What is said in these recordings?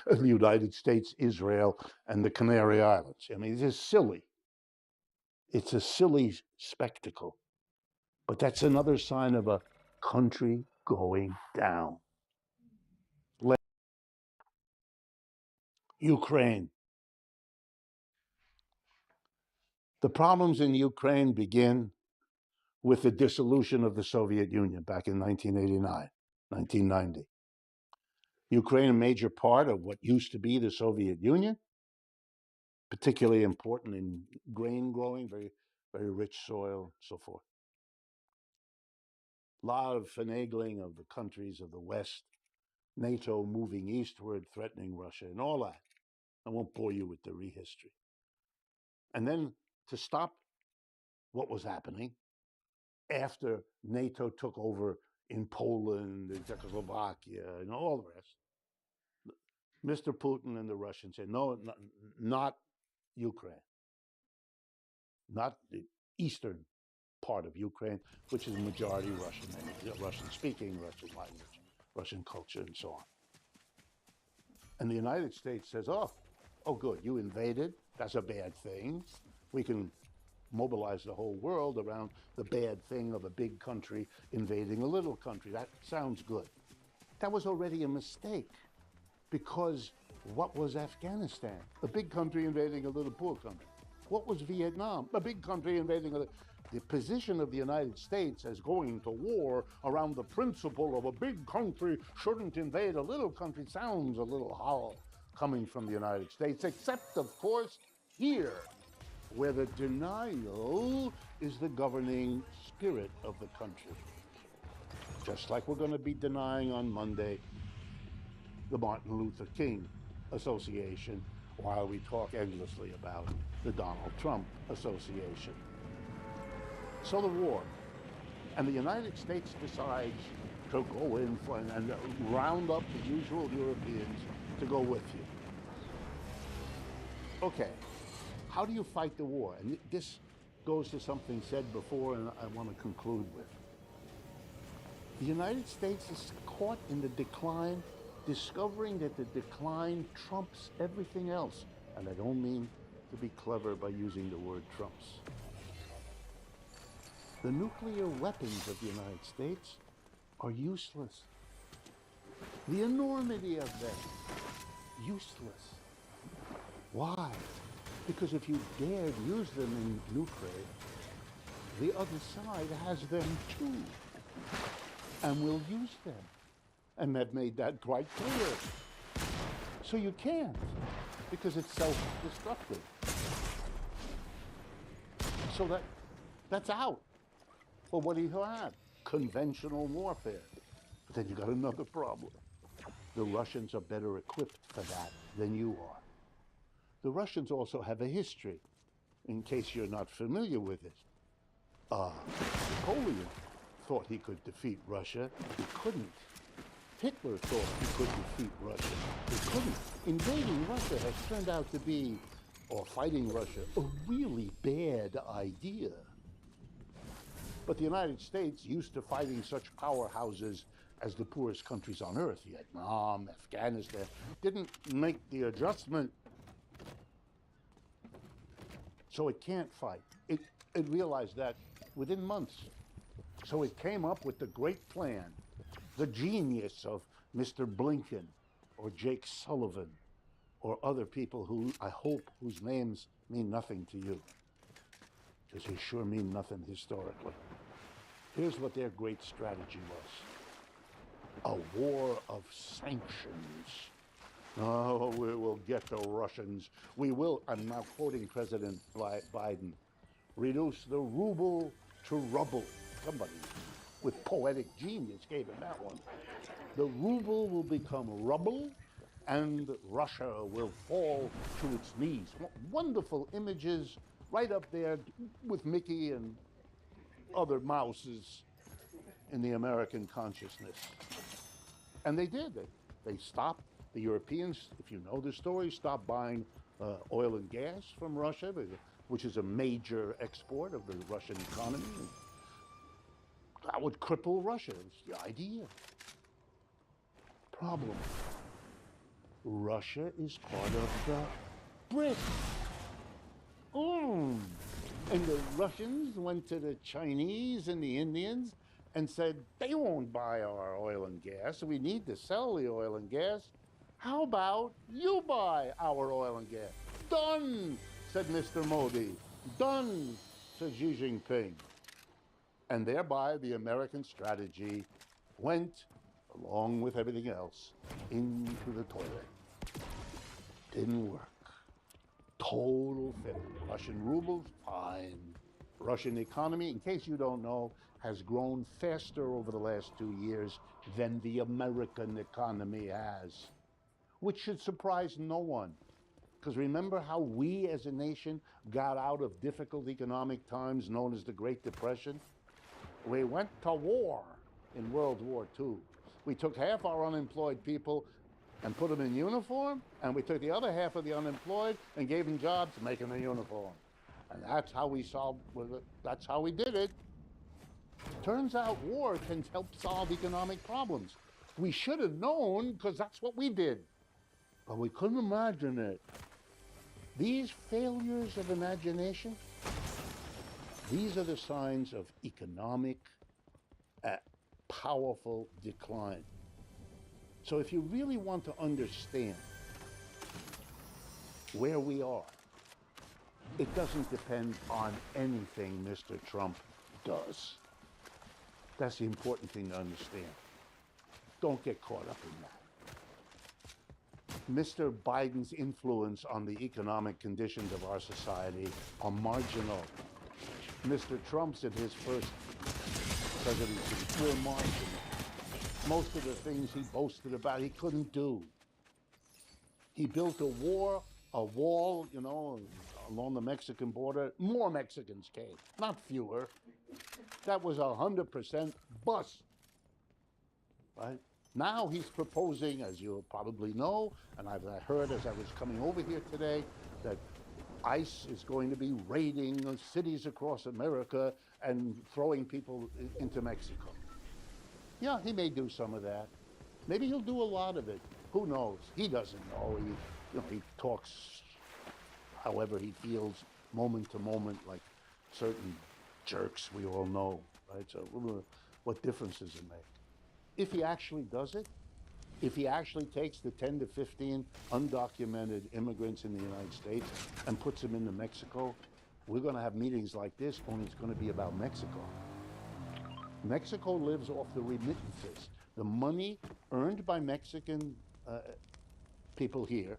the United States, Israel, and the Canary Islands. I mean, it is silly. It's a silly spectacle. But that's another sign of a country going down. Ukraine. The problems in Ukraine begin with the dissolution of the Soviet Union back in 1989, 1990. Ukraine, a major part of what used to be the Soviet Union, particularly important in grain growing, very, very rich soil, so forth. A lot of finagling of the countries of the West, NATO moving eastward, threatening Russia, and all that. I won't bore you with the rehistory. And then to stop what was happening after NATO took over in Poland and Czechoslovakia and all the rest, Mr. Putin and the Russians said, no, not Ukraine, not the eastern part of Ukraine, which is majority Russian, Russian-speaking, Russian language, Russian culture, and so on. And the United States says, oh, good, you invaded. That's a bad thing. We can mobilize the whole world around the bad thing of a big country invading a little country. That sounds good. That was already a mistake, because what was Afghanistan? A big country invading a little poor country. What was Vietnam? A big country invading a little... The position of the United States as going to war around the principle of a big country shouldn't invade a little country sounds a little hollow coming from the United States, except, of course, here, where the denial is the governing spirit of the country. Just like we're going to be denying on Monday the Martin Luther King Association, while we talk endlessly about the Donald Trump Association. So the war, and the United States decides to go in for and round up the usual Europeans to go with you. Okay, how do you fight the war? And this goes to something said before, and I want to conclude with. The United States is caught in the decline, discovering that the decline trumps everything else. And I don't mean to be clever by using the word trumps. The nuclear weapons of the United States are useless. The enormity of them, useless. Why? Because if you dared use them in Ukraine, the other side has them too, and will use them. And they've made that quite clear. So you can't, because it's self-destructive. So that's out. Well, what do you have? Conventional warfare. But then you got another problem. The Russians are better equipped for that than you are. The Russians also have a history, in case you're not familiar with it. Napoleon thought he could defeat Russia. He couldn't. Hitler thought he could defeat Russia. He couldn't. Invading Russia has turned out to be, or fighting Russia, a really bad idea. But the United States, used to fighting such powerhouses as the poorest countries on earth, Vietnam, Afghanistan, didn't make the adjustment. So it can't fight. It realized that within months. So it came up with the great plan, the genius of Mr. Blinken or Jake Sullivan or other people who I hope whose names mean nothing to you, because they sure mean nothing historically. Here's what their great strategy was. A war of sanctions. Oh, we will get the Russians. We will, I'm now quoting President Biden, reduce the ruble to rubble. Somebody with poetic genius gave him that one. The ruble will become rubble and Russia will fall to its knees. Wonderful images right up there with Mickey and other mouses in the American consciousness. And they did. They stopped. The Europeans, if you know the story, stopped buying oil and gas from Russia, which is a major export of the Russian economy. That would cripple Russia. It's the idea. Problem. Russia is part of the BRICS. And the Russians went to the Chinese and the Indians and said, they won't buy our oil and gas. We need to sell the oil and gas. How about you buy our oil and gas? Done, said Mr. Modi. Done, said Xi Jinping. And thereby the American strategy went, along with everything else, into the toilet. Didn't work. Total failure. Russian rubles, fine. Russian economy, in case you don't know, has grown faster over the last 2 years than the American economy has, which should surprise no one. Because remember how we as a nation got out of difficult economic times known as the Great Depression? We went to war in World War II. We took half our unemployed people and put them in uniform, and we took the other half of the unemployed and gave them jobs making a uniform. And that's how we that's how we did it. Turns out war can help solve economic problems. We should have known, because that's what we did. But we couldn't imagine it. These failures of imagination, these are the signs of economic, powerful decline. So if you really want to understand where we are, it doesn't depend on anything Mr. Trump does. That's the important thing to understand. Don't get caught up in that. Mr. Biden's influence on the economic conditions of our society are marginal. Mr. Trump's in his first presidency were marginal. Most of the things he boasted about, he couldn't do. He built a wall, you know, along the Mexican border. More Mexicans came, not fewer. That was 100% bust, right? Now he's proposing, as you probably know, and I heard as I was coming over here today, that ICE is going to be raiding cities across America and throwing people into Mexico. Yeah, he may do some of that. Maybe he'll do a lot of it. Who knows? He doesn't know. He talks however he feels, moment to moment, like certain jerks we all know, right? So what difference does it make? If he actually does it, if he actually takes the 10 to 15 undocumented immigrants in the United States and puts them into Mexico, we're going to have meetings like this, only it's going to be about Mexico. Mexico lives off the remittances, the money earned by Mexican people here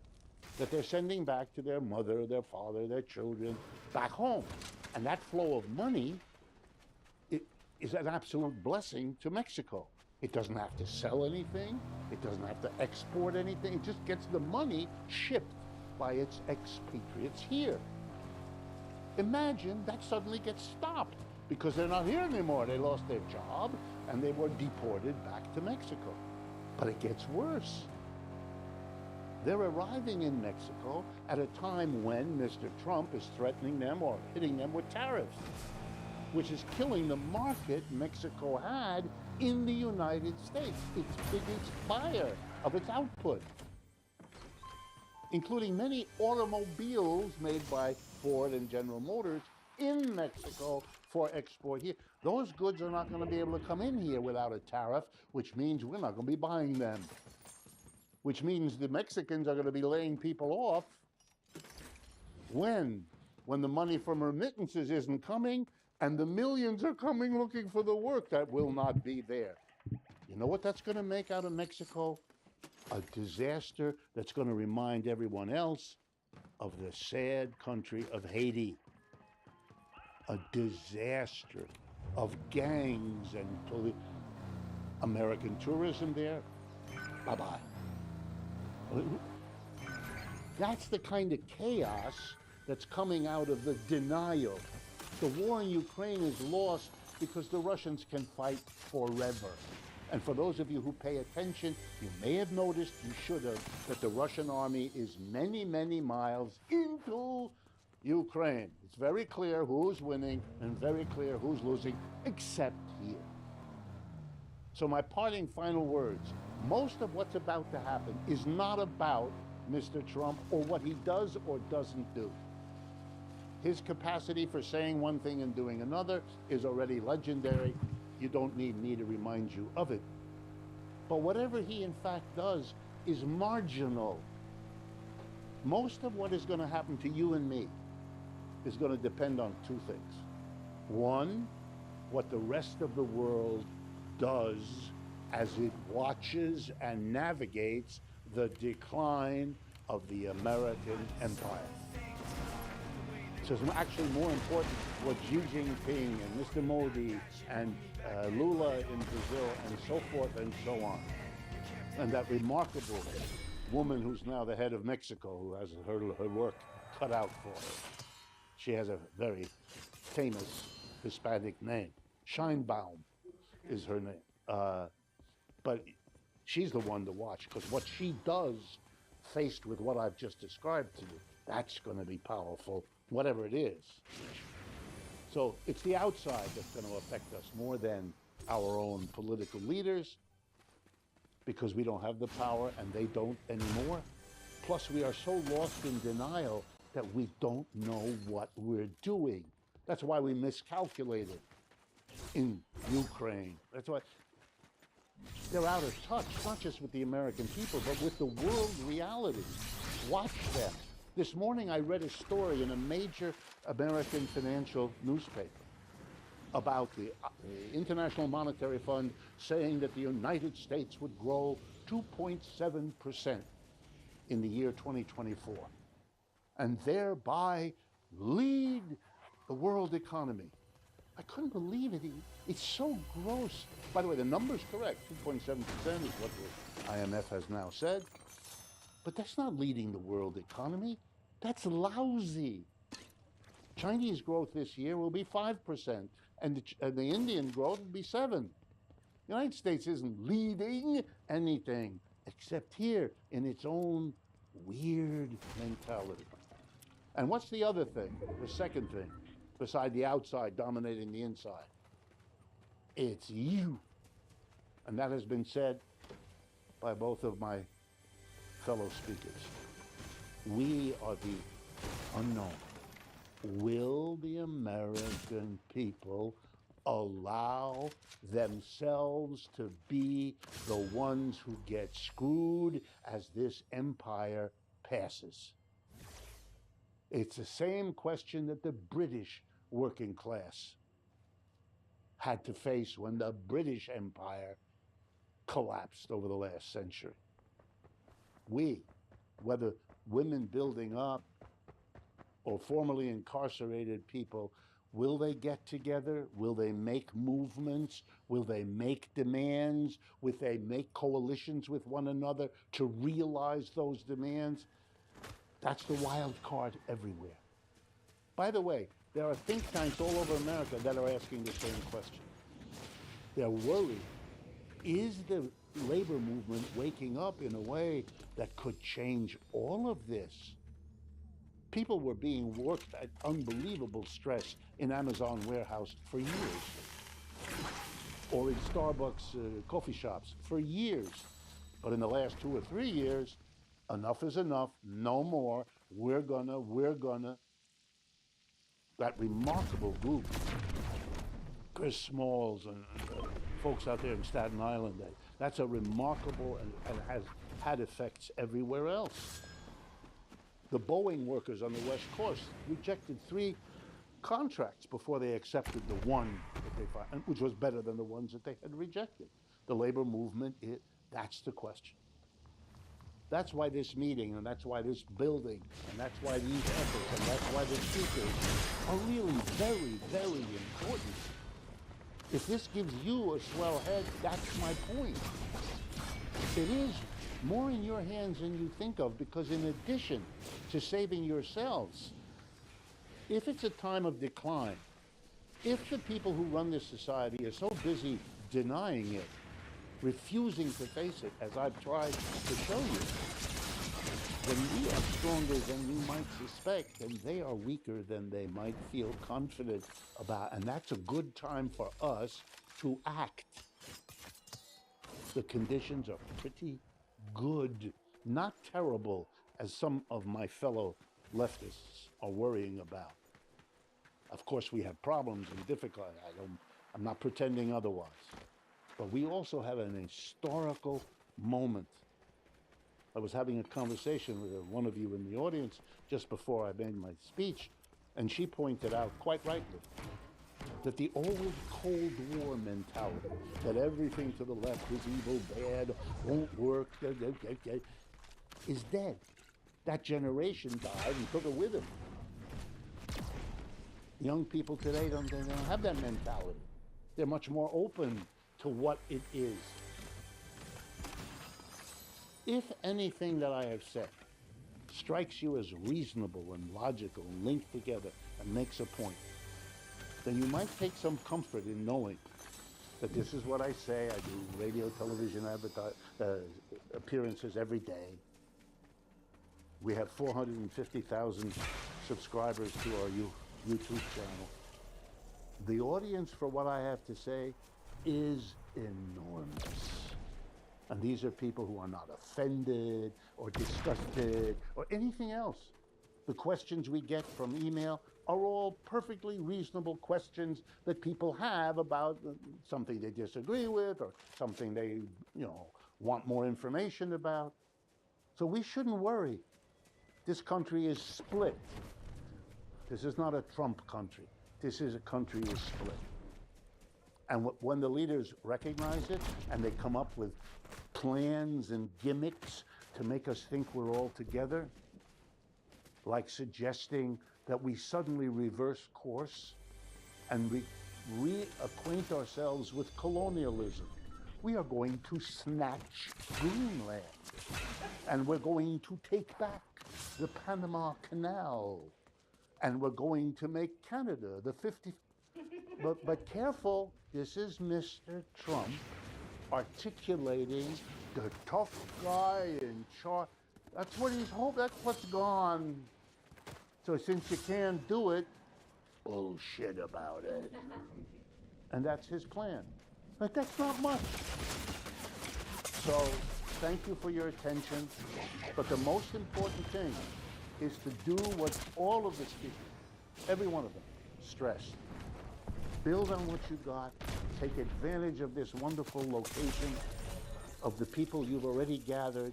that they're sending back to their mother, their father, their children, back home. And that flow of money is an absolute blessing to Mexico. It doesn't have to sell anything. It doesn't have to export anything. It just gets the money shipped by its expatriates here. Imagine that suddenly gets stopped because they're not here anymore. They lost their job and they were deported back to Mexico. But it gets worse. They're arriving in Mexico at a time when Mr. Trump is threatening them or hitting them with tariffs, which is killing the market Mexico had in the United States, its biggest buyer of its output, including many automobiles made by Ford and General Motors in Mexico for export here. Those goods are not going to be able to come in here without a tariff, which means we're not going to be buying them, which means the Mexicans are going to be laying people off when the money from remittances isn't coming and the millions are coming looking for the work that will not be there. You know what that's going to make out of Mexico? A disaster that's going to remind everyone else of the sad country of Haiti. A disaster of gangs and American tourism there. Bye-bye. That's the kind of chaos that's coming out of the denial. The war in Ukraine is lost because the Russians can fight forever. And for those of you who pay attention, you may have noticed, you should have, that the Russian army is many, many miles into Ukraine. It's very clear who's winning and very clear who's losing, except here. So my parting final words, Most of what's about to happen is not about Mr. Trump or what he does or doesn't do. His capacity for saying one thing and doing another is already legendary. You don't need me to remind you of it. But whatever he in fact does is marginal. Most of what is going to happen to you and me is going to depend on two things. One, what the rest of the world does as it watches and navigates the decline of the American empire. So it's actually more important what Xi Jinping and Mr. Modi and Lula in Brazil and so forth and so on. And that remarkable woman who's now the head of Mexico, who has her work cut out for her. She has a very famous Hispanic name. Scheinbaum is her name. But she's the one to watch, because what she does, faced with what I've just described to you, that's going to be powerful, whatever it is. So it's the outside that's going to affect us more than our own political leaders, because we don't have the power and they don't anymore. Plus, we are so lost in denial that we don't know what we're doing. That's why we miscalculated in Ukraine. That's why they're out of touch, not just with the American people, but with the world reality. Watch them. This morning I read a story in a major American financial newspaper about the International Monetary Fund saying that the United States would grow 2.7% in the year 2024, and thereby lead the world economy. I couldn't believe it. It's so gross. By the way, the number's correct. 2.7% is what the IMF has now said. But that's not leading the world economy. That's lousy. Chinese growth this year will be 5%, and the Indian growth will be 7%. The United States isn't leading anything except here in its own weird mentality. And what's the other thing, the second thing, beside the outside dominating the inside? It's you. And that has been said by both of my fellow speakers. We are the unknown. Will the American people allow themselves to be the ones who get screwed as this empire passes? It's the same question that the British working class had to face when the British Empire collapsed over the last century. We, whether women building up or formerly incarcerated people, will they get together? Will they make movements? Will they make demands? Will they make coalitions with one another to realize those demands? That's the wild card everywhere. By the way, there are think tanks all over America that are asking the same question. They're worried. Is the labor movement waking up in a way that could change all of this? People were being worked at unbelievable stress in Amazon warehouse for years, or in Starbucks coffee shops for years. But in the last 2 or 3 years, enough is enough, no more, we're gonna. That remarkable group, Chris Smalls and folks out there in Staten Island, that's a remarkable and has had effects everywhere else. The Boeing workers on the West Coast rejected 3 contracts before they accepted the one that they found, which was better than the ones that they had rejected. The labor movement, that's the question. That's why this meeting, and that's why this building, and that's why these efforts, and that's why the speakers are really very, very important. If this gives you a swell head, that's my point. It is more in your hands than you think of, because in addition to saving yourselves, if it's a time of decline, if the people who run this society are so busy denying it, refusing to face it, as I've tried to show you, then we are stronger than you might suspect, and they are weaker than they might feel confident about. And that's a good time for us to act. the conditions are pretty good, not terrible as some of my fellow leftists are worrying about. Of course, we have problems and difficulty. I'm not pretending otherwise. But we also have an historical moment. I was having a conversation with one of you in the audience just before I made my speech, and she pointed out quite rightly that the old Cold War mentality, that everything to the left is evil, bad, won't work, is dead. That generation died and took it with him. Young people today don't have that mentality. They're much more open to what it is. If anything that I have said strikes you as reasonable and logical and linked together and makes a point, then you might take some comfort in knowing that this is what I say. I do radio, television appearances every day. We have 450,000 subscribers to our YouTube channel. The audience for what I have to say is enormous. And these are people who are not offended or disgusted or anything else. The questions we get from email are all perfectly reasonable questions that people have about something they disagree with or something they, want more information about. So we shouldn't worry. This country is split. This is not a Trump country. This is a country is split. And when the leaders recognize it and they come up with plans and gimmicks to make us think we're all together, like suggesting that we suddenly reverse course and reacquaint ourselves with colonialism. We are going to snatch Greenland, and we're going to take back the Panama Canal, and we're going to make Canada the 50th. But careful, this is Mr. Trump articulating the tough guy in charge. That's what he's hoping, that's what's gone. So since you can't do it, bullshit about it. And that's his plan. But that's not much. So thank you for your attention. But the most important thing is to do what all of the speakers, every one of them, stressed. Build on what you got. Take advantage of this wonderful location, of the people you've already gathered.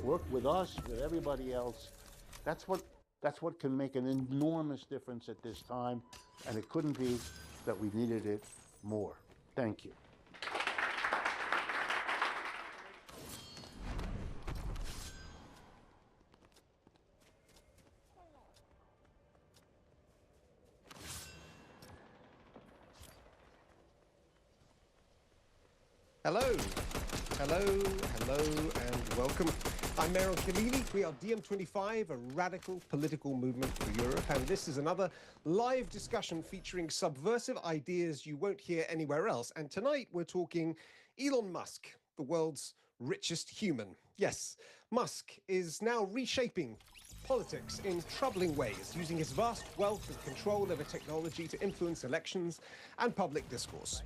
Work with us, with everybody else. That's what can make an enormous difference at this time, and it couldn't be that we needed it more. Thank you. Hello, and welcome. I'm Meryl Khalili. We are DM25, a radical political movement for Europe, and this is another live discussion featuring subversive ideas you won't hear anywhere else. And tonight we're talking Elon Musk, the world's richest human. Yes, Musk is now reshaping politics in troubling ways, using his vast wealth and control over technology to influence elections and public discourse.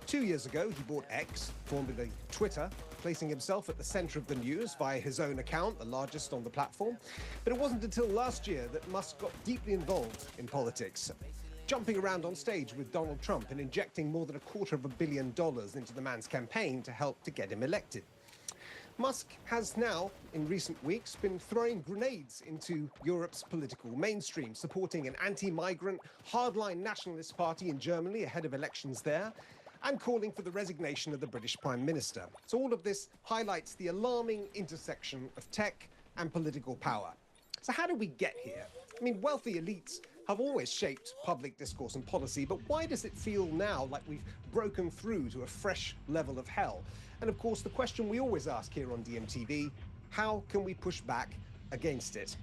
2 years ago, he bought X, formerly Twitter, placing himself at the center of the news via his own account, the largest on the platform. But it wasn't until last year that Musk got deeply involved in politics, jumping around on stage with Donald Trump and injecting more than $250 million into the man's campaign to help to get him elected. Musk has now, in recent weeks, been throwing grenades into Europe's political mainstream, supporting an anti-migrant, hardline nationalist party in Germany ahead of elections there, and calling for the resignation of the British Prime Minister. So all of this highlights the alarming intersection of tech and political power. So how did we get here? I mean, wealthy elites have always shaped public discourse and policy, but why does it feel now like we've broken through to a fresh level of hell? And of course, the question we always ask here on DMTV, how can we push back against it?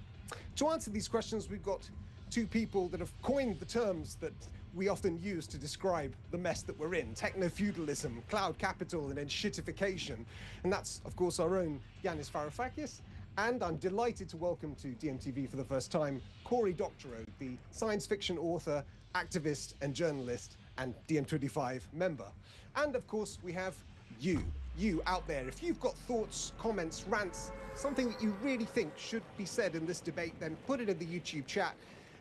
To answer these questions, we've got two people that have coined the terms that we often use to describe the mess that we're in: techno-feudalism, cloud capital, and then shitification. And that's, of course, our own Yanis Varoufakis. And I'm delighted to welcome to DMTV for the first time, Cory Doctorow, the science fiction author, activist, and journalist, and DM25 member. And of course, we have you, you out there, if you've got thoughts, comments, rants, something that you really think should be said in this debate, then put it in the YouTube chat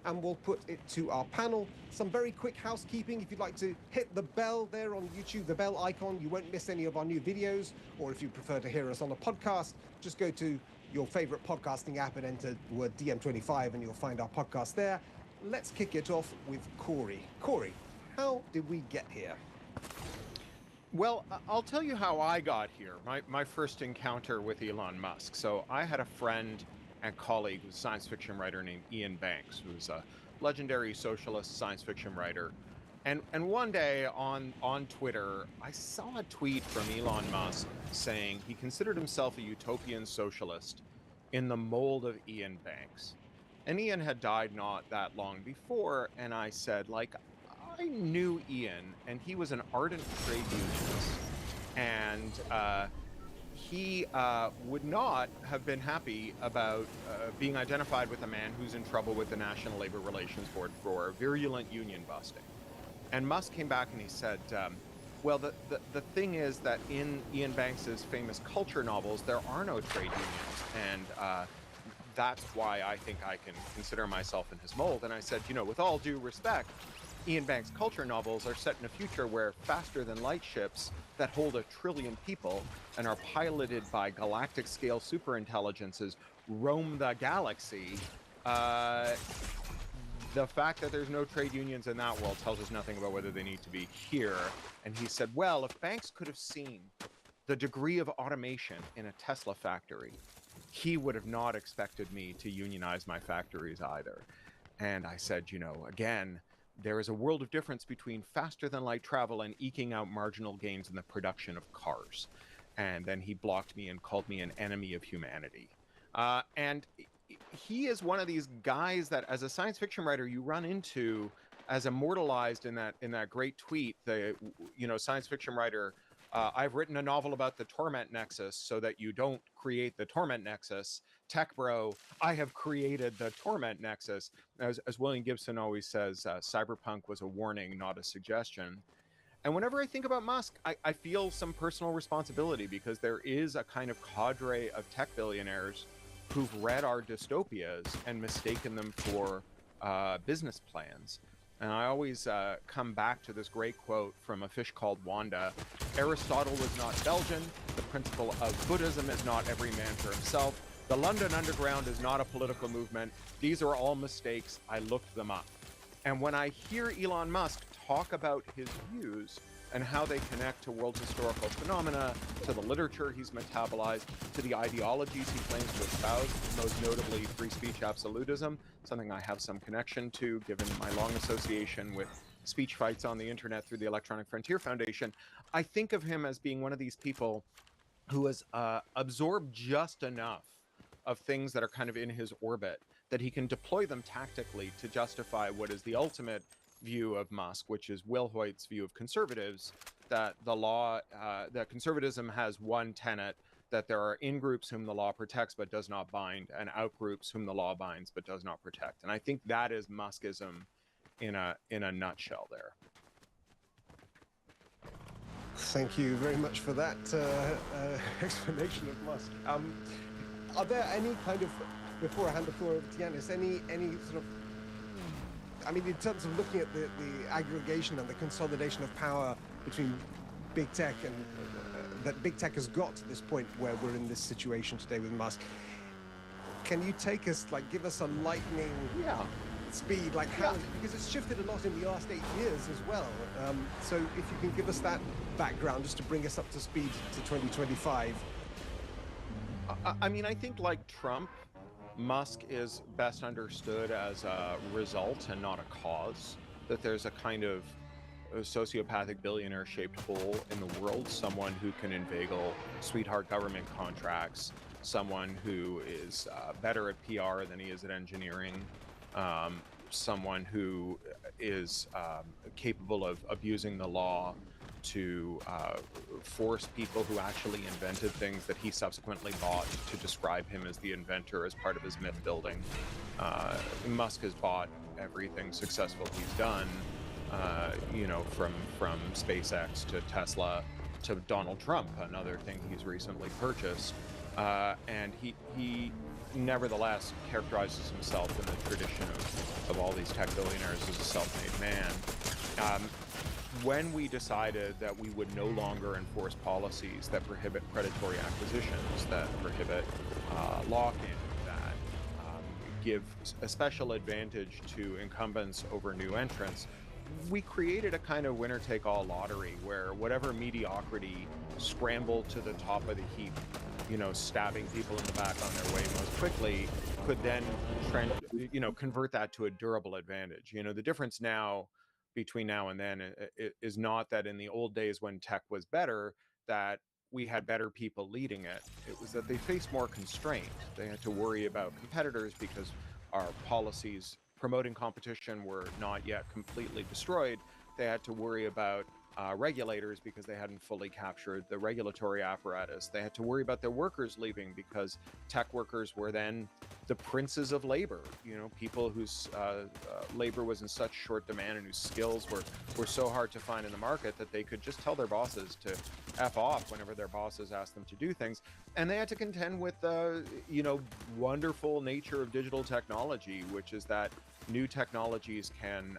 and we'll put it to our panel. Some very quick housekeeping. If you'd like to hit the bell there on YouTube, the bell icon, you won't miss any of our new videos. Or if you prefer to hear us on a podcast, just go to your favorite podcasting app and enter the word DM25 and you'll find our podcast there. Let's kick it off with Corey. Corey, how did we get here? Well, I'll tell you how I got here, my first encounter with Elon Musk. So I had a friend and colleague who's a science fiction writer named Ian Banks, who's a legendary socialist science fiction writer. And one day on Twitter, I saw a tweet from Elon Musk saying he considered himself a utopian socialist in the mold of Ian Banks. And Ian had died not that long before, and I said, like, I knew Ian, and he was an ardent trade unionist, and he would not have been happy about being identified with a man who's in trouble with the National Labor Relations Board for virulent union busting. And Musk came back and he said, well, the thing is that in Ian Banks's famous culture novels, there are no trade unions, and that's why I think I can consider myself in his mold. And I said, you know, with all due respect, Ian Banks' culture novels are set in a future where faster-than-light ships that hold 1 trillion people and are piloted by galactic-scale superintelligences roam the galaxy. The fact that there's no trade unions in that world tells us nothing about whether they need to be here. And he said, well, if Banks could have seen the degree of automation in a Tesla factory, he would have not expected me to unionize my factories either. And I said, you know, again, there is a world of difference between faster than light travel and eking out marginal gains in the production of cars. And then he blocked me and called me an enemy of humanity. And he is one of these guys that, as a science fiction writer, you run into as immortalized in that great tweet. The science fiction writer, I've written a novel about the torment nexus so that you don't create the torment nexus. Tech bro, I have created the torment nexus. As William Gibson always says, cyberpunk was a warning, not a suggestion. And whenever I think about Musk, I feel some personal responsibility, because there is a kind of cadre of tech billionaires who've read our dystopias and mistaken them for business plans. And I always come back to this great quote from a fish called Wanda. Aristotle was not Belgian. The principle of Buddhism is not every man for himself. The London Underground is not a political movement. These are all mistakes. I looked them up. And when I hear Elon Musk talk about his views and how they connect to world historical phenomena, to the literature he's metabolized, to the ideologies he claims to espouse, most notably free speech absolutism, something I have some connection to given my long association with speech fights on the internet through the Electronic Frontier Foundation, I think of him as being one of these people who has absorbed just enough of things that are kind of in his orbit that he can deploy them tactically to justify what is the ultimate view of Musk, which is Will Hoyt's view of conservatives, that the law, that conservatism has one tenet, that there are in-groups whom the law protects but does not bind, and out-groups whom the law binds but does not protect. And I think that is Muskism in a nutshell there. Thank you very much for that explanation of Musk. Are there any kind of, before I hand the floor over to Yanis, any sort of, I mean, in terms of looking at the aggregation and the consolidation of power between big tech and that big tech has got to this point where we're in this situation today with Musk, can you take us, like, give us a lightning speed, like how, because it's shifted a lot in the last 8 years as well. So if you can give us that background just to bring us up to speed to 2025. I mean, I think like Trump, Musk is best understood as a result and not a cause, that there's a kind of a sociopathic billionaire-shaped hole in the world, someone who can inveigle sweetheart government contracts, someone who is better at PR than he is at engineering, someone who is capable of abusing the law to force people who actually invented things that he subsequently bought to describe him as the inventor as part of his myth building. Musk has bought everything successful he's done, from SpaceX to Tesla to Donald Trump, another thing he's recently purchased. And he nevertheless characterizes himself in the tradition of all these tech billionaires as a self-made man. When we decided that we would no longer enforce policies that prohibit predatory acquisitions, that prohibit lock-in, that give a special advantage to incumbents over new entrants, we created a kind of winner-take-all lottery where whatever mediocrity scrambled to the top of the heap, stabbing people in the back on their way most quickly, could then convert that to a durable advantage. The difference now between now and then is not that in the old days when tech was better, that we had better people leading it. It was that they faced more constraint. They had to worry about competitors because our policies promoting competition were not yet completely destroyed. They had to worry about regulators because they hadn't fully captured the regulatory apparatus. They had to worry about their workers leaving because tech workers were then the princes of labor, people whose labor was in such short demand and whose skills were so hard to find in the market that they could just tell their bosses to F off whenever their bosses asked them to do things. And they had to contend with the, wonderful nature of digital technology, which is that new technologies can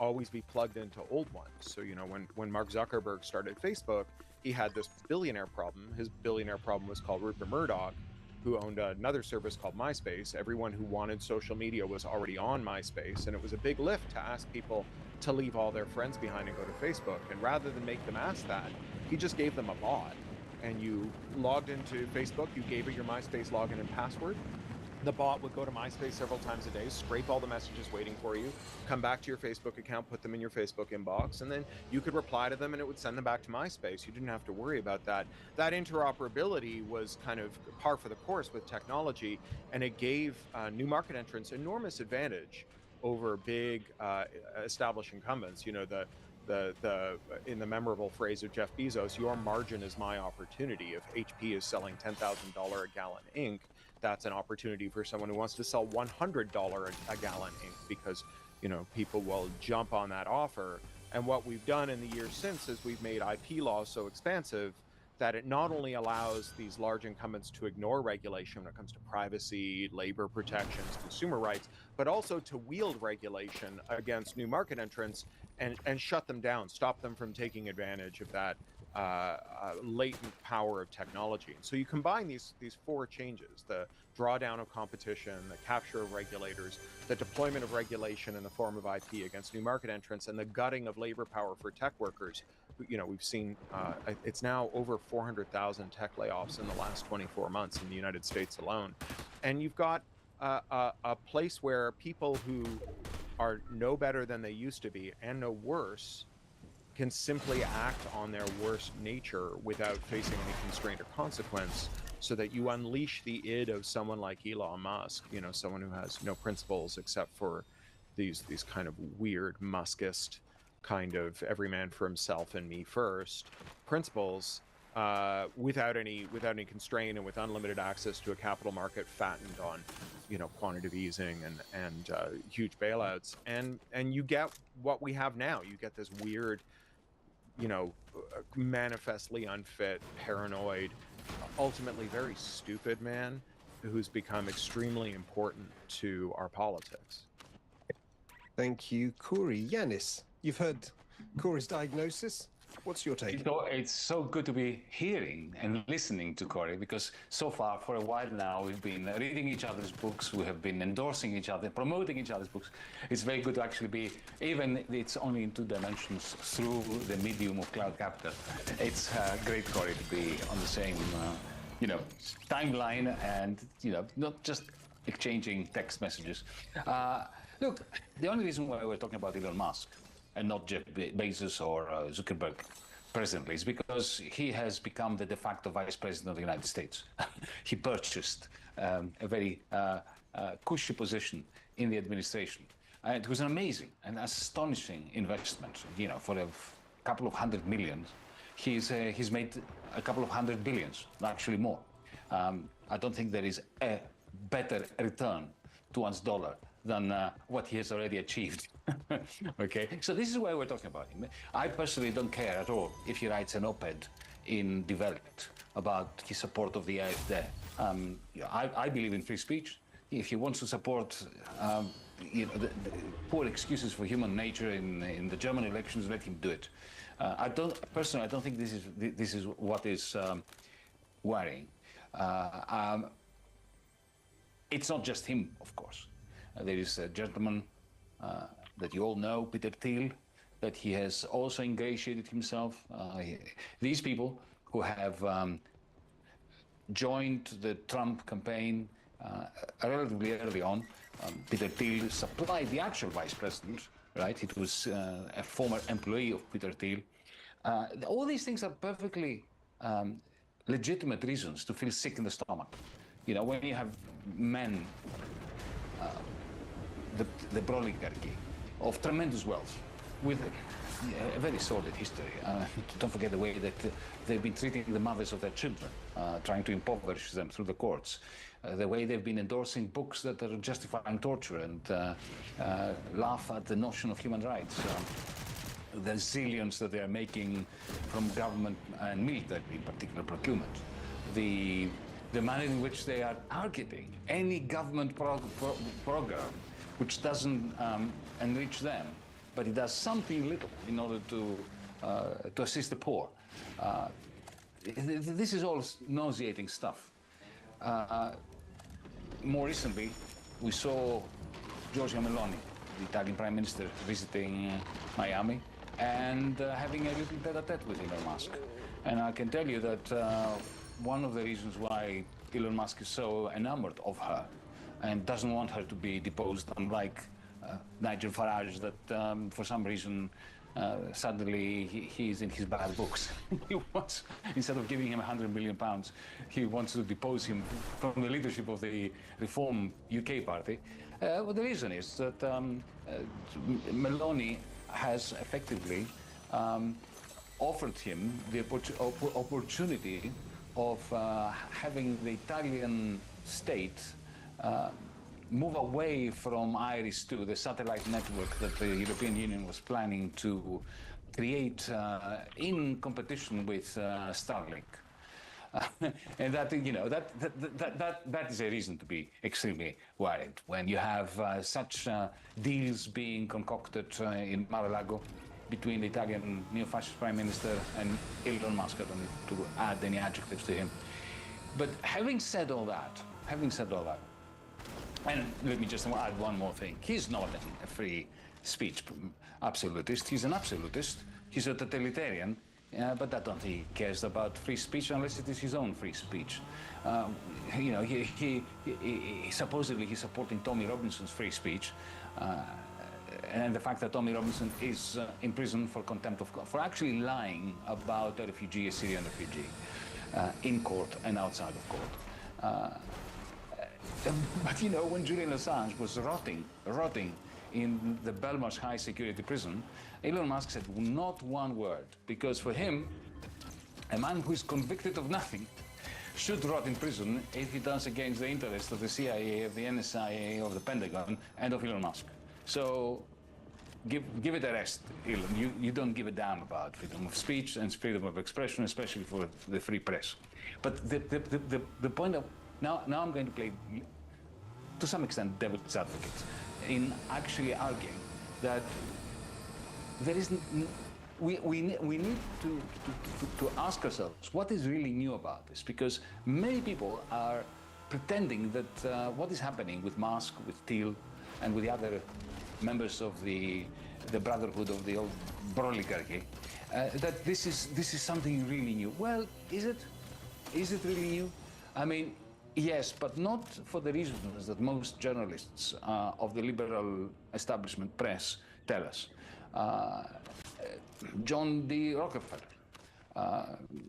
always be plugged into old ones. So, when Mark Zuckerberg started Facebook, he had this billionaire problem. His billionaire problem was called Rupert Murdoch, who owned another service called MySpace. Everyone who wanted social media was already on MySpace, and it was a big lift to ask people to leave all their friends behind and go to Facebook. And rather than make them ask that, he just gave them a bot. And you logged into Facebook, you gave it your MySpace login and password. The bot would go to MySpace several times a day, scrape all the messages waiting for you, come back to your Facebook account, put them in your Facebook inbox, and then you could reply to them and it would send them back to MySpace. You didn't have to worry about that. That interoperability was kind of par for the course with technology, and it gave new market entrants enormous advantage over big established incumbents. In the memorable phrase of Jeff Bezos, your margin is my opportunity. If HP is selling $10,000 a gallon ink, that's an opportunity for someone who wants to sell $100 a gallon ink, because people will jump on that offer. And what we've done in the years since is we've made IP law so expansive that it not only allows these large incumbents to ignore regulation when it comes to privacy, labor protections, consumer rights, but also to wield regulation against new market entrants and shut them down, stop them from taking advantage of that latent power of technology. And so you combine these four changes: the drawdown of competition, the capture of regulators, the deployment of regulation in the form of IP against new market entrants, and the gutting of labor power for tech workers. We've seen it's now over 400,000 tech layoffs in the last 24 months in the United States alone. And you've got a place where people who are no better than they used to be and no worse can simply act on their worst nature without facing any constraint or consequence, so that you unleash the id of someone like Elon Musk, someone who has no principles except for these kind of weird Muskist kind of every man for himself and me first principles, without any constraint and with unlimited access to a capital market fattened on quantitative easing and huge bailouts, and you get what we have now. You get this weird, manifestly unfit, paranoid, ultimately very stupid man who's become extremely important to our politics. Thank you, Corey. Yanis, you've heard Corey's diagnosis. What's your take? It's so good to be hearing and listening to Corey, because so far, for a while now, we've been reading each other's books, we have been endorsing each other, promoting each other's books. It's very good to actually be, even if it's only in two dimensions, through the medium of cloud capital. It's great, Corey, to be on the same, timeline and, not just exchanging text messages. Look, the only reason why we're talking about Elon Musk and not Jeff Bezos or Zuckerberg presently is because he has become the de facto vice president of the United States. He purchased a very cushy position in the administration. And it was an amazing and astonishing investment. For a couple of $100 million, he's made a couple of $100 billion, actually more. I don't think there is a better return to one's dollar than what he has already achieved. Okay, so this is why we're talking about him. I personally don't care at all if he writes an op-ed in Die Welt about his support of the AfD. I believe in free speech. If he wants to support the poor excuses for human nature in the German elections, let him do it. I don't think this is what is worrying. It's not just him, of course. There is a gentleman that you all know, Peter Thiel, that he has also ingratiated himself. These people who have joined the Trump campaign relatively early on. Peter Thiel supplied the actual vice president, right? It was a former employee of Peter Thiel. All these things are perfectly legitimate reasons to feel sick in the stomach. You know, when you have men, the oligarchy of tremendous wealth with a very sordid history. Don't forget the way that they've been treating the mothers of their children, trying to impoverish them through the courts. The way they've been endorsing books that are justifying torture and laugh at the notion of human rights. The zillions that they are making from government and military, in particular procurement. The manner in which they are targeting any government program which doesn't enrich them, but it does something little in order to assist the poor. This is all nauseating stuff. More recently, we saw Giorgia Meloni, the Italian Prime Minister, visiting Miami and having a little tete-a-tete with Elon Musk. And I can tell you that one of the reasons why Elon Musk is so enamored of her and doesn't want her to be deposed, unlike Nigel Farage, that for some reason suddenly he's in his bad books. He wants, instead of giving him £100 million, he wants to depose him from the leadership of the Reform UK party. Well, the reason is that Meloni has effectively offered him the opportunity of having the Italian state move away from IRIS-2, the satellite network that the European Union was planning to create in competition with Starlink. And that, you know, that is a reason to be extremely worried when you have such deals being concocted in Mar-a-Lago between the Italian neo-fascist Prime Minister and Elon Musk. I don't need to add any adjectives to him. But having said all that, and let me just add one more thing. He's not a free speech absolutist. He's an absolutist. He's a totalitarian. But I don't think he cares about free speech unless it is his own free speech. You know, he supposedly he's supporting Tommy Robinson's free speech. And the fact that Tommy Robinson is in prison for contempt of court, for actually lying about a Syrian refugee, in court and outside of court. But you know, when Julian Assange was rotting in the Belmarsh high security prison, Elon Musk said not one word, because for him, a man who is convicted of nothing should rot in prison if he does against the interests of the CIA, of the NSA, of the Pentagon, and of Elon Musk. So give it a rest, Elon. You don't give a damn about freedom of speech and freedom of expression, especially for the free press. But the point of now I'm going to play, to some extent, devil's advocate in actually arguing that there is we need to ask ourselves what is really new about this, because many people are pretending that what is happening with Musk, with Thiel, and with the other members of the brotherhood of the old oligarchy, that this is something really new. Well, is it? Is it really new? I mean, yes, but not for the reasons that most journalists of the liberal establishment press tell us. John D. Rockefeller,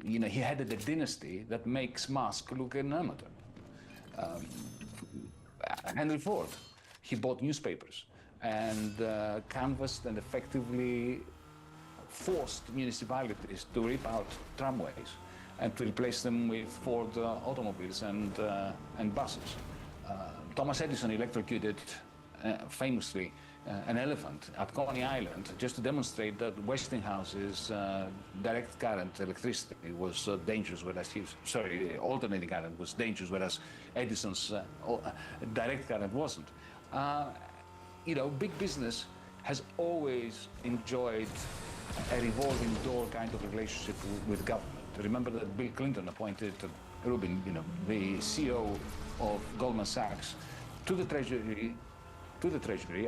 you know, he headed a dynasty that makes Musk look an amateur. Henry Ford, he bought newspapers and canvassed and effectively forced municipalities to rip out tramways and to replace them with Ford automobiles and buses. Thomas Edison electrocuted famously an elephant at Coney Island just to demonstrate that Westinghouse's direct current electricity was dangerous, whereas alternating current was dangerous, whereas Edison's direct current wasn't. Big business has always enjoyed a revolving door kind of relationship with government. Remember that Bill Clinton appointed Rubin, the CEO of Goldman Sachs, to the Treasury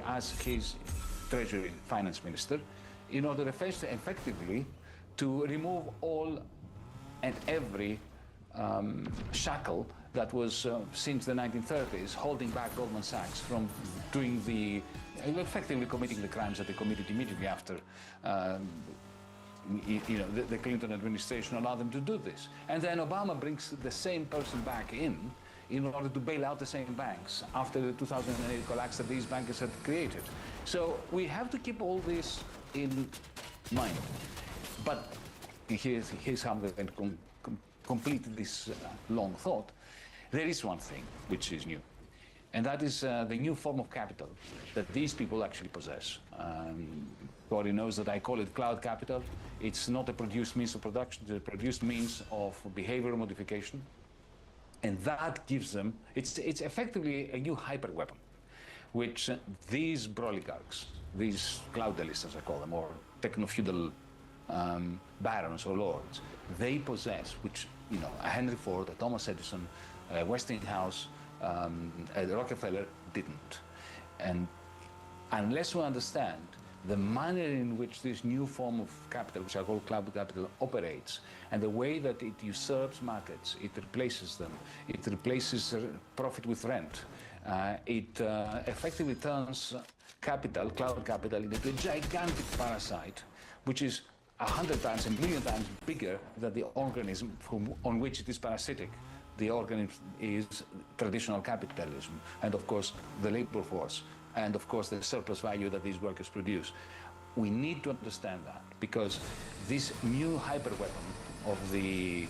as his Treasury Finance Minister, in order effectively to remove all and every shackle that was since the 1930s holding back Goldman Sachs from doing effectively committing the crimes that they committed immediately after the Clinton administration allowed them to do this. And then Obama brings the same person back in order to bail out the same banks after the 2008 collapse that these bankers had created. So we have to keep all this in mind. But here's how I'm going to complete this long thought. There is one thing which is new, and that is the new form of capital that these people actually possess. Corey knows that I call it cloud capital. It's not a produced means of production, it's a produced means of behavioral modification. And that gives them, it's effectively a new hyper weapon, which these oligarchs, these cloudalists as I call them, or techno-feudal barons or lords, they possess, which, a Henry Ford, a Thomas Edison, a Westinghouse, a Rockefeller didn't. And unless we understand the manner in which this new form of capital, which I call cloud capital, operates, and the way that it usurps markets, it replaces them, it replaces profit with rent, it effectively turns capital, cloud capital, into a gigantic parasite, which is 100 times, a million times bigger than the organism on which it is parasitic. The organism is traditional capitalism, and of course the labor force, and of course the surplus value that these workers produce. We need to understand that, because this new hyperweapon of the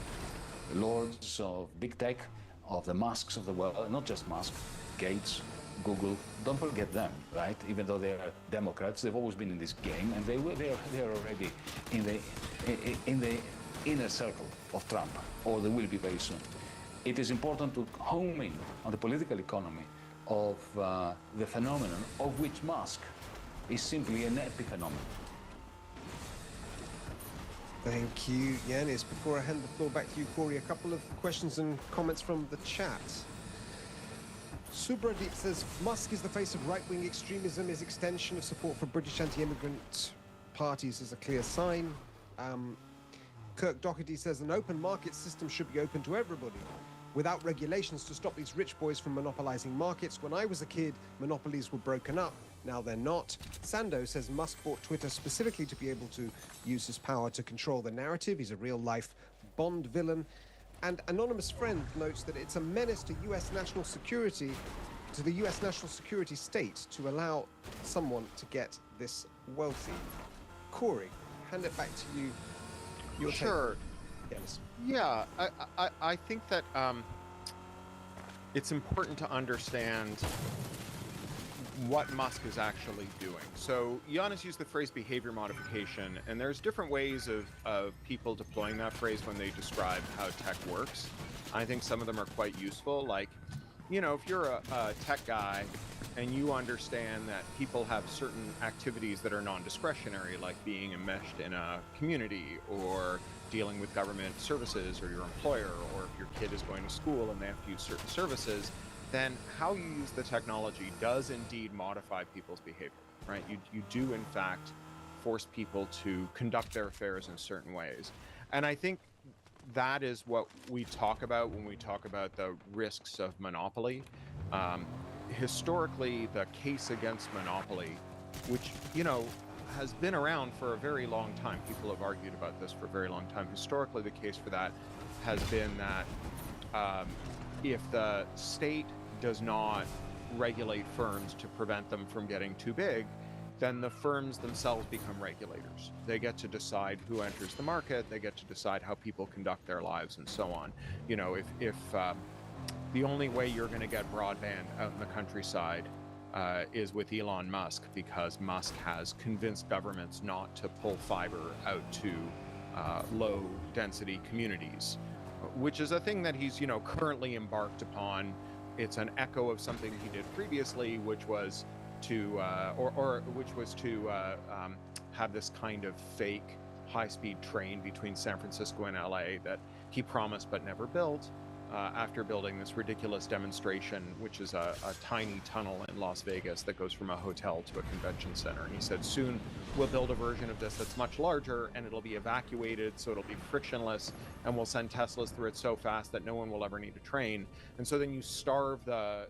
lords of big tech, of the Musks of the world, not just Musk, Gates, Google, don't forget them, right? Even though they are Democrats, they've always been in this game, and they're already in the inner circle of Trump, or they will be very soon. It is important to home in on the political economy of the phenomenon of which Musk is simply an epiphenomenon. Thank you, Yanis. Before I hand the floor back to you, Corey, a couple of questions and comments from the chat. Subradeep says, Musk is the face of right-wing extremism. His extension of support for British anti-immigrant parties is a clear sign. Kirk Doherty says, an open market system should be open to everybody, without regulations to stop these rich boys from monopolizing markets. When I was a kid, monopolies were broken up. Now they're not. Sando says Musk bought Twitter specifically to be able to use his power to control the narrative. He's a real-life Bond villain. And Anonymous Friend notes that it's a menace to U.S. national security, to the U.S. national security state, to allow someone to get this wealthy. Corey, hand it back to you. Your Sure. Take. Yes. Yeah, I think that it's important to understand what Musk is actually doing. So Giannis used the phrase behavior modification, and there's different ways of people deploying that phrase when they describe how tech works. I think some of them are quite useful. Like, if you're a tech guy and you understand that people have certain activities that are non-discretionary, like being enmeshed in a community or dealing with government services, or your employer, or if your kid is going to school and they have to use certain services, then how you use the technology does indeed modify people's behavior, right? You do in fact force people to conduct their affairs in certain ways. And I think that is what we talk about when we talk about the risks of monopoly. Historically, the case against monopoly, which, has been around for a very long time. People have argued about this for a very long time. Historically, the case for that has been that if the state does not regulate firms to prevent them from getting too big, then the firms themselves become regulators. They get to decide who enters the market, they get to decide how people conduct their lives, and so on. If the only way you're going to get broadband out in the countryside is with Elon Musk, because Musk has convinced governments not to pull fiber out to low density communities, which is a thing that he's, currently embarked upon. It's an echo of something he did previously, which was to have this kind of fake high-speed train between San Francisco and LA that he promised but never built, after building this ridiculous demonstration, which is a tiny tunnel in Las Vegas that goes from a hotel to a convention center. And he said, soon we'll build a version of this that's much larger, and it'll be evacuated, so it'll be frictionless, and we'll send Teslas through it so fast that no one will ever need a train. And so then you starve the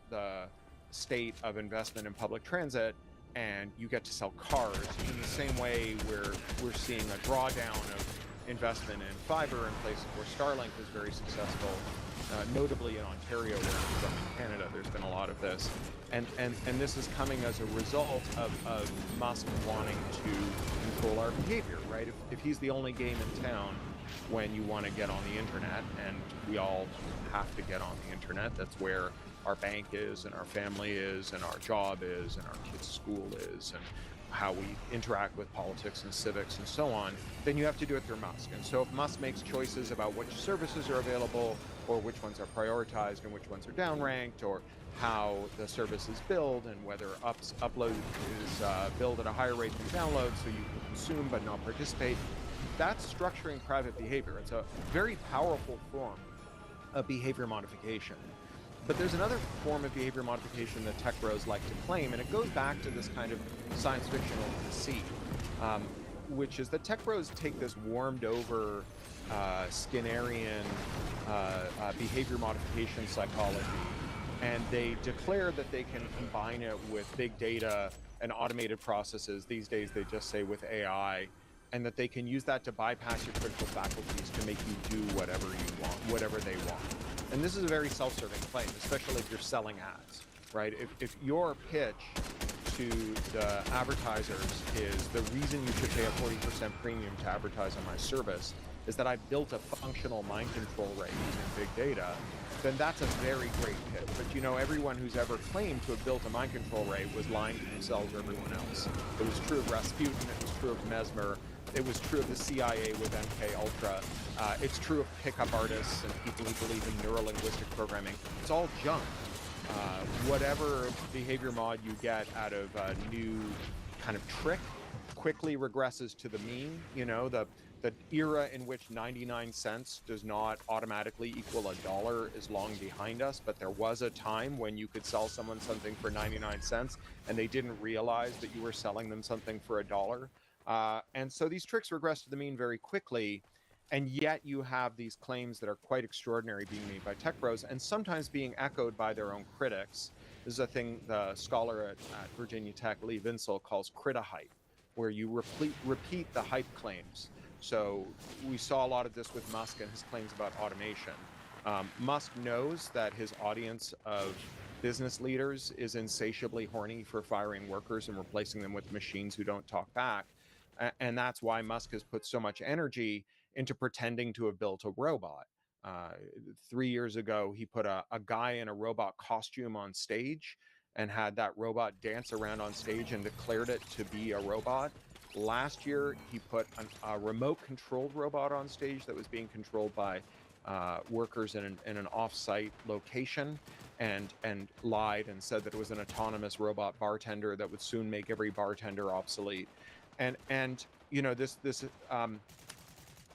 state of investment in public transit, and you get to sell cars. In the same way we're seeing a drawdown of investment in fiber in places where Starlink is very successful, notably in Ontario, where I'm from in Canada. There's been a lot of this, and this is coming as a result of Musk wanting to control our behavior, right? If he's the only game in town when you want to get on the internet, and we all have to get on the internet, that's where our bank is, and our family is, and our job is, and our kids' school is, and how we interact with politics and civics and so on, then you have to do it through Musk. And so if Musk makes choices about which services are available, or which ones are prioritized and which ones are downranked, or how the service is billed, and whether upload is billed at a higher rate than download, so you can consume but not participate, that's structuring private behavior. It's a very powerful form of behavior modification. But there's another form of behavior modification that tech bros like to claim, and it goes back to this kind of science fictional conceit, which is that tech bros take this warmed over Skinnerian behavior modification psychology, and they declare that they can combine it with big data and automated processes. These days they just say with AI, and that they can use that to bypass your critical faculties to make you do whatever you want, whatever they want. And this is a very self-serving claim, especially if you're selling ads, right? If your pitch to the advertisers is the reason you should pay a 40% premium to advertise on my service is that I've built a functional mind control ray using big data, then that's a very great pitch. But everyone who's ever claimed to have built a mind control ray was lying to themselves or everyone else. It was true of Rasputin, it was true of Mesmer, it was true of the CIA with MK Ultra. It's true of pickup artists and people who believe in neurolinguistic programming. It's all junk. Whatever behavior mod you get out of a new kind of trick quickly regresses to the mean. The era in which 99 cents does not automatically equal $1 is long behind us, but there was a time when you could sell someone something for 99 cents and they didn't realize that you were selling them something for $1. And so these tricks regress to the mean very quickly, and yet you have these claims that are quite extraordinary being made by tech bros and sometimes being echoed by their own critics. This is a thing the scholar at Virginia Tech, Lee Vinsel, calls crita-hype, where you repeat the hype claims. So we saw a lot of this with Musk and his claims about automation. Musk knows that his audience of business leaders is insatiably horny for firing workers and replacing them with machines who don't talk back. And that's why Musk has put so much energy into pretending to have built a robot. 3 years ago, he put a guy in a robot costume on stage and had that robot dance around on stage and declared it to be a robot. Last year, he put a remote-controlled robot on stage that was being controlled by workers in an off-site location, and lied and said that it was an autonomous robot bartender that would soon make every bartender obsolete. And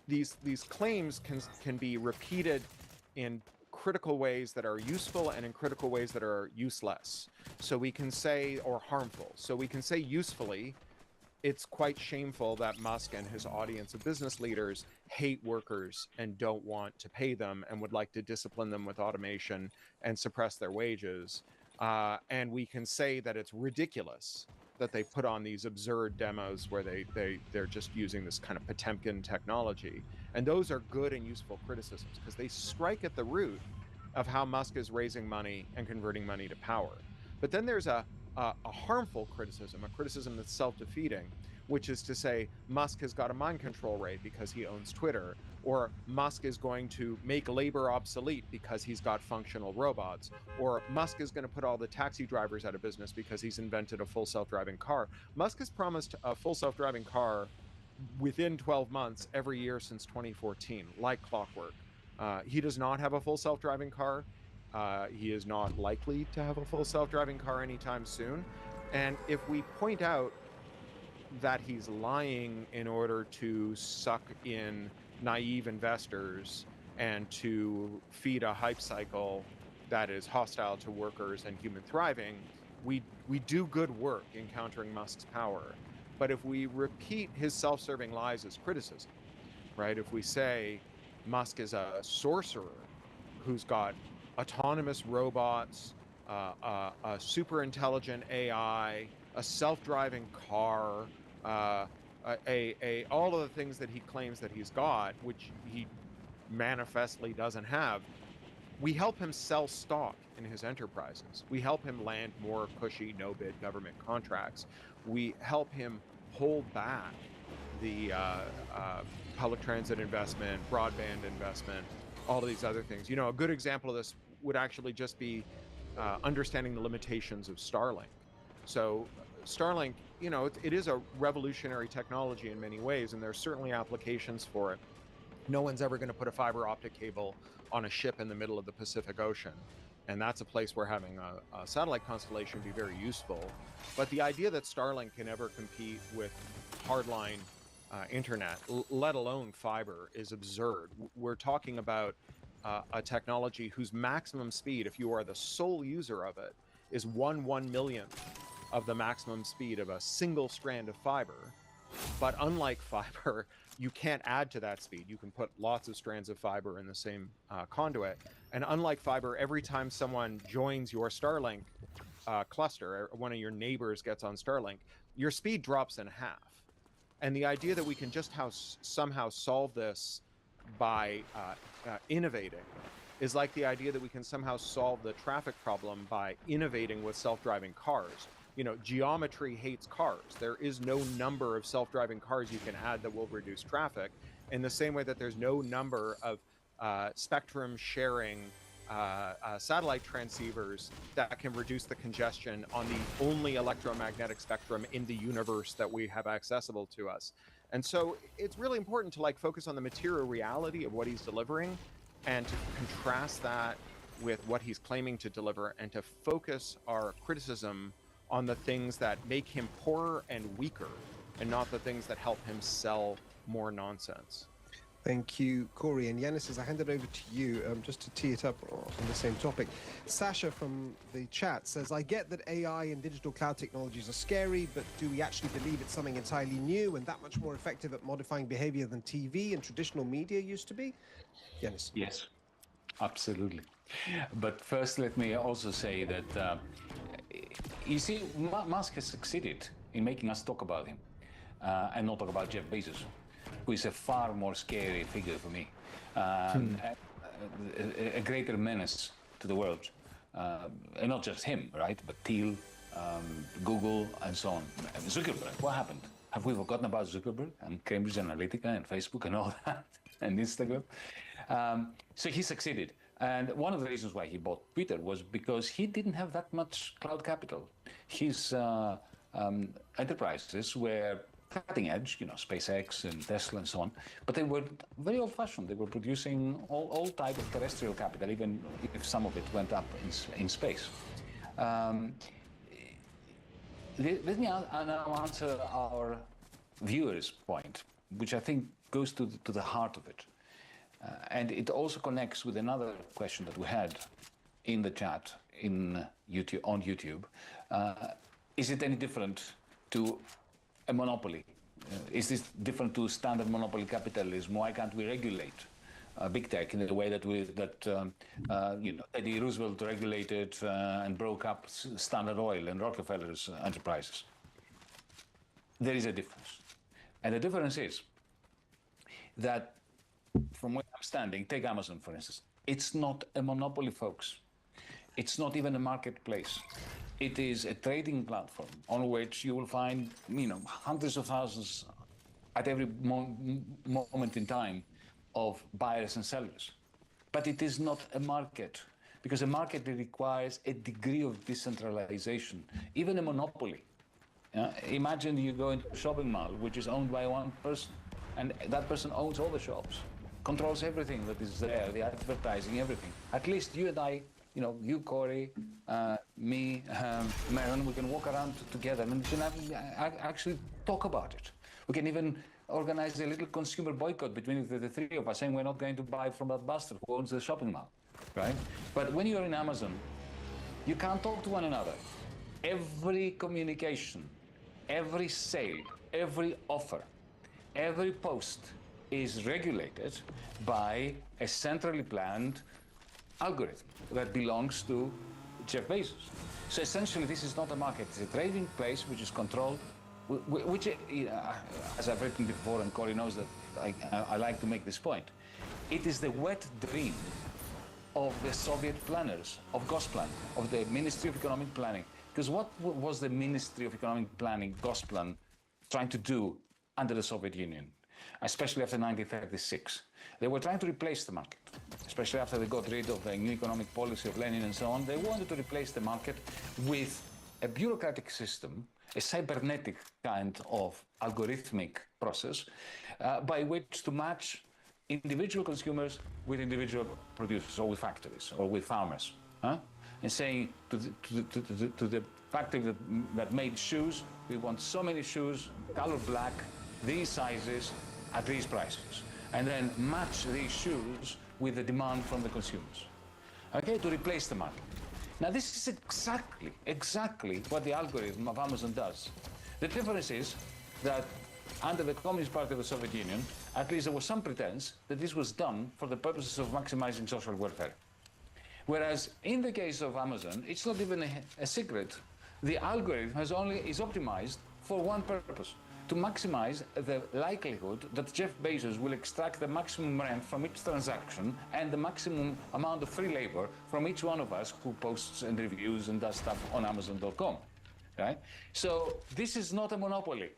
these claims can be repeated in critical ways that are useful and in critical ways that are useless. So we can say, or harmful. So we can say usefully, it's quite shameful that Musk and his audience of business leaders hate workers and don't want to pay them and would like to discipline them with automation and suppress their wages. And we can say that it's ridiculous that they put on these absurd demos where they're just using this kind of Potemkin technology. And those are good and useful criticisms because they strike at the root of how Musk is raising money and converting money to power. But then there's a harmful criticism, a criticism that's self-defeating, which is to say Musk has got a mind control raid because he owns Twitter, or Musk is going to make labor obsolete because he's got functional robots, or Musk is going to put all the taxi drivers out of business because he's invented a full self-driving car. Musk has promised a full self-driving car within 12 months every year since 2014, like clockwork. He does not have a full self-driving car. He is not likely to have a full self-driving car anytime soon. And if we point out that he's lying in order to suck in naive investors and to feed a hype cycle that is hostile to workers and human thriving, we do good work in countering Musk's power. But if we repeat his self-serving lies as criticism, right? If we say Musk is a sorcerer who's got autonomous robots, a super intelligent AI, a self-driving car, all of the things that he claims that he's got, which he manifestly doesn't have, we help him sell stock in his enterprises. We help him land more cushy no-bid government contracts. We help him hold back the public transit investment, broadband investment, all of these other things. You know, a good example of this would actually just be understanding the limitations of Starlink. So Starlink, you know, it is a revolutionary technology in many ways, and there's certainly applications for it. No one's ever going to put a fiber optic cable on a ship in the middle of the Pacific Ocean. And that's a place where having a satellite constellation would be very useful. But the idea that Starlink can ever compete with hardline internet, let alone fiber, is absurd. We're talking about a technology whose maximum speed, if you are the sole user of it, is 1/1,000,000th of the maximum speed of a single strand of fiber. But unlike fiber, you can't add to that speed. You can put lots of strands of fiber in the same conduit. And unlike fiber, every time someone joins your Starlink cluster, or one of your neighbors gets on Starlink, your speed drops in half. And the idea that we can just somehow solve this by innovating is like the idea that we can somehow solve the traffic problem by innovating with self-driving cars. You know, geometry hates cars. There is no number of self-driving cars you can add that will reduce traffic, in the same way that there's no number of spectrum sharing satellite transceivers that can reduce the congestion on the only electromagnetic spectrum in the universe that we have accessible to us. And so it's really important to like focus on the material reality of what he's delivering and to contrast that with what he's claiming to deliver, and to focus our criticism on the things that make him poorer and weaker, and not the things that help him sell more nonsense. Thank you, Corey. And Yanis, as I hand it over to you, just to tee it up on the same topic, Sasha from the chat says, I get that AI and digital cloud technologies are scary, but do we actually believe it's something entirely new and that much more effective at modifying behavior than TV and traditional media used to be? Yanis. Yes, absolutely. But first, let me also say that, you see, Musk has succeeded in making us talk about him and not talk about Jeff Bezos, who is a far more scary figure for me, a greater menace to the world. And not just him, right? But Thiel, Google, and so on. Zuckerberg, what happened? Have we forgotten about Zuckerberg and Cambridge Analytica and Facebook and all that, and Instagram? So he succeeded. And one of the reasons why he bought Twitter was because he didn't have that much cloud capital. His enterprises were cutting edge, you know, SpaceX and Tesla and so on, but they were very old-fashioned. They were producing all type of terrestrial capital, even if some of it went up in space. Let me now answer our viewers' point, which I think goes to the heart of it. And it also connects with another question that we had in the chat on YouTube. Is it any different to a monopoly? Is this different to standard monopoly capitalism? Why can't we regulate big tech in the way that you know, Teddy Roosevelt regulated and broke up Standard Oil and Rockefeller's enterprises? There is a difference, and the difference is that, from where I'm standing, take Amazon for instance. It's not a monopoly, folks. It's not even a marketplace. It is a trading platform on which you will find, hundreds of thousands at every moment in time of buyers and sellers. But it is not a market, because a market requires a degree of decentralization, even a monopoly. Imagine you go into a shopping mall which is owned by one person, and that person owns all the shops, controls everything that is there, the advertising, everything. At least you and I, you, Corey, me, Maron, we can walk around together and we can actually talk about it. We can even organize a little consumer boycott between the three of us, saying we're not going to buy from that bastard who owns the shopping mall, right? But when you're in Amazon, you can't talk to one another. Every communication, every sale, every offer, every post is regulated by a centrally planned algorithm that belongs to Jeff Bezos. So essentially, this is not a market. It's a trading place which is controlled, which, as I've written before, and Corey knows that I like to make this point, it is the wet dream of the Soviet planners, of Gosplan, of the Ministry of Economic Planning. Because what was the Ministry of Economic Planning, Gosplan, trying to do under the Soviet Union, especially after 1936? They were trying to replace the market, especially after they got rid of the new economic policy of Lenin and so on. They wanted to replace the market with a bureaucratic system, a cybernetic kind of algorithmic process by which to match individual consumers with individual producers, or with factories, or with farmers. And saying to the factory that made shoes, we want so many shoes, color black, these sizes, at these prices. And then match these shoes with the demand from the consumers, okay, to replace the market. Now, this is exactly what the algorithm of Amazon does. The difference is that under the Communist Party of the Soviet Union, at least there was some pretense that this was done for the purposes of maximizing social welfare. Whereas in the case of Amazon, it's not even a secret. The algorithm is optimized for one purpose: to maximize the likelihood that Jeff Bezos will extract the maximum rent from each transaction and the maximum amount of free labor from each one of us who posts and reviews and does stuff on Amazon.com, right? So this is not a monopoly.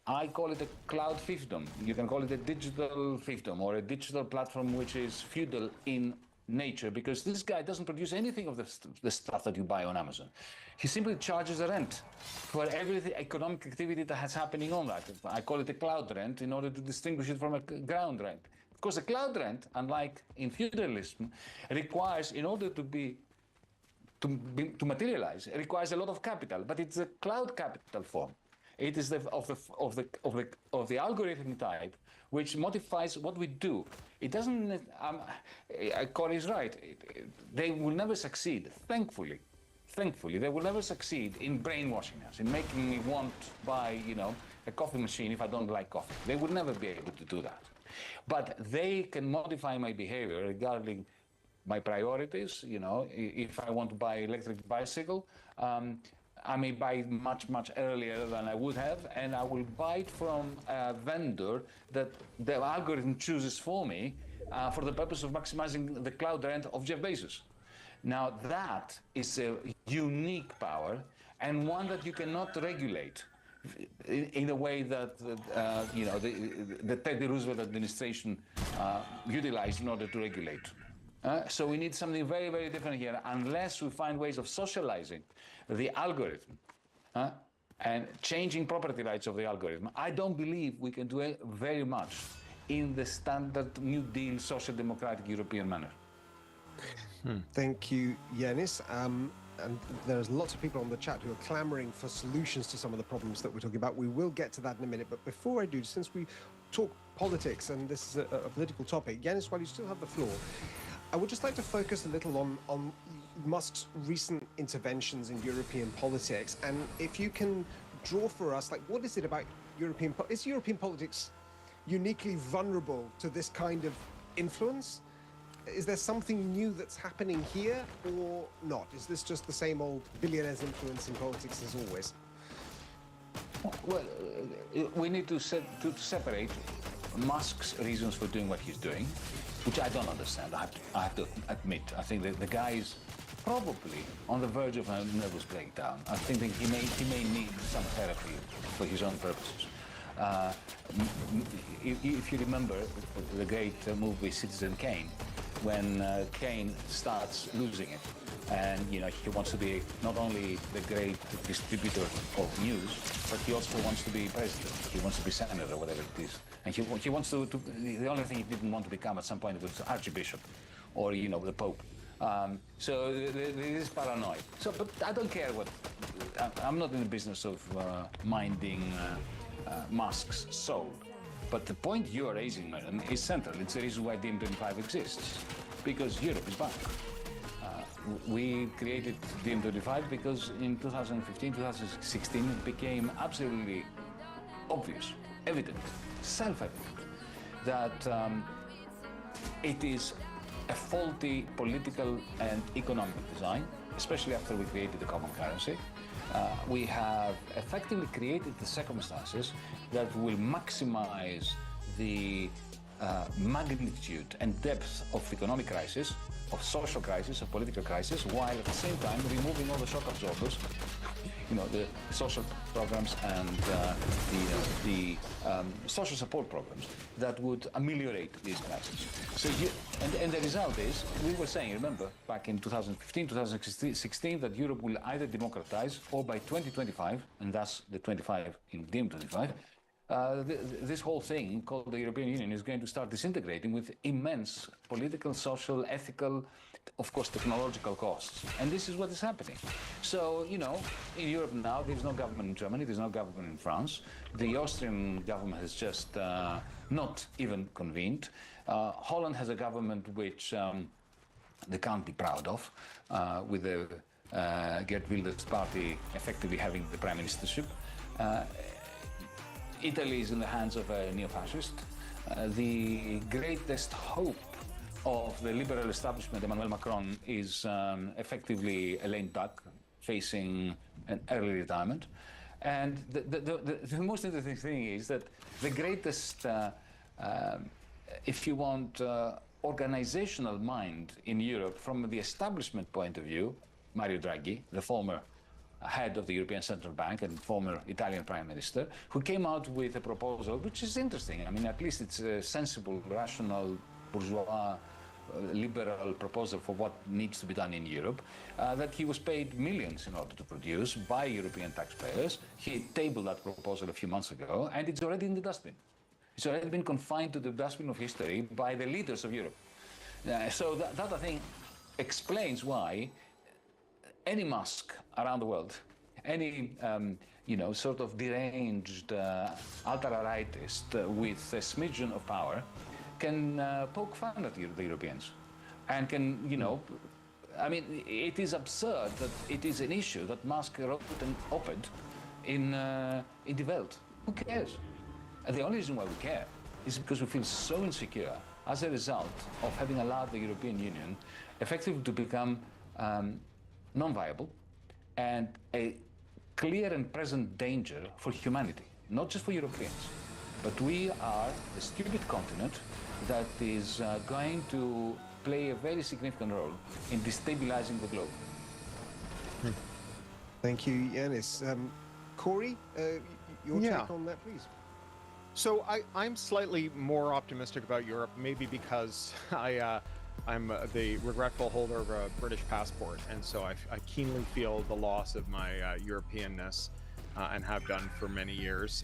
I call it a cloud fiefdom. You can call it a digital fiefdom, or a digital platform which is feudal in nature, because this guy doesn't produce anything of the stuff that you buy on Amazon. He simply charges a rent for every economic activity that has happening on that. I call it a cloud rent in order to distinguish it from a ground rent. Of course, a cloud rent, unlike in feudalism, requires, in order to materialize, it requires a lot of capital, but it's a cloud capital form. It is of the algorithm type which modifies what we do. It doesn't. Corey is right. They will never succeed. Thankfully, they will never succeed in brainwashing us, in making me want to buy, a coffee machine if I don't like coffee. They will never be able to do that. But they can modify my behavior regarding my priorities. If I want to buy an electric bicycle, I may buy it much, much earlier than I would have, and I will buy it from a vendor that the algorithm chooses for me for the purpose of maximizing the cloud rent of Jeff Bezos. Now, that is a unique power, and one that you cannot regulate in a way that the Teddy Roosevelt administration utilized in order to regulate. So we need something very, very different here, unless we find ways of socializing the algorithm and changing property rights of the algorithm. I don't believe we can do very much in the standard New Deal social democratic European manner. Thank you, Yanis. And there's lots of people on the chat who are clamoring for solutions to some of the problems that we're talking about. We will get to that in a minute. But before I do, since we talk politics, and this is a political topic, Yanis, while you still have the floor, I would just like to focus a little on Musk's recent interventions in European politics. And if you can draw for us, what is it about is European politics uniquely vulnerable to this kind of influence? Is there something new that's happening here or not? Is this just the same old billionaires' influence in politics as always? Well, we need to separate Musk's reasons for doing what he's doing, which I don't understand. I have to admit. I think that the guy is probably on the verge of a nervous breakdown. I think that he may need some therapy for his own purposes. If you remember the great movie Citizen Kane, when Kane starts losing it, and he wants to be not only the great distributor of news, but he also wants to be president. He wants to be senator, whatever it is, and he wants to. The only thing he didn't want to become at some point was archbishop, or the pope. So there is paranoid. So, but I don't care what. I'm not in the business of minding Musk's soul. But the point you are raising, madam, is central. It's the reason why DiEM25 exists, because Europe is back. We created DiEM25 because in 2015, 2016, it became absolutely obvious, evident, self-evident, that it is a faulty political and economic design, especially after we created the common currency. We have effectively created the circumstances that will maximize the magnitude and depth of economic crisis, of social crisis, of political crisis, while at the same time removing all the shock absorbers, the social programs and the social support programs that would ameliorate these crises. So and the result is, we were saying, remember, back in 2015, 2016, that Europe will either democratize or by 2025, and thus the 25 in DiEM25, this whole thing called the European Union is going to start disintegrating with immense political, social, ethical, of course, technological costs. And this is what is happening. So, in Europe now, there's no government in Germany, there's no government in France. The Austrian government has just not even convened. Holland has a government which they can't be proud of, with the Geert Wilders party effectively having the prime ministership. Italy is in the hands of a neo-fascist. The greatest hope of the liberal establishment, Emmanuel Macron, is effectively a lame duck facing an early retirement. And the most interesting thing is that the greatest, if you want, organizational mind in Europe from the establishment point of view, Mario Draghi, the former head of the European Central Bank and former Italian Prime Minister, who came out with a proposal which is interesting. I mean, at least it's a sensible, rational, bourgeois, liberal proposal for what needs to be done in Europe, that he was paid millions in order to produce by European taxpayers. He tabled that proposal a few months ago, and it's already in the dustbin. It's already been confined to the dustbin of history by the leaders of Europe. So that I think explains why any Musk around the world, any sort of deranged ultra-rightist with a smidgen of power, can poke fun at the Europeans, and can I mean, it is absurd that it is an issue that Musk wrote an op-ed in Die Welt. Who cares? And the only reason why we care is because we feel so insecure as a result of having allowed the European Union effectively to become non-viable and a clear and present danger for humanity, not just for Europeans. But we are the stupid continent that is going to play a very significant role in destabilizing the globe. Thank you, Yanis. Corey, your take on that, please. So I'm slightly more optimistic about Europe, maybe because I'm the regretful holder of a British passport, and so I keenly feel the loss of my Europeanness, and have done for many years.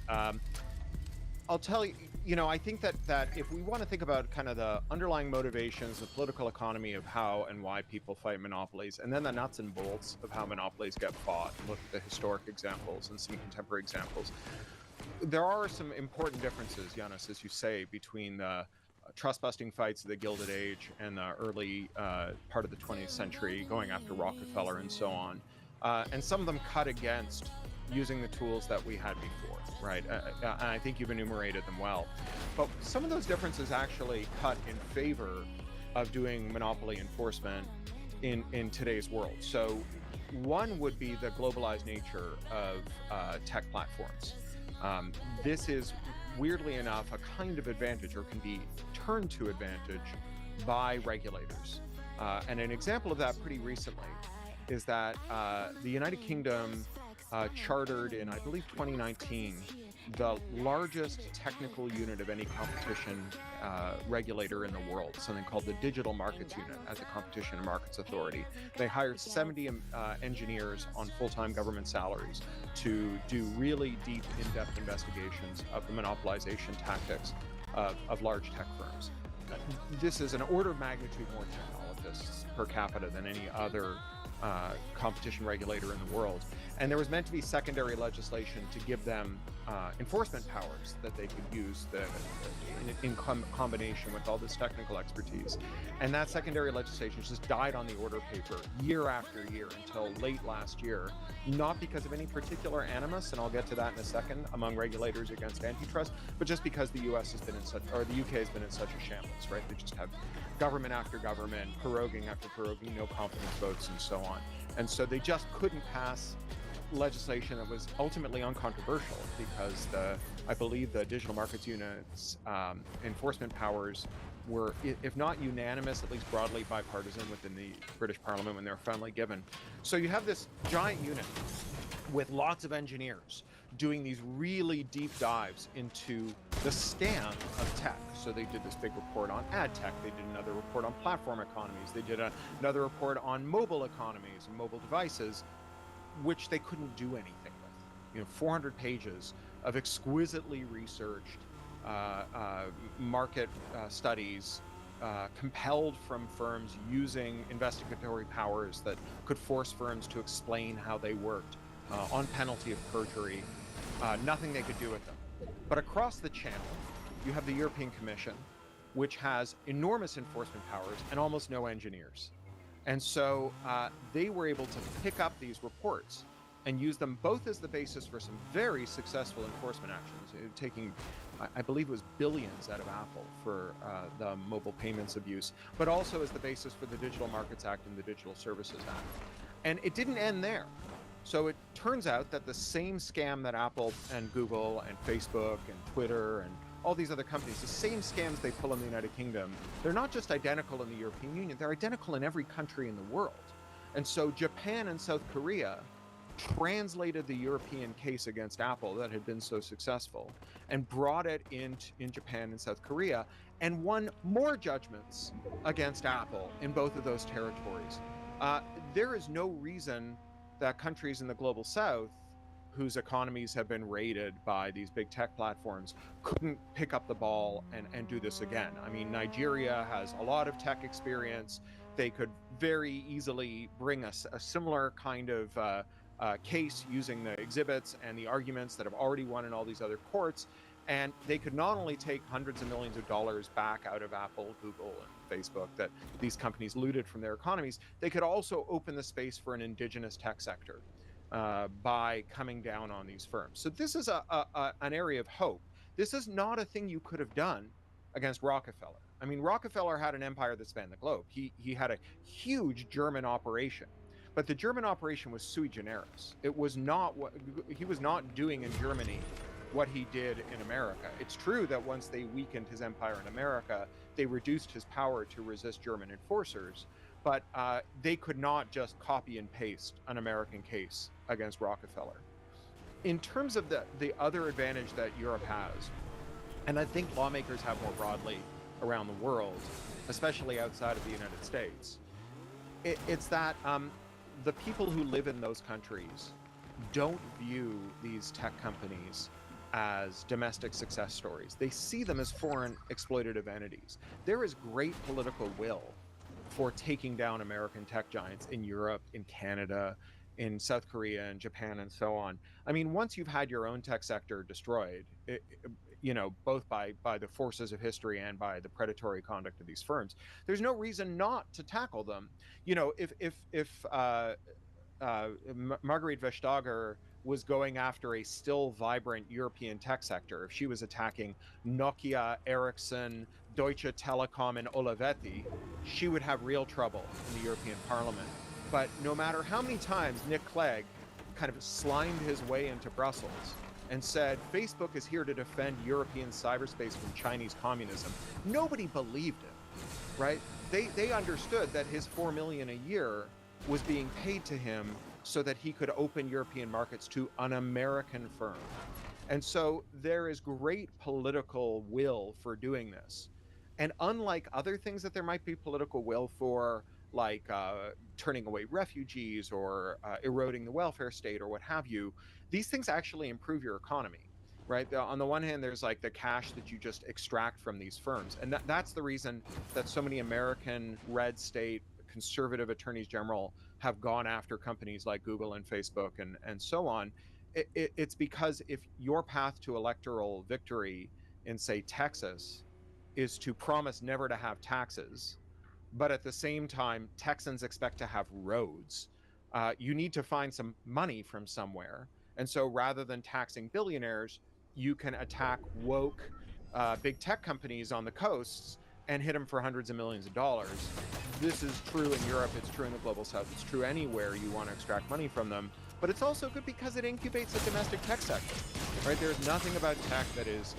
I'll tell you, I think that if we want to think about kind of the underlying motivations, the political economy of how and why people fight monopolies, and then the nuts and bolts of how monopolies get fought, look at the historic examples and some contemporary examples, there are some important differences, Yanis, as you say, between the trust-busting fights of the Gilded Age and the early part of the 20th century, going after Rockefeller and so on. And some of them cut against using the tools that we had before, right? And I think you've enumerated them well. But some of those differences actually cut in favor of doing monopoly enforcement in today's world. So one would be the globalized nature of tech platforms. This is, weirdly enough, a kind of advantage, or can be turned to advantage by regulators. And an example of that pretty recently is that the United Kingdom chartered in, I believe, 2019, the largest technical unit of any competition regulator in the world, something called the Digital Markets Unit at the Competition and Markets Authority. They hired 70 engineers on full-time government salaries to do really deep, in-depth investigations of the monopolization tactics of large tech firms. This is an order of magnitude more technologists per capita than any other competition regulator in the world. And there was meant to be secondary legislation to give them enforcement powers that they could use in combination with all this technical expertise. And that secondary legislation just died on the order paper year after year until late last year, not because of any particular animus, and I'll get to that in a second, among regulators against antitrust, but just because the US has been in such, or the UK has been in such a shambles, right? They just have government after government, proroguing after proroguing, no confidence votes, and so on. And so they just couldn't pass legislation that was ultimately uncontroversial because I believe the Digital Markets Unit's enforcement powers were, if not unanimous, at least broadly bipartisan within the British Parliament when they were finally given. So you have this giant unit with lots of engineers doing these really deep dives into the scam of tech. So they did this big report on ad tech, they did another report on platform economies, they did another report on mobile economies and mobile devices, which they couldn't do anything with. 400 pages of exquisitely researched market studies compelled from firms using investigatory powers that could force firms to explain how they worked on penalty of perjury. Nothing they could do with them. But across the channel, you have the European Commission, which has enormous enforcement powers and almost no engineers. And so they were able to pick up these reports and use them both as the basis for some very successful enforcement actions, taking, I believe it was billions out of Apple for the mobile payments abuse, but also as the basis for the Digital Markets Act and the Digital Services Act. And it didn't end there. So it turns out that the same scam that Apple and Google and Facebook and Twitter and all these other companies, the same scams they pull in the United Kingdom, they're not just identical in the European Union, they're identical in every country in the world. And so Japan and South Korea translated the European case against Apple that had been so successful and brought it in Japan and South Korea and won more judgments against Apple in both of those territories. There is no reason that countries in the global South, whose economies have been raided by these big tech platforms, couldn't pick up the ball and do this again. I mean, Nigeria has a lot of tech experience. They could very easily bring a similar kind of case using the exhibits and the arguments that have already won in all these other courts. And they could not only take hundreds of millions of dollars back out of Apple, Google, and Facebook that these companies looted from their economies, they could also open the space for an indigenous tech sector by coming down on these firms. So this is an area of hope. This is not a thing you could have done against Rockefeller. I mean, Rockefeller had an empire that spanned the globe. He had a huge German operation, but the German operation was sui generis. It was not what he was not doing in Germany what he did in America. It's true that once they weakened his empire in America, they reduced his power to resist German enforcers, but they could not just copy and paste an American case against Rockefeller. In terms of the other advantage that Europe has, and I think lawmakers have more broadly around the world, especially outside of the United States, it's that the people who live in those countries don't view these tech companies as domestic success stories. They see them as foreign exploitative entities. There is great political will for taking down American tech giants in Europe, in Canada, in South Korea and Japan and so on. I mean, once you've had your own tech sector destroyed, both by the forces of history and by the predatory conduct of these firms, there's no reason not to tackle them. If Marguerite Vestager was going after a still vibrant European tech sector, if she was attacking Nokia, Ericsson, Deutsche Telekom, and Olivetti, she would have real trouble in the European Parliament. But no matter how many times Nick Clegg kind of slimed his way into Brussels and said, Facebook is here to defend European cyberspace from Chinese communism, nobody believed him, right? they understood that his 4 million a year was being paid to him so that he could open European markets to an American firm. And so there is great political will for doing this. And unlike other things that there might be political will for, like turning away refugees or eroding the welfare state or what have you, these things actually improve your economy, right? On the one hand, there's like the cash that you just extract from these firms. And that's the reason that so many American red state conservative attorneys general have gone after companies like Google and Facebook and so on. It's because if your path to electoral victory in, say, Texas is to promise never to have taxes, but at the same time, Texans expect to have roads, you need to find some money from somewhere. And so rather than taxing billionaires, you can attack woke big tech companies on the coasts and hit them for hundreds of millions of dollars. This is true in Europe, it's true in the global south, it's true anywhere you want to extract money from them. But it's also good because it incubates a domestic tech sector, right? There's nothing about tech that is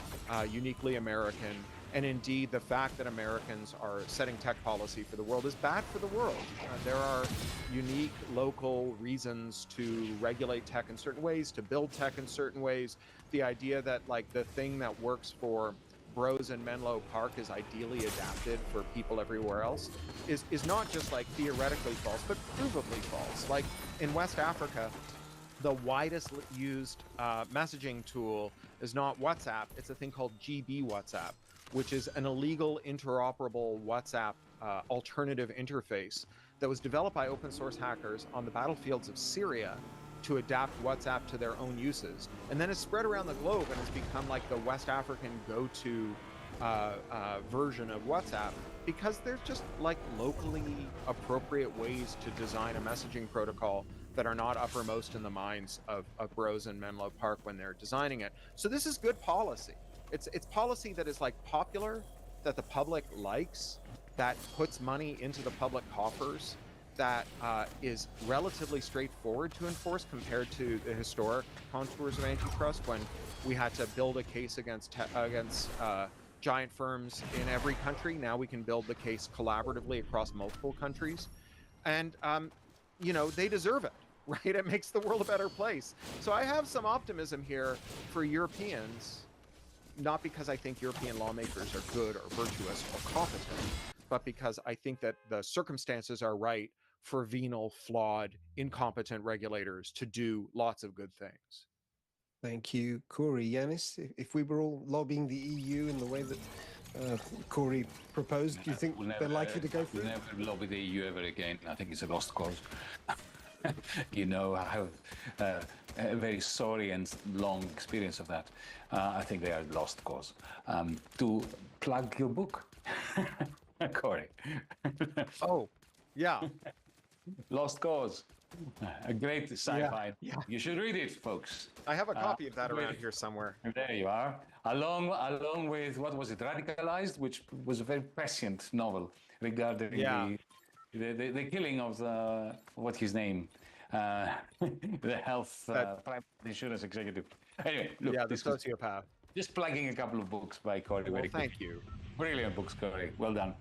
uniquely American. And indeed, the fact that Americans are setting tech policy for the world is bad for the world. There are unique local reasons to regulate tech in certain ways, to build tech in certain ways. The idea that like the thing that works for Bros in Menlo Park is ideally adapted for people everywhere else is not just like theoretically false, but provably false. Like in West Africa, the widest used messaging tool is not WhatsApp, it's a thing called GB WhatsApp, which is an illegal interoperable WhatsApp alternative interface that was developed by open source hackers on the battlefields of Syria to adapt WhatsApp to their own uses. And then it's spread around the globe and has become like the West African go-to version of WhatsApp because there's just like locally appropriate ways to design a messaging protocol that are not uppermost in the minds of Bros in Menlo Park when they're designing it. So this is good policy. It's policy that is like popular, that the public likes, that puts money into the public coffers, that is relatively straightforward to enforce compared to the historic contours of antitrust when we had to build a case against giant firms in every country. Now we can build the case collaboratively across multiple countries. And, you know, they deserve it, right? It makes the world a better place. So I have some optimism here for Europeans, not because I think European lawmakers are good or virtuous or competent, but because I think that the circumstances are right for venal, flawed, incompetent regulators to do lots of good things. Thank you, Corey. Yanis, if we were all lobbying the EU in the way that Corey proposed, do you think they're likely to go through? We'll never lobby the EU ever again. I think it's a lost cause. You know, I have a very sorry and long experience of that. I think they are a lost cause. To plug your book, Corey. Oh, yeah. Lost Cause. A great sci-fi. Yeah. You should read it, folks. I have a copy of that around here somewhere. There you are. Along with, what was it, Radicalized, which was a very prescient novel regarding the killing of what's his name? The health private insurance executive. Anyway, look, the sociopath. Just plugging a couple of books by Corey. Well, thank you. Brilliant books, Corey. Well done.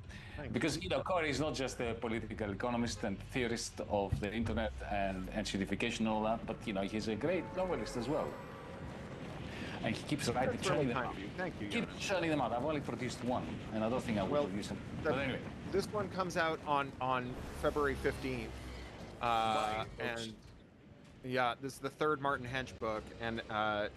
Because, you know, Corey is not just a political economist and theorist of the internet and certification and all that, but, you know, he's a great novelist as well. And he keeps writing, churning them out. Thank you. Keep churning them out. I've only produced one, and I don't think I will produce them. But anyway. This one comes out on February 15th. And yeah, this is the third Martin Hench book, and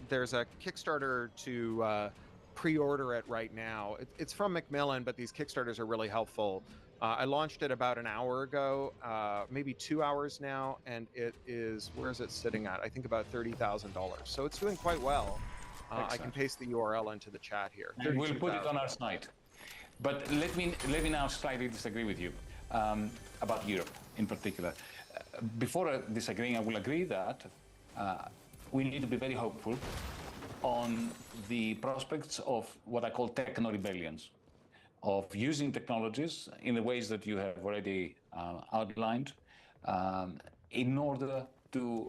there's a Kickstarter to pre-order it right now. It's from Macmillan, but these Kickstarters are really helpful. I launched it about an hour ago, maybe 2 hours now, and it is, where is it sitting at? I think about $30,000. So it's doing quite well. I can paste the URL into the chat here. And we'll put it on our site. But let me now slightly disagree with you about Europe in particular. Before disagreeing, I will agree that we need to be very hopeful on the prospects of what I call techno-rebellions, of using technologies in the ways that you have already outlined in order to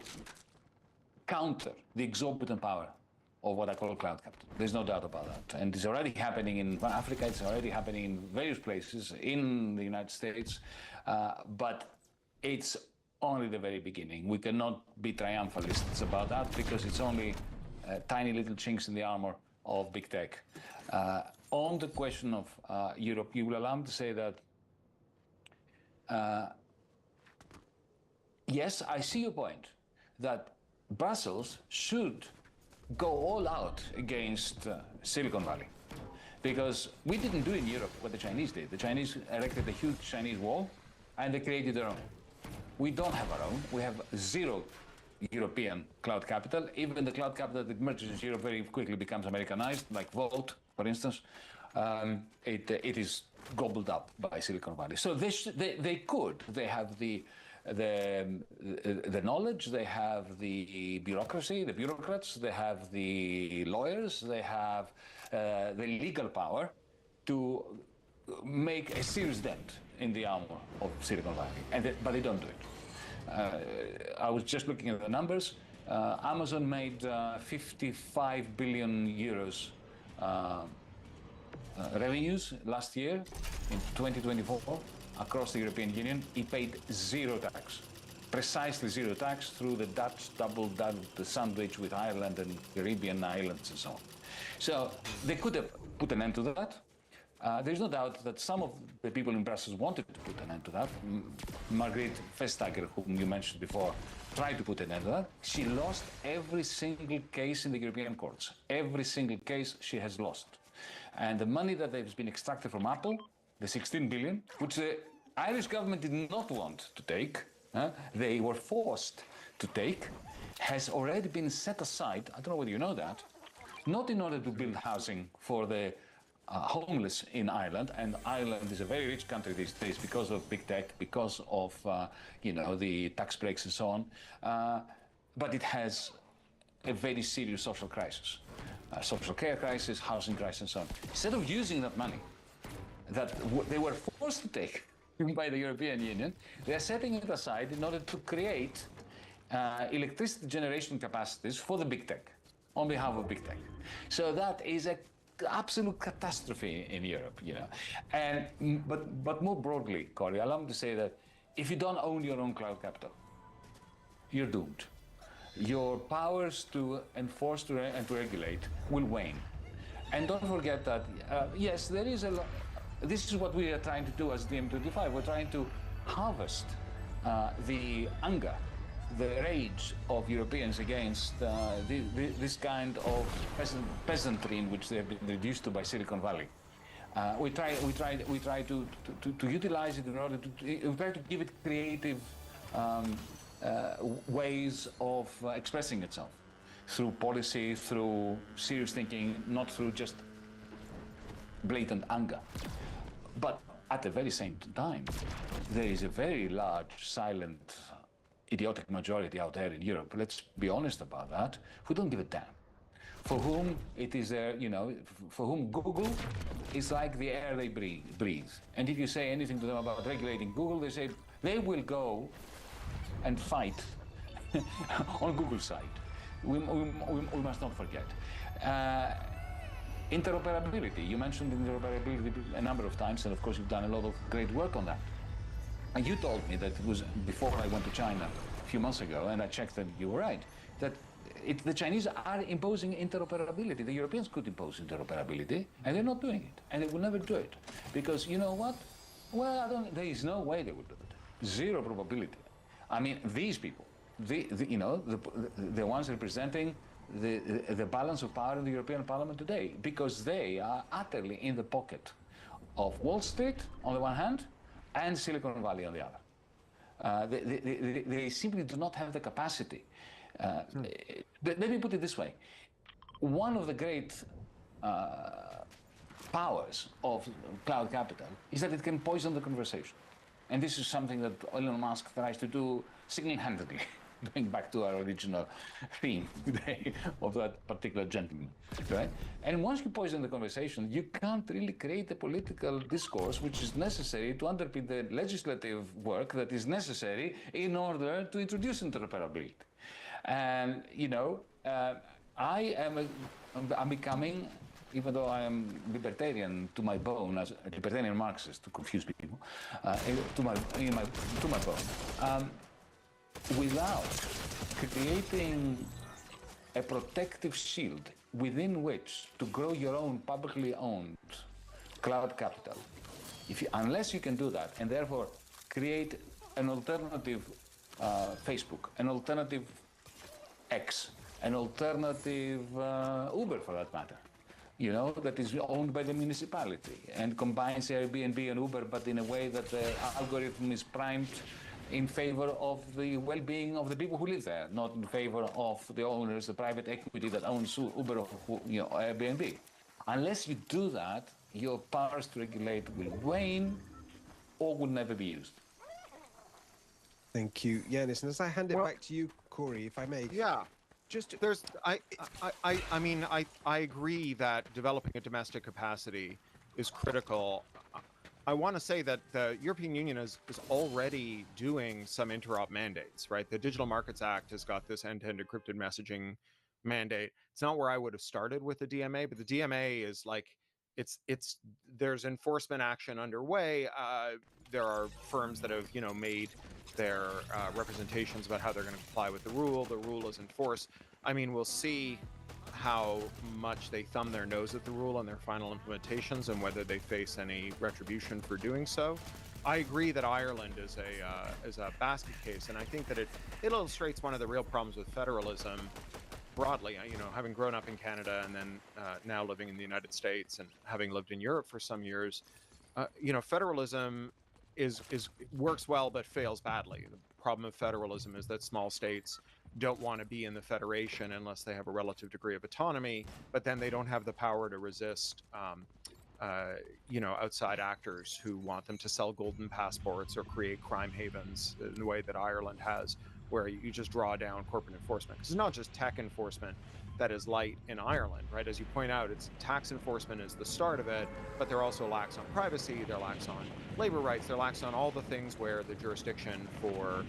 counter the exorbitant power of what I call cloud capital. There's no doubt about that. And it's already happening in Africa, it's already happening in various places in the United States, but it's only the very beginning. We cannot be triumphalists about that because it's only tiny little chinks in the armor of big tech. On the question of Europe, you will allow me to say that yes, I see your point that Brussels should go all out against Silicon Valley, because we didn't do in Europe what the Chinese did. The Chinese erected a huge Chinese wall and they created their own. We don't have our own. We have zero European cloud capital. Even the cloud capital that emerges in Europe very quickly becomes Americanized, like Vault, for instance. It is gobbled up by Silicon Valley. So they could. They have the knowledge, they have the bureaucracy, the bureaucrats, they have the lawyers, they have the legal power to make a serious dent in the armor of Silicon Valley, but they don't do it. I was just looking at the numbers. Amazon made 55 billion euros revenues last year in 2024 across the European Union. It paid zero tax, precisely zero tax, through the Dutch double the sandwich with Ireland and Caribbean islands and so on. So they could have put an end to that. There's no doubt that some of the people in Brussels wanted to put an end to that. Margrethe Vestager, whom you mentioned before, tried to put an end to that. She lost every single case in the European courts. Every single case she has lost. And the money that has been extracted from Apple, the 16 billion, which the Irish government did not want to take, they were forced to take, has already been set aside, I don't know whether you know that, not in order to build housing for the homeless in Ireland, and Ireland is a very rich country these days because of big tech, because of the tax breaks and so on, but it has a very serious social crisis, social care crisis, housing crisis and so on. Instead of using that money that they were forced to take by the European Union, they are setting it aside in order to create electricity generation capacities for the big tech, on behalf of big tech. So that is a absolute catastrophe in Europe, And but more broadly, Corey, allow me to say that if you don't own your own cloud capital, you're doomed. Your powers to enforce and to regulate will wane. And don't forget that, yes, there is a lot. This is what we are trying to do as DiEM25. We're trying to harvest the anger, the rage of Europeans against this kind of peasantry in which they have been reduced to by Silicon Valley. We try to utilize it in order we try to give it creative ways of expressing itself through policy, through serious thinking, not through just blatant anger. But at the very same time, there is a very large, silent, idiotic majority out there in Europe, let's be honest about that, who don't give a damn. For whom it is for whom Google is like the air they breathe. And if you say anything to them about regulating Google, they say they will go and fight on Google's side. We must not forget. Interoperability. You mentioned interoperability a number of times, and of course you've done a lot of great work on that. And you told me that it was before I went to China a few months ago, and I checked that you were right, that the Chinese are imposing interoperability. The Europeans could impose interoperability, and they're not doing it, and they will never do it. Because you know what? Well, there is no way they will do it. Zero probability. I mean, these people, the ones representing the balance of power in the European Parliament today, because they are utterly in the pocket of Wall Street on the one hand and Silicon Valley on the other. They simply do not have the capacity. Let me put it this way. One of the great powers of cloud capital is that it can poison the conversation. And this is something that Elon Musk tries to do single-handedly, going back to our original theme today of that particular gentleman, right? And once you poison the conversation, you can't really create a political discourse which is necessary to underpin the legislative work that is necessary in order to introduce interoperability. And, I'm becoming, even though I am libertarian to my bone, as a libertarian Marxist, to confuse people, to my bone, without creating a protective shield within which to grow your own publicly owned cloud capital. Unless you can do that, and therefore create an alternative Facebook, an alternative X, an alternative Uber for that matter, that is owned by the municipality and combines Airbnb and Uber, but in a way that the algorithm is primed in favor of the well-being of the people who live there, not in favor of the owners, the private equity that owns Uber or Airbnb. Unless you do that, your powers to regulate will wane or will never be used. Thank you, Yanis. And as I hand it back to you, Corey, if I may. Yeah. I agree that developing a domestic capacity is critical. I want to say that the European Union is already doing some interop mandates, right? The Digital Markets Act has got this end-to-end encrypted messaging mandate. It's not where I would have started with the DMA, but the DMA is like, there's enforcement action underway. There are firms that have, made their representations about how they're going to comply with the rule. The rule is enforced. I mean, we'll see how much they thumb their nose at the rule on their final implementations and whether they face any retribution for doing so. I agree that Ireland is a basket case, and I think that it illustrates one of the real problems with federalism broadly. Having grown up in Canada and then now living in the United States and having lived in Europe for some years, federalism works well but fails badly. The problem of federalism is that small states don't want to be in the federation unless they have a relative degree of autonomy, but then they don't have the power to resist outside actors who want them to sell golden passports or create crime havens in the way that Ireland has, where you just draw down corporate enforcement. Because it's not just tech enforcement that is light in Ireland, right? As you point out, it's tax enforcement is the start of it, but they're also lax on privacy, they're lax on labor rights, they're lax on all the things where the jurisdiction for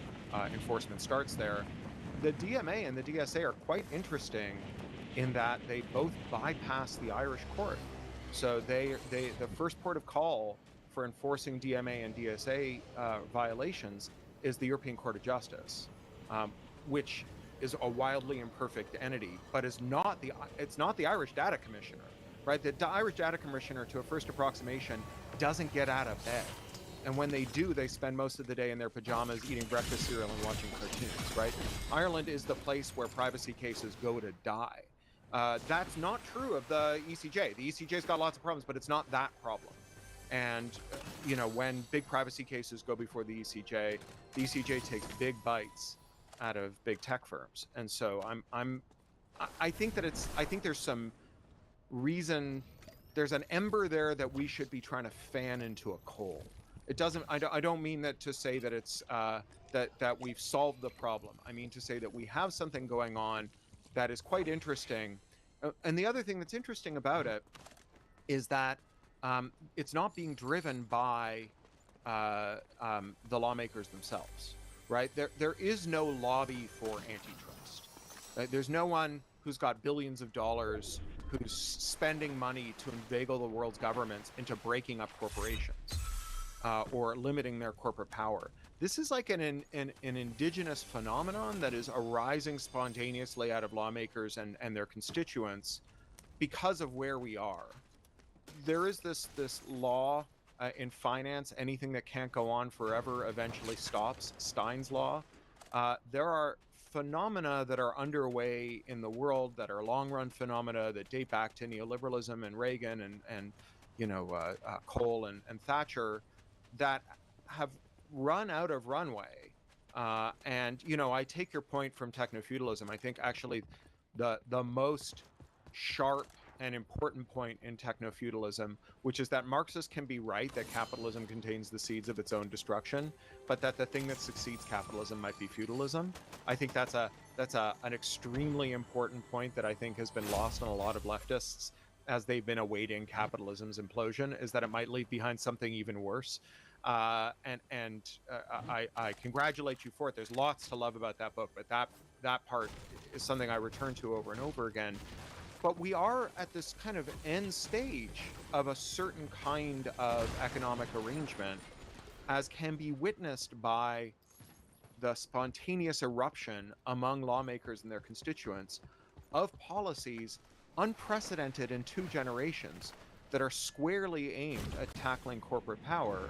enforcement starts there. The DMA and the DSA are quite interesting in that they both bypass the Irish court. So the first port of call for enforcing DMA and DSA violations is the European Court of Justice, which is a wildly imperfect entity, but it's not the Irish Data Commissioner, right? The Irish Data Commissioner, to a first approximation, doesn't get out of bed. And when they do, they spend most of the day in their pajamas eating breakfast cereal and watching cartoons, right? Ireland is the place where privacy cases go to die. That's not true of the ECJ. The ECJ's got lots of problems, but it's not that problem. And, when big privacy cases go before the ECJ takes big bites out of big tech firms. And so I think there's some reason, there's an ember there that we should be trying to fan into a coal. It doesn't, I don't mean that to say that it's, that we've solved the problem. I mean to say that we have something going on that is quite interesting. And the other thing that's interesting about it is that it's not being driven by the lawmakers themselves, right? There is no lobby for antitrust. Right? There's no one who's got billions of dollars who's spending money to inveigle the world's governments into breaking up corporations or limiting their corporate power. This is like an indigenous phenomenon that is arising spontaneously out of lawmakers and their constituents because of where we are. There is this law in finance, anything that can't go on forever eventually stops, Stein's law. There are phenomena that are underway in the world that are long-run phenomena that date back to neoliberalism and Reagan and Cole and Thatcher that have run out of runway. And I take your point from techno-feudalism. I think actually the most sharp and important point in techno-feudalism, which is that Marxists can be right that capitalism contains the seeds of its own destruction, but that the thing that succeeds capitalism might be feudalism. I think that's an extremely important point that I think has been lost on a lot of leftists as they've been awaiting capitalism's implosion, is that it might leave behind something even worse. I congratulate you for it. There's lots to love about that book, but that part is something I return to over and over again. But we are at this kind of end stage of a certain kind of economic arrangement, as can be witnessed by the spontaneous eruption among lawmakers and their constituents of policies unprecedented in 2 generations that are squarely aimed at tackling corporate power,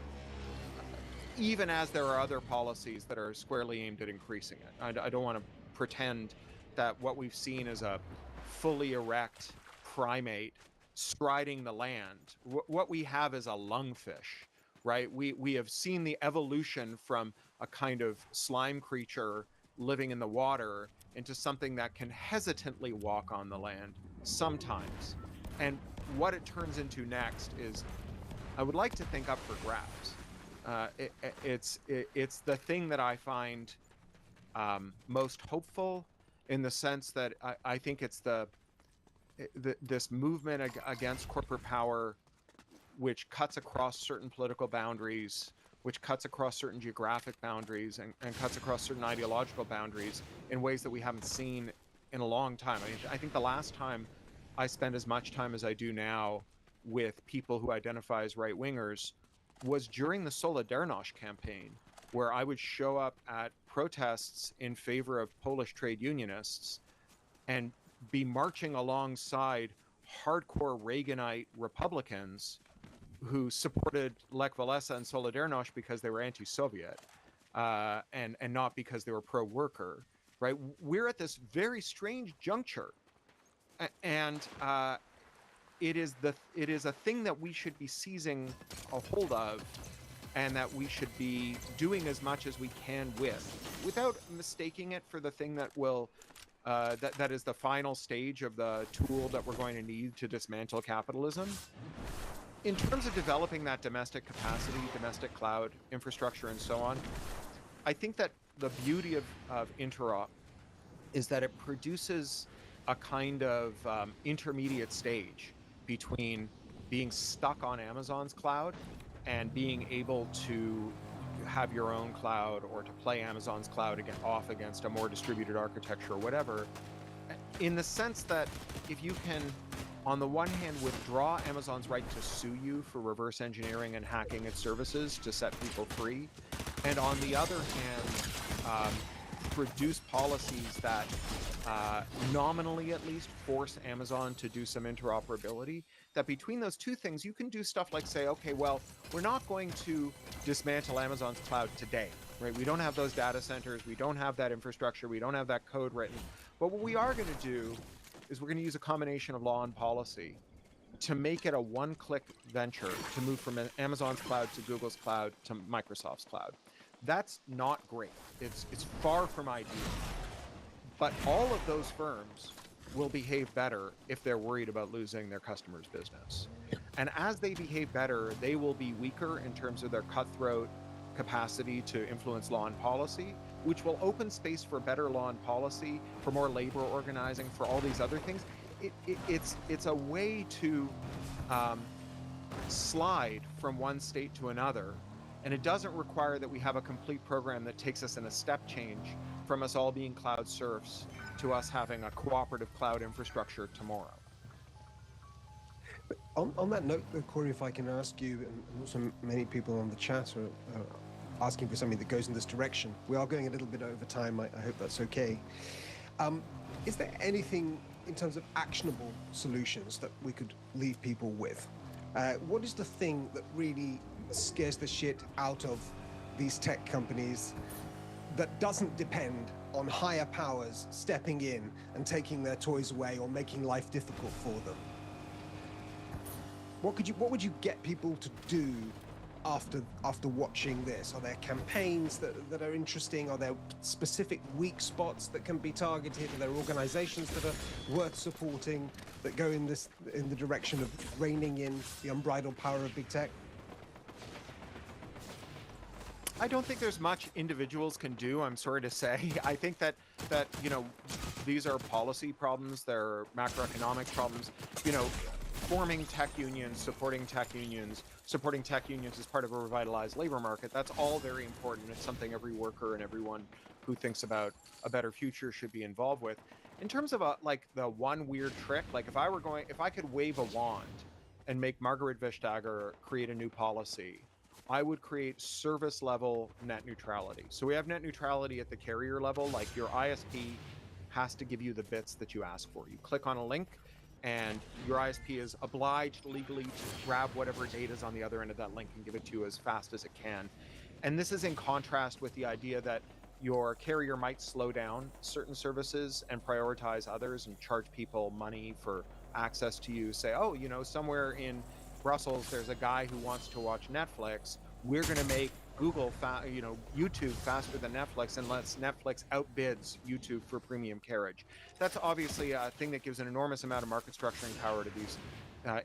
even as there are other policies that are squarely aimed at increasing it. I don't want to pretend that what we've seen is a fully erect primate striding the land. What we have is a lungfish, right? We have seen the evolution from a kind of slime creature living in the water into something that can hesitantly walk on the land sometimes. And what it turns into next is, I would like to think, up for grabs. It's the thing that I find most hopeful, in the sense that I think it's this movement against corporate power, which cuts across certain political boundaries, which cuts across certain geographic boundaries, and cuts across certain ideological boundaries in ways that we haven't seen in a long time. I mean, I think the last time I spent as much time as I do now with people who identify as right-wingers was during the Solidarność campaign, where I would show up at protests in favor of Polish trade unionists and be marching alongside hardcore Reaganite Republicans who supported Lech Walesa and Solidarność because they were anti-Soviet, and not because they were pro-worker, right? We're at this very strange juncture, and it is a thing that we should be seizing a hold of, and that we should be doing as much as we can with, without mistaking it for the thing that will that is the final stage of the tool that we're going to need to dismantle capitalism. In terms of developing that domestic capacity, domestic cloud infrastructure, and so on, I think that the beauty of interop is that it produces a kind of intermediate stage between being stuck on Amazon's cloud and being able to have your own cloud, or to play Amazon's cloud off against a more distributed architecture or whatever, in the sense that if you can, on the one hand, withdraw Amazon's right to sue you for reverse engineering and hacking its services to set people free, and on the other hand, produce policies that nominally at least force Amazon to do some interoperability, that between those two things you can do stuff like say, okay, well, we're not going to dismantle Amazon's cloud today, right? We don't have those data centers, we don't have that infrastructure, we don't have that code written, but what we are going to do is we're going to use a combination of law and policy to make it a one-click venture to move from Amazon's cloud to Google's cloud to Microsoft's cloud. That's not great. It's far from ideal. But all of those firms will behave better if they're worried about losing their customers' business. And as they behave better, they will be weaker in terms of their cutthroat capacity to influence law and policy, which will open space for better law and policy, for more labor organizing, for all these other things. It's a way to slide from one state to another, and it doesn't require that we have a complete program that takes us in a step change from us all being cloud serfs to us having a cooperative cloud infrastructure tomorrow. On that note, Corey, if I can ask you, and also many people on the chat are asking for something that goes in this direction. We are going a little bit over time. I hope that's okay. Is there anything in terms of actionable solutions that we could leave people with? What is the thing that really scares the shit out of these tech companies that doesn't depend on higher powers stepping in and taking their toys away or making life difficult for them? What would you get people to do after watching this? Are there campaigns that are interesting? Are there specific weak spots that can be targeted? Are there organizations that are worth supporting that go in the direction of reining in the unbridled power of big tech? I don't think there's much individuals can do, I'm sorry to say. I think that these are policy problems, they're macroeconomic problems. forming tech unions, supporting tech unions as part of a revitalized labor market. That's all very important. It's something every worker and everyone who thinks about a better future should be involved with. In terms of like the one weird trick, like if I could wave a wand and make Margaret Vestager create a new policy, I would create service level net neutrality. So we have net neutrality at the carrier level, like your ISP has to give you the bits that you ask for. You click on a link and your ISP is obliged legally to grab whatever data is on the other end of that link and give it to you as fast as it can. And this is in contrast with the idea that your carrier might slow down certain services and prioritize others and charge people money for access to you. Say, oh, you know, somewhere in Brussels, there's a guy who wants to watch Netflix. We're going to make YouTube faster than Netflix, unless Netflix outbids YouTube for premium carriage. That's obviously a thing that gives an enormous amount of market structuring power to these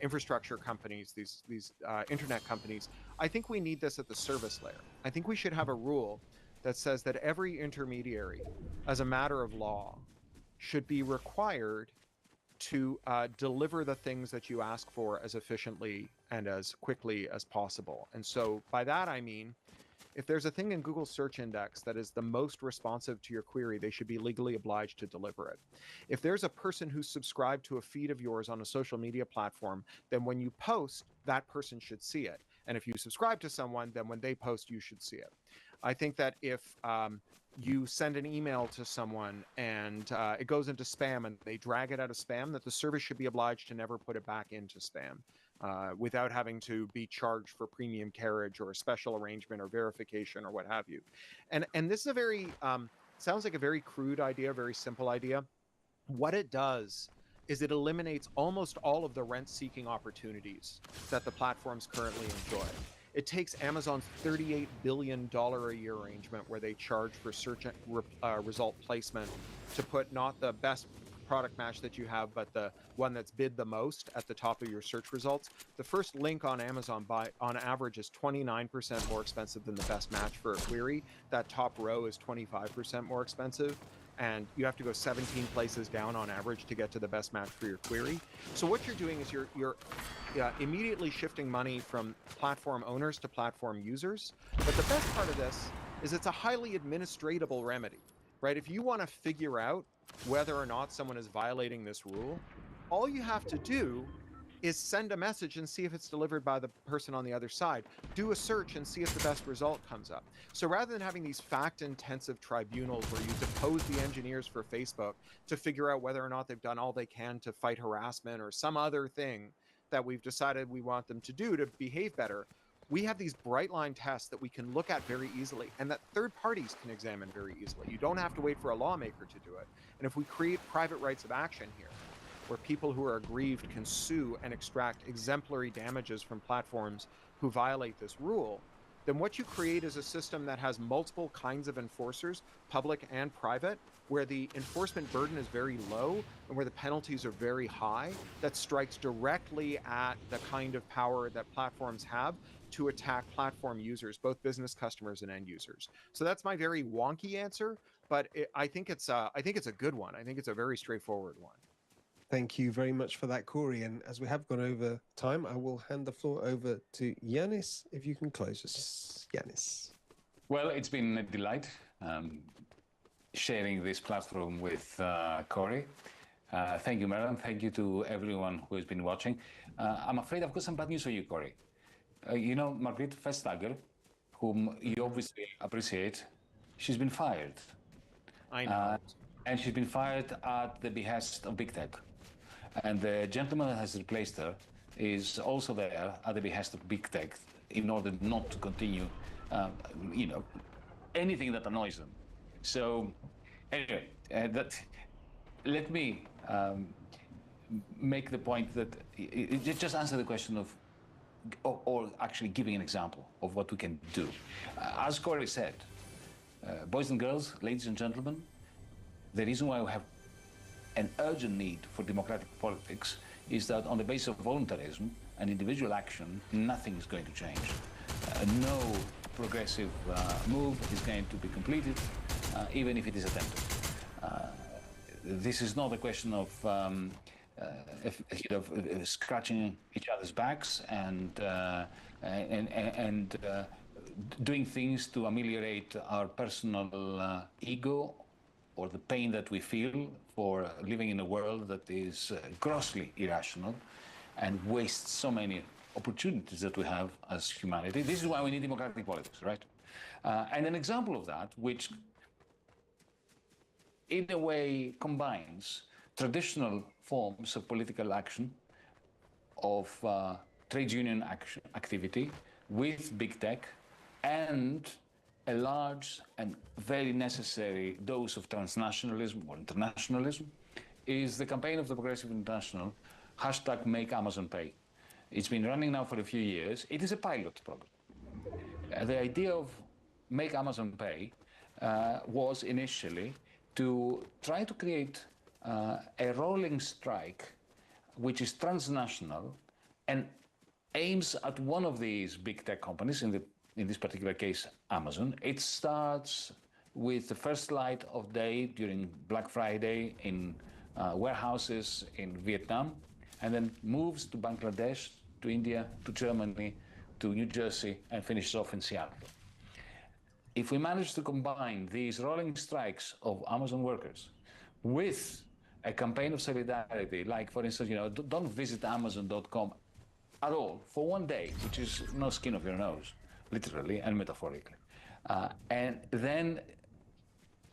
infrastructure companies, these internet companies. I think we need this at the service layer. I think we should have a rule that says that every intermediary, as a matter of law, should be required to deliver the things that you ask for as efficiently and as quickly as possible. And so by that, I mean, if there's a thing in Google search index that is the most responsive to your query, they should be legally obliged to deliver it. If there's a person who's subscribed to a feed of yours on a social media platform, then when you post, that person should see it. And if you subscribe to someone, then when they post, you should see it. I think that if you send an email to someone and it goes into spam and they drag it out of spam, that the service should be obliged to never put it back into spam without having to be charged for premium carriage or a special arrangement or verification or what have you. And this is a very, sounds like a very crude idea, very simple idea. What it does is it eliminates almost all of the rent-seeking opportunities that the platforms currently enjoy. It takes Amazon's $38 billion a year arrangement where they charge for search result placement to put not the best product match that you have, but the one that's bid the most at the top of your search results. The first link on Amazon on average is 29% more expensive than the best match for a query. That top row is 25% more expensive. And you have to go 17 places down on average to get to the best match for your query. So what you're doing is you're immediately shifting money from platform owners to platform users. But the best part of this is it's a highly administratable remedy, right? If you want to figure out whether or not someone is violating this rule, all you have to do is send a message and see if it's delivered by the person on the other side. Do a search and see if the best result comes up. So rather than having these fact-intensive tribunals where you depose the engineers for Facebook to figure out whether or not they've done all they can to fight harassment or some other thing that we've decided we want them to do to behave better, we have these bright line tests that we can look at very easily and that third parties can examine very easily. You don't have to wait for a lawmaker to do it. And if we create private rights of action here, where people who are aggrieved can sue and extract exemplary damages from platforms who violate this rule, then what you create is a system that has multiple kinds of enforcers, public and private, where the enforcement burden is very low and where the penalties are very high, that strikes directly at the kind of power that platforms have to attack platform users, both business customers and end users. So that's my very wonky answer, but I think it's a good one. I think it's a very straightforward one. Thank you very much for that, Corey. And as we have gone over time, I will hand the floor over to Yanis, if you can close us. Yanis. Well, it's been a delight sharing this platform with Corey. Thank you, Marilyn. Thank you to everyone who has been watching. I'm afraid I've got some bad news for you, Corey. You know, Margrethe Vestager, whom you obviously appreciate, she's been fired. I know. And she's been fired at the behest of big tech. And the gentleman that has replaced her is also there at the behest of big tech in order not to continue, anything that annoys them. So, anyway, let me make the point that just answer the question of, or actually giving an example of what we can do. As Corey said, boys and girls, ladies and gentlemen, the reason why we have an urgent need for democratic politics is that on the basis of voluntarism and individual action, nothing is going to change. No progressive move is going to be completed, even if it is attempted. This is not a question of scratching each other's backs and doing things to ameliorate our personal ego or the pain that we feel for living in a world that is grossly irrational and wastes so many opportunities that we have as humanity. This is why we need democratic politics, right? And an example of that, which in a way combines traditional forms of political action, of trade union activity with big tech, and a large and very necessary dose of transnationalism or internationalism, is the campaign of the Progressive International, hashtag Make Amazon Pay. It's been running now for a few years. It is a pilot program. The idea of Make Amazon Pay was initially to try to create a rolling strike which is transnational and aims at one of these big tech companies, in this particular case, Amazon. It starts with the first light of day during Black Friday in warehouses in Vietnam, and then moves to Bangladesh, to India, to Germany, to New Jersey, and finishes off in Seattle. If we manage to combine these rolling strikes of Amazon workers with a campaign of solidarity, like, for instance, don't visit Amazon.com at all for one day, which is no skin off your nose, literally and metaphorically, and then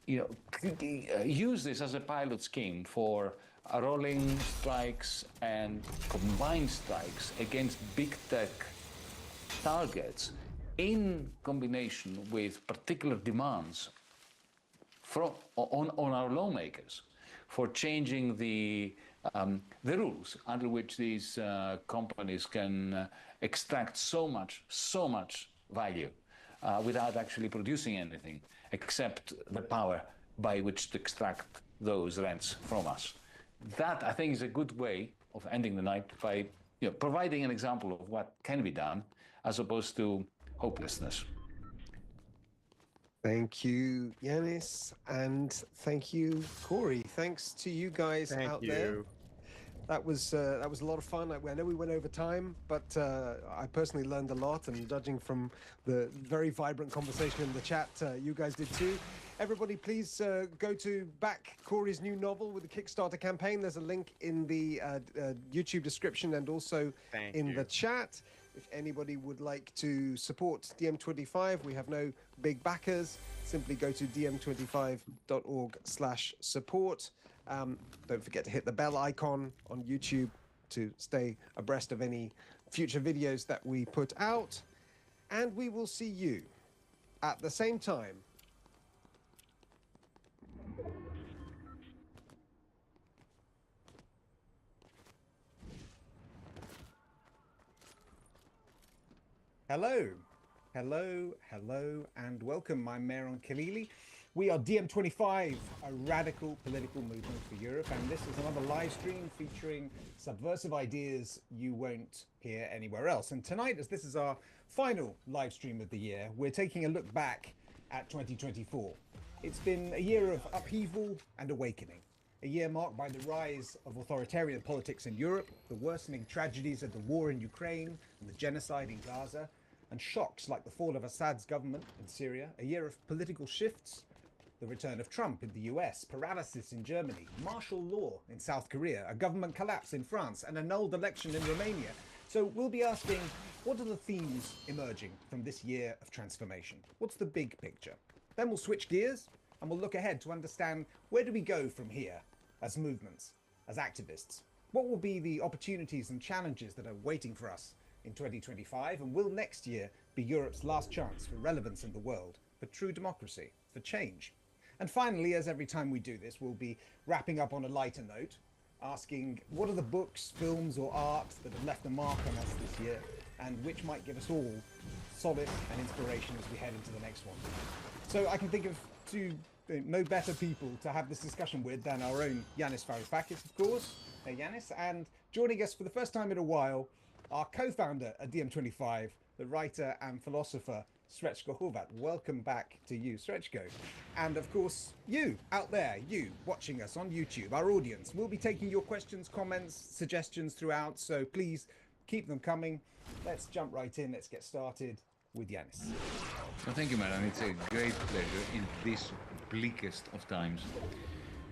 use this as a pilot scheme for rolling strikes and combined strikes against big tech targets, in combination with particular demands on our lawmakers for changing the rules under which these companies can extract so much value without actually producing anything except the power by which to extract those rents from us. That, I think, is a good way of ending the night by providing an example of what can be done, as opposed to hopelessness. Thank you, Yanis, and thank you, Corey. Thanks to you guys out there. That was a lot of fun. I know we went over time, but I personally learned a lot, and judging from the very vibrant conversation in the chat, you guys did too. Everybody, please go to back Corey's new novel with the Kickstarter campaign. There's a link in the YouTube description and also in the chat. If anybody would like to support DM25, we have no big backers. Simply go to dm25.org/support. Don't forget to hit the bell icon on YouTube to stay abreast of any future videos that we put out. And we will see you at the same time. Hello, and welcome. I'm Meron Khalili. We are DM25, a radical political movement for Europe, and this is another live stream featuring subversive ideas you won't hear anywhere else. And tonight, as this is our final live stream of the year, we're taking a look back at 2024. It's been a year of upheaval and awakening, a year marked by the rise of authoritarian politics in Europe, the worsening tragedies of the war in Ukraine and the genocide in Gaza, and shocks like the fall of Assad's government in Syria, a year of political shifts, the return of Trump in the US, paralysis in Germany, martial law in South Korea, a government collapse in France, and an annulled election in Romania. So we'll be asking, what are the themes emerging from this year of transformation? What's the big picture? Then we'll switch gears and we'll look ahead to understand, where do we go from here as movements, as activists? What will be the opportunities and challenges that are waiting for us in 2025, and will next year be Europe's last chance for relevance in the world, for true democracy, for change? And finally, as every time we do this, we'll be wrapping up on a lighter note, asking what are the books, films or art that have left a mark on us this year, and which might give us all solace and inspiration as we head into the next one. So I can think of no better people to have this discussion with than our own Yanis Varoufakis, of course. Hey Yanis, and joining us for the first time in a while, our co-founder at DM25, the writer and philosopher Srečko Horvat. Welcome back to you, Srečko. And of course, you out there, you watching us on YouTube, our audience. We'll be taking your questions, comments, suggestions throughout, so please keep them coming. Let's jump right in. Let's get started with Yanis. Well, thank you, Maran. It's a great pleasure in this bleakest of times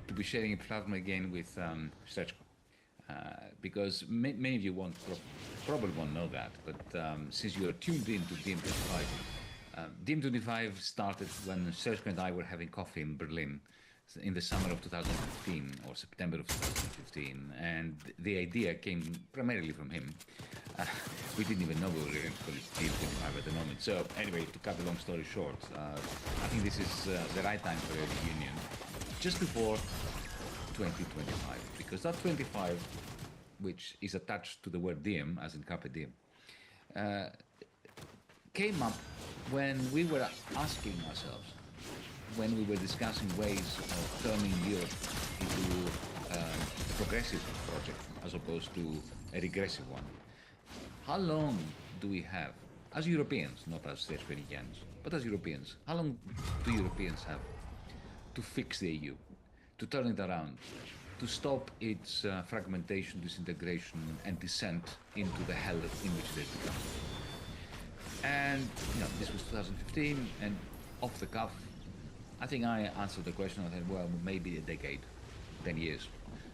to be sharing a platform again with Srečko. Because many of you probably won't know that, but since you are tuned in to DM25, DM25 started when Srečko and I were having coffee in Berlin in the summer of 2015 or September of 2015, and the idea came primarily from him. We didn't even know we were going to call it DM25 at the moment. So anyway, to cut a long story short, I think this is the right time for a reunion, just before 2025, because that 25, which is attached to the word diem, as in carpe diem, came up when we were asking ourselves, when we were discussing ways of turning Europe into a progressive project as opposed to a regressive one. How long do we have, as Europeans, not as Thessalonians, but as Europeans, how long do Europeans have to fix the EU, to turn it around, to stop its fragmentation, disintegration, and descent into the hell in which it has become? And this was 2015, and off the cuff, I think I answered the question. I said, well, maybe a decade, 10 years.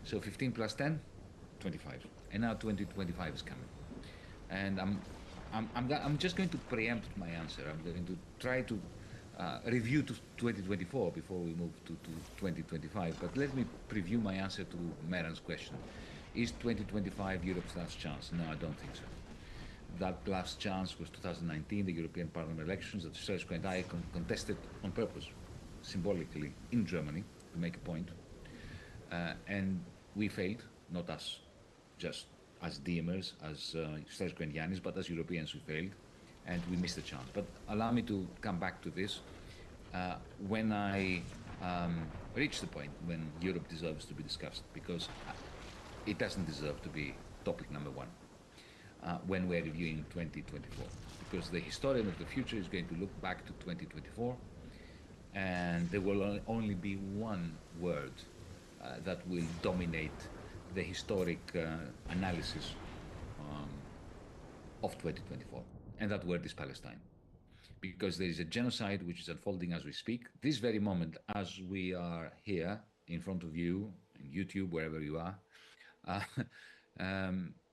So 15 plus 10, 25, and now 2025 is coming. And I'm just going to preempt my answer. I'm going to try to review to 2024 before we move to 2025. But let me preview my answer to Maran's question. Is 2025 Europe's last chance? No, I don't think so. That last chance was 2019, the European Parliament elections that Srečko and I contested on purpose, symbolically, in Germany, to make a point. And we failed, not us, just as DMers, as Srečko and Yanis, but as Europeans we failed, and we missed the chance. But allow me to come back to this. When I reach the point when Europe deserves to be discussed, because it doesn't deserve to be topic number one when we're reviewing 2024, because the historian of the future is going to look back to 2024, and there will only be one word that will dominate the historic analysis of 2024, and that word is Palestine. Because there is a genocide which is unfolding as we speak. This very moment, as we are here in front of you, in YouTube, wherever you are,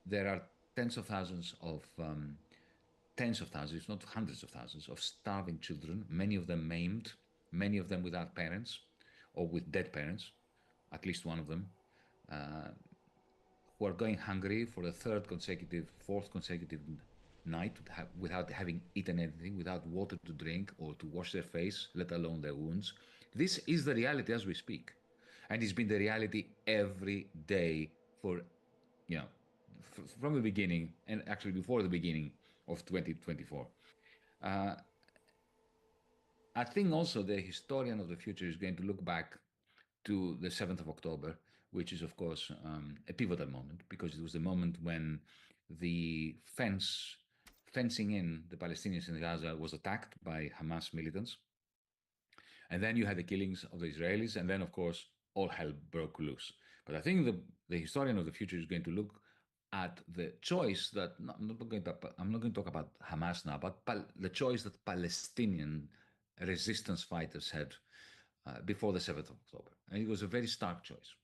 there are tens of thousands, if not hundreds of thousands, of starving children, many of them maimed, many of them without parents, or with dead parents, at least one of them, who are going hungry for the fourth consecutive night without having eaten anything, without water to drink or to wash their face, let alone their wounds. This is the reality as we speak. And it's been the reality every day for, from the beginning, and actually before the beginning of 2024. I think also the historian of the future is going to look back to the 7th of October, which is, of course, a pivotal moment, because it was the moment when the fencing in the Palestinians in Gaza was attacked by Hamas militants. And then you had the killings of the Israelis, and then, of course, all hell broke loose. But I think the historian of the future is going to look at the choice that, I'm not going to talk about Hamas now, but the choice that Palestinian resistance fighters had before the 7th of October. And it was a very stark choice.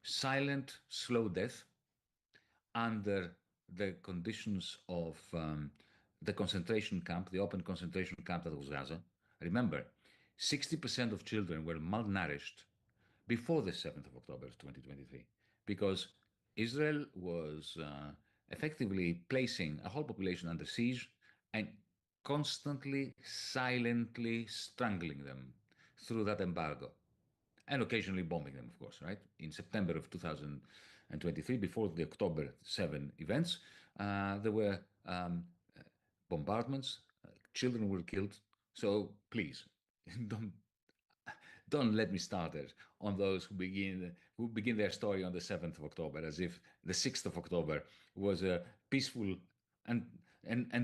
Silent, slow death under the conditions of the concentration camp, the open concentration camp that was Gaza. Remember, 60% of children were malnourished before the 7th of October 2023, because Israel was effectively placing a whole population under siege and constantly, silently strangling them through that embargo, and occasionally bombing them, of course, right? In September of 2023, before the October 7 events, there were bombardments, children were killed. So please, don't let me start it on those who begin their story on the 7th of October, as if the 6th of October was a peaceful and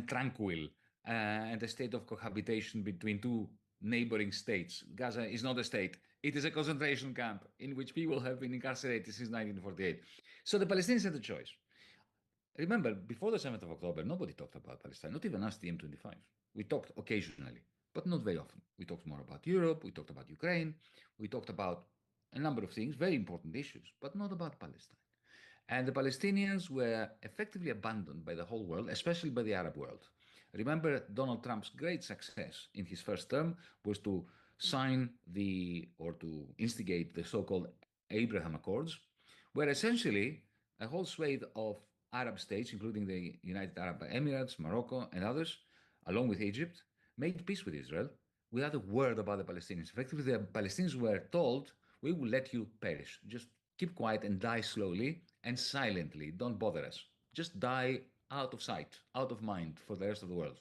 tranquil and a state of cohabitation between two neighboring states. Gaza is not a state. It is a concentration camp in which people have been incarcerated since 1948. So the Palestinians had a choice. Remember, before the 7th of October, nobody talked about Palestine, not even us, the M25. We talked occasionally, but not very often. We talked more about Europe, we talked about Ukraine, we talked about a number of things, very important issues, but not about Palestine. And the Palestinians were effectively abandoned by the whole world, especially by the Arab world. Remember, Donald Trump's great success in his first term was to sign or to instigate the so-called Abraham Accords, where essentially a whole swathe of Arab states, including the United Arab Emirates, Morocco, and others, along with Egypt, made peace with Israel without a word about the Palestinians. Effectively, the Palestinians were told, we will let you perish. Just keep quiet and die slowly and silently. Don't bother us. Just die out of sight, out of mind for the rest of the world.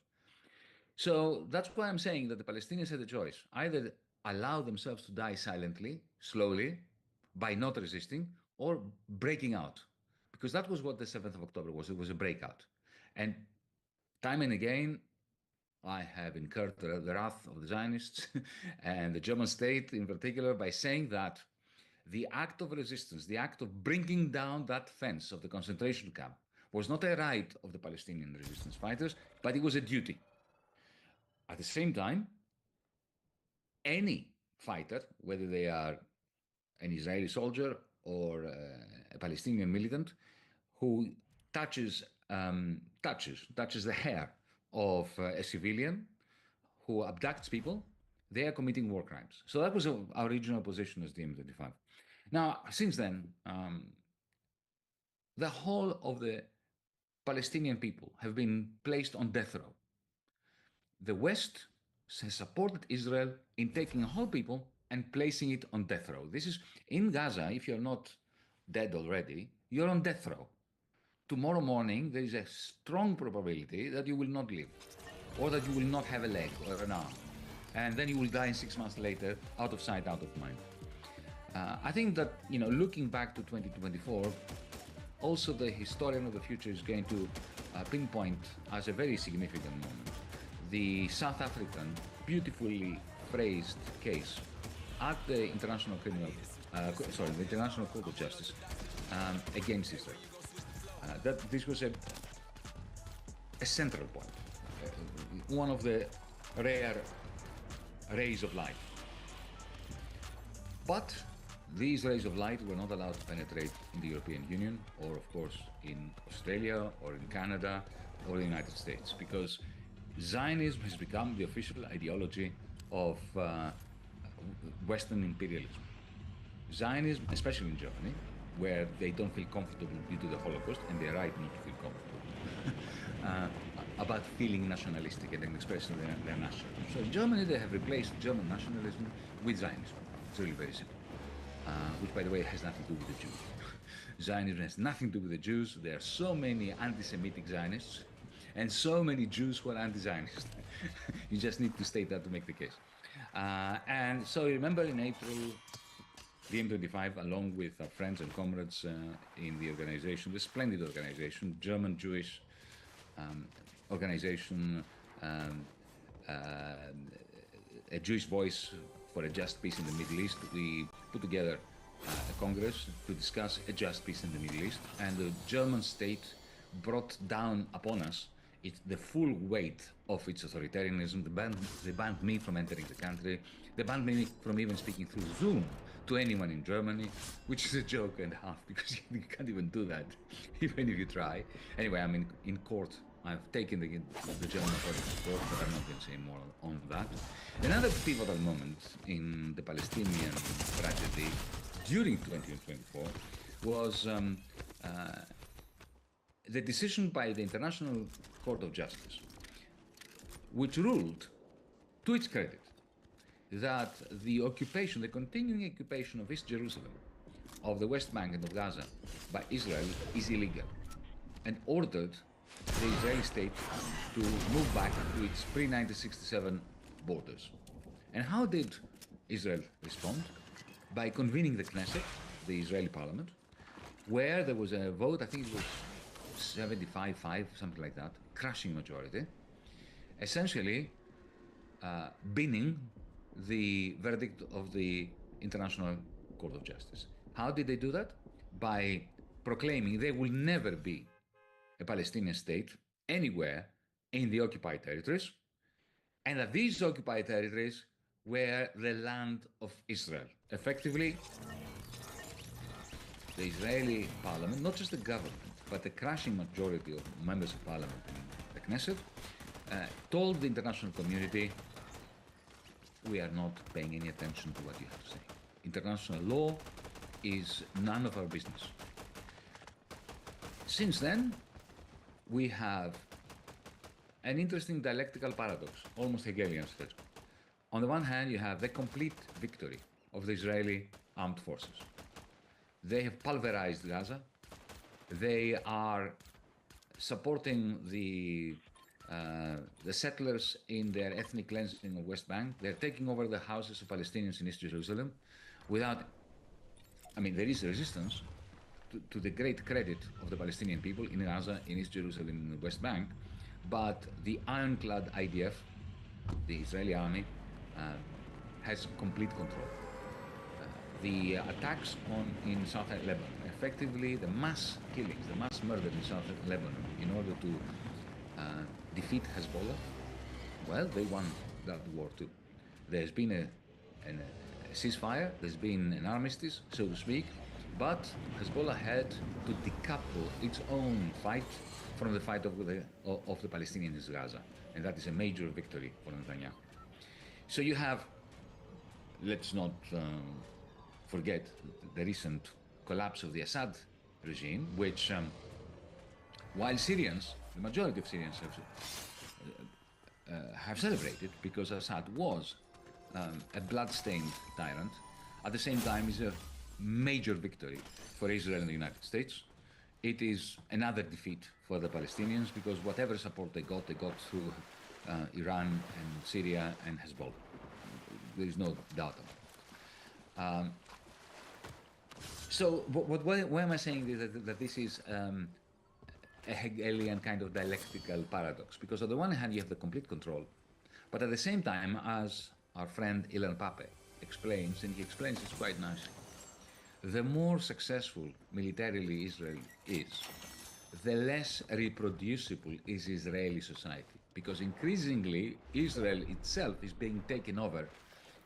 So that's why I'm saying that the Palestinians had a choice. Either allow themselves to die silently, slowly, by not resisting, or breaking out. Because that was what the 7th of October was. It was a breakout. And time and again, I have incurred the wrath of the Zionists and the German state in particular by saying that the act of resistance, the act of bringing down that fence of the concentration camp, was not a right of the Palestinian resistance fighters, but it was a duty. At the same time, any fighter, whether they are an Israeli soldier or a Palestinian militant, who touches the hair of a civilian, who abducts people, they are committing war crimes. So that was our original position as the M25. Now, since then, the whole of the Palestinian people have been placed on death row. The West has supported Israel in taking whole people and placing it on death row. This is in Gaza. If you're not dead already, you're on death row. Tomorrow morning, there is a strong probability that you will not live, or that you will not have a leg or an arm, and then you will die 6 months later, out of sight, out of mind. I think that, looking back to 2024, also the historian of the future is going to pinpoint as a very significant moment the South African beautifully phrased case at the International the International Court of Justice against Israel. That this was a central point, one of the rare rays of light. But these rays of light were not allowed to penetrate in the European Union, or of course in Australia, or in Canada, or the United States, because Zionism has become the official ideology of Western imperialism. Zionism, especially in Germany, where they don't feel comfortable due to the Holocaust, and they're right not to feel comfortable, about feeling nationalistic and expressing their nationalism. So in Germany, they have replaced German nationalism with Zionism. It's really very simple. Which, by the way, has nothing to do with the Jews. Zionism has nothing to do with the Jews. There are so many anti-Semitic Zionists and so many Jews who are anti-Zionist. You just need to state that to make the case. And so remember in April, the M25, along with our friends and comrades in the organization, the splendid organization, German Jewish organization, a Jewish voice for a just peace in the Middle East, we put together a congress to discuss a just peace in the Middle East, and the German state brought down upon us the full weight of its authoritarianism. They banned me from entering the country. They banned me from even speaking through Zoom to anyone in Germany, which is a joke and a half, because you can't even do that, even if you try. Anyway, I'm in court. I've taken the German authorities to court, but I'm not going to say more on that. Another pivotal moment in the Palestinian tragedy during 2024 was the decision by the International Court of Justice, which ruled, to its credit, that the continuing occupation of East Jerusalem, of the West Bank and of Gaza by Israel is illegal, and ordered the Israeli state to move back to its pre-1967 borders. And how did Israel respond? By convening the Knesset, the Israeli parliament, where there was a vote, I think it was 75-5, something like that, crushing majority. essentially binning the verdict of the International Court of Justice. How did they do that? By proclaiming there will never be a Palestinian state anywhere in the occupied territories, and that these occupied territories were the land of Israel. Effectively, the Israeli parliament, not just the government, but the crushing majority of members of parliament in the Knesset, told the international community, we are not paying any attention to what you have to say. International law is none of our business. Since then, we have an interesting dialectical paradox, almost Hegelian stretch. On the one hand, you have the complete victory of the Israeli armed forces. They have pulverized Gaza. They are supporting the settlers in their ethnic cleansing of West Bank. They're taking over the houses of Palestinians in East Jerusalem without, there is resistance to the great credit of the Palestinian people in Gaza, in East Jerusalem, in the West Bank, but the ironclad IDF, the Israeli army, has complete control. The attacks in South Lebanon, effectively the mass killings, the mass murder in South Lebanon in order to defeat Hezbollah, well, they won that war too. There's been a ceasefire, there's been an armistice, so to speak, but Hezbollah had to decouple its own fight from the fight of the Palestinians in Gaza, and that is a major victory for Netanyahu. So you have, let's not forget the recent collapse of the Assad regime, which, while Syrians, the majority of Syrians have celebrated, because Assad was a blood-stained tyrant, at the same time is a major victory for Israel and the United States. It is another defeat for the Palestinians, because whatever support they got through Iran and Syria and Hezbollah. There is no doubt about it. So why am I saying this, that this is a Hegelian kind of dialectical paradox? Because on the one hand, you have the complete control, but at the same time, as our friend Ilan Pape explains, and he explains this quite nicely, the more successful militarily Israel is, the less reproducible is Israeli society, because increasingly Israel itself is being taken over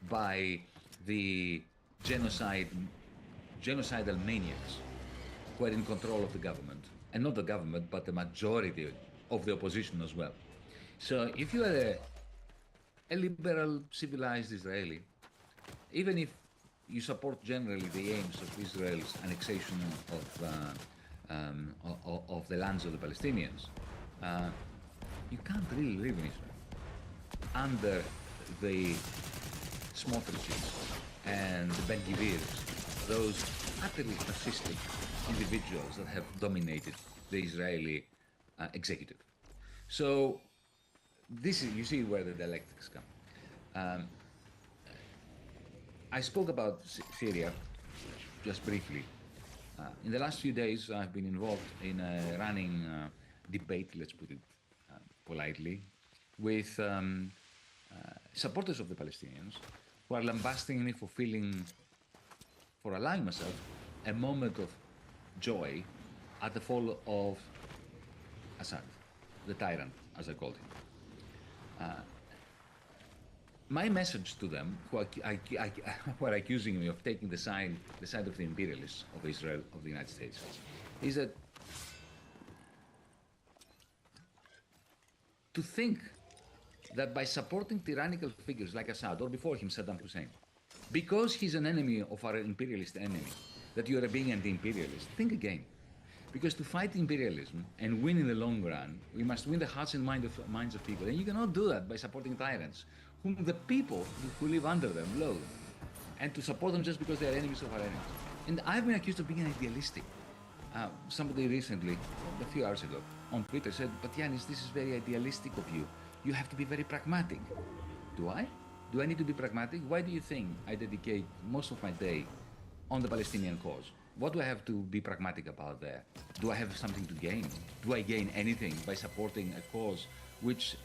by the genocidal maniacs who are in control of the government, and not the government, but the majority of the opposition as well. So if you are a liberal, civilized Israeli, even if you support generally the aims of Israel's annexation of the lands of the Palestinians, you can't really live in Israel under the Smotriches and the Ben-Gvirs, those utterly fascistic individuals that have dominated the Israeli executive. So this is, you see where the dialectics come. I spoke about Syria just briefly. In the last few days, I've been involved in a running debate, let's put it politely, with supporters of the Palestinians who are lambasting me for allowing myself a moment of joy at the fall of Assad, the tyrant, as I called him. My message to them, who are accusing me of taking the side of the imperialists of Israel, of the United States, is that to think that by supporting tyrannical figures like Assad, or before him Saddam Hussein, because he's an enemy of our imperialist enemy, that you are being anti-imperialist, think again. Because to fight imperialism and win in the long run, we must win the hearts and minds of people. And you cannot do that by supporting tyrants, whom the people who live under them loathe. And to support them just because they are enemies of our enemies. And I've been accused of being idealistic. Somebody recently, a few hours ago, on Twitter said, but Yanis, this is very idealistic of you. You have to be very pragmatic. Do I? Do I need to be pragmatic? Why do you think I dedicate most of my day on the Palestinian cause? What do I have to be pragmatic about there? Do I have something to gain? Do I gain anything by supporting a cause which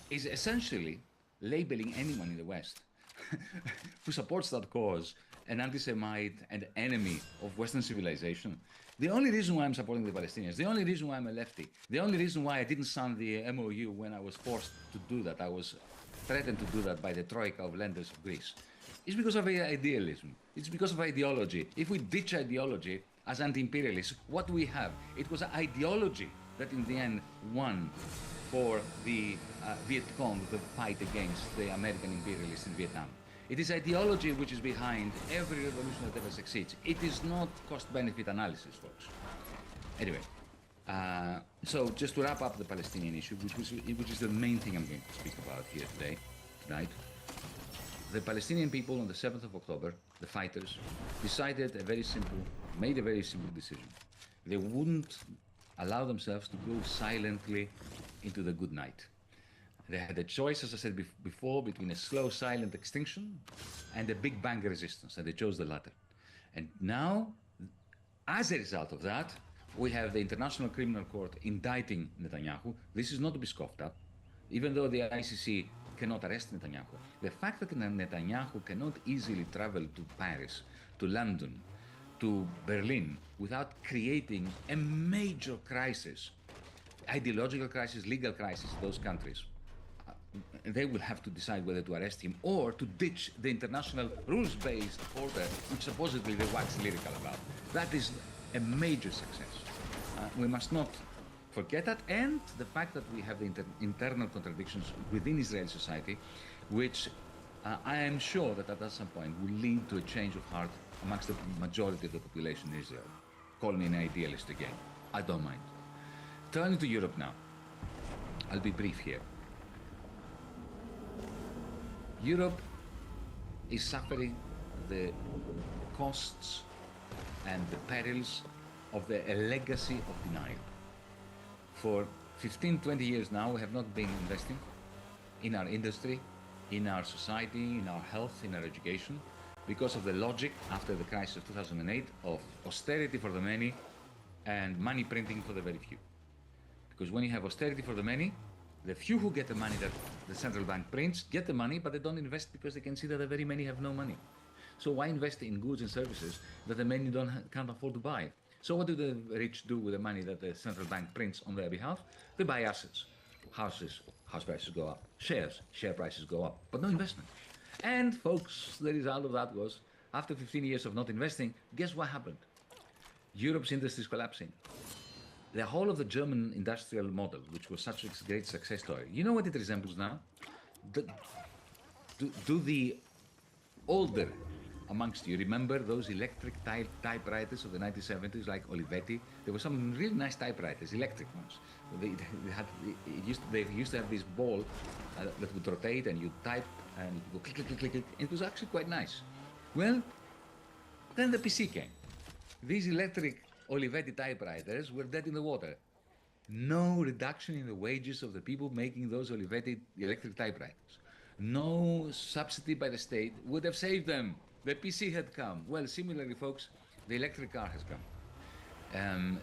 is essentially labeling anyone in the West who supports that cause an anti-Semite and enemy of Western civilization. The only reason why I'm supporting the Palestinians, the only reason why I'm a lefty, the only reason why I didn't sign the MOU when I was forced to do that, I was threatened to do that by the troika of lenders of Greece, is because of idealism. It's because of ideology. If we ditch ideology as anti-imperialists, what do we have? It was ideology that in the end won for the Viet Cong, the fight against the American imperialists in Vietnam. It is ideology which is behind every revolution that ever succeeds. It is not cost-benefit analysis, folks. Anyway, so just to wrap up the Palestinian issue, which is the main thing I'm going to speak about here tonight. The Palestinian people on the 7th of October, the fighters, made a very simple decision. They wouldn't allow themselves to go silently into the good night. They had a choice, as I said before, between a slow, silent extinction and a big bang resistance, and they chose the latter. And now, as a result of that, we have the International Criminal Court indicting Netanyahu. This is not to be scoffed at, even though the ICC cannot arrest Netanyahu. The fact that Netanyahu cannot easily travel to Paris, to London, to Berlin, without creating a major crisis, ideological crisis, legal crisis in those countries, they will have to decide whether to arrest him or to ditch the international rules-based order, which supposedly they wax lyrical about. That is a major success. We must not forget that, and the fact that we have the internal contradictions within Israeli society, which I am sure that at some point will lead to a change of heart amongst the majority of the population in Israel. Call me an idealist again. I don't mind. Turning to Europe now. I'll be brief here. Europe is suffering the costs and the perils of a legacy of denial. For 15, 20 years now, we have not been investing in our industry, in our society, in our health, in our education, because of the logic after the crisis of 2008 of austerity for the many and money printing for the very few. Because when you have austerity for the many, the few who get the money that the central bank prints get the money, but they don't invest because they can see that the very many have no money. So why invest in goods and services that the many can't afford to buy? So what do the rich do with the money that the central bank prints on their behalf? They buy assets. Houses, house prices go up. Shares, share prices go up, but no investment. And folks, the result of that was, after 15 years of not investing, guess what happened? Europe's industry is collapsing. The whole of the German industrial model, which was such a great success story, you know what it resembles now? Do the older amongst you remember those electric typewriters of the 1970s, like Olivetti? There were some really nice typewriters, electric ones. They used to have this ball that would rotate, and you type, and you go click, click, click, click, click. It was actually quite nice. Well, then the PC came. These electric Olivetti typewriters were dead in the water. No reduction in the wages of the people making those Olivetti electric typewriters. No subsidy by the state would have saved them. The PC had come. Well, similarly, folks, the electric car has come.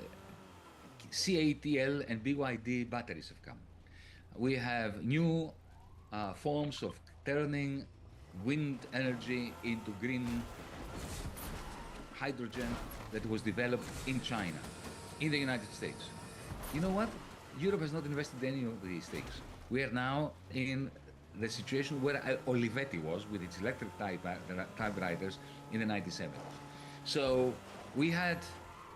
CATL and BYD batteries have come. We have new forms of turning wind energy into green hydrogen that was developed in China, in the United States. You know what? Europe has not invested in any of these things. We are now in the situation where Olivetti was with its electric typewriters in the 1970s. So we had,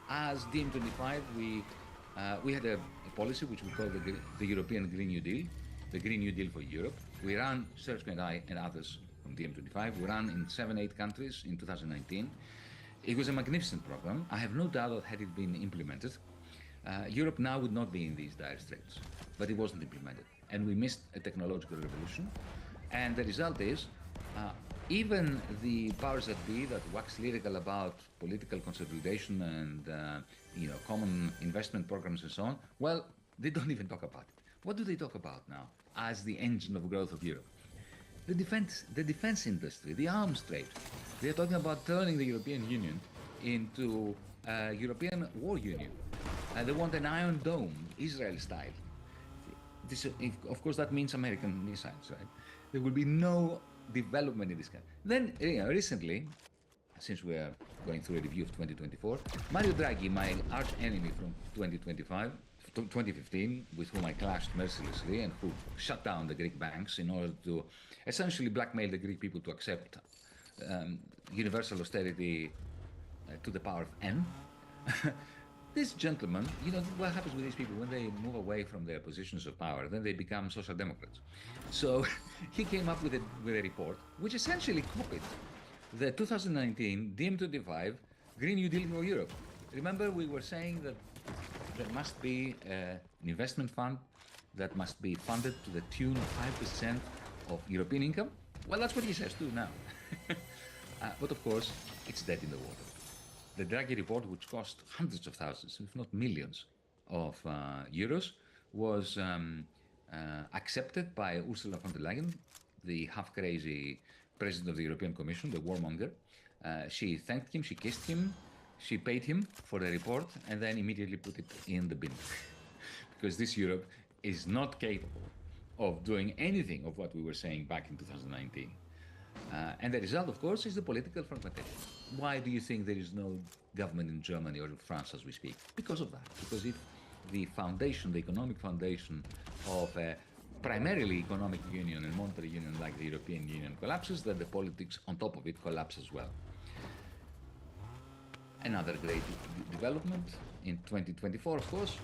as DiEM25, we had a policy which we call the European Green New Deal, the Green New Deal for Europe. We ran, Sergio and I and others from DiEM25, we ran in 7-8 countries in 2019. It was a magnificent program. I have no doubt that had it been implemented, Europe now would not be in these dire straits, but it wasn't implemented. And we missed a technological revolution. And the result is, even the powers that be that wax lyrical about political consolidation and common investment programs and so on, well, they don't even talk about it. What do they talk about now as the engine of growth of Europe? The defense industry, the arms trade. They're talking about turning the European Union into a European war union. They want an Iron Dome, Israel style. of course, that means American missiles, right? There will be no development in this kind. Then, recently, since we are going through a review of 2024, Mario Draghi, my arch enemy from 2015, with whom I clashed mercilessly and who shut down the Greek banks in order to essentially blackmail the Greek people to accept universal austerity to the power of N. This gentleman, what happens with these people when they move away from their positions of power, then they become social democrats. So he came up with a report which essentially copied the 2019 DiEM25 Green New Deal for Europe. Remember, we were saying that there must be an investment fund that must be funded to the tune of 5% of European income? Well, that's what he says too now. But of course, it's dead in the water. The Draghi report, which cost hundreds of thousands, if not millions of euros, was accepted by Ursula von der Leyen, the half-crazy president of the European Commission, the warmonger. She thanked him, she kissed him, she paid him for the report, and then immediately put it in the bin. Because this Europe is not capable of doing anything of what we were saying back in 2019. And the result, of course, is the political fragmentation. Why do you think there is no government in Germany or in France as we speak? Because of that. Because if the foundation, the economic foundation of a primarily economic union and monetary union like the European Union collapses, then the politics on top of it collapse as well. Another great development in 2024, of course,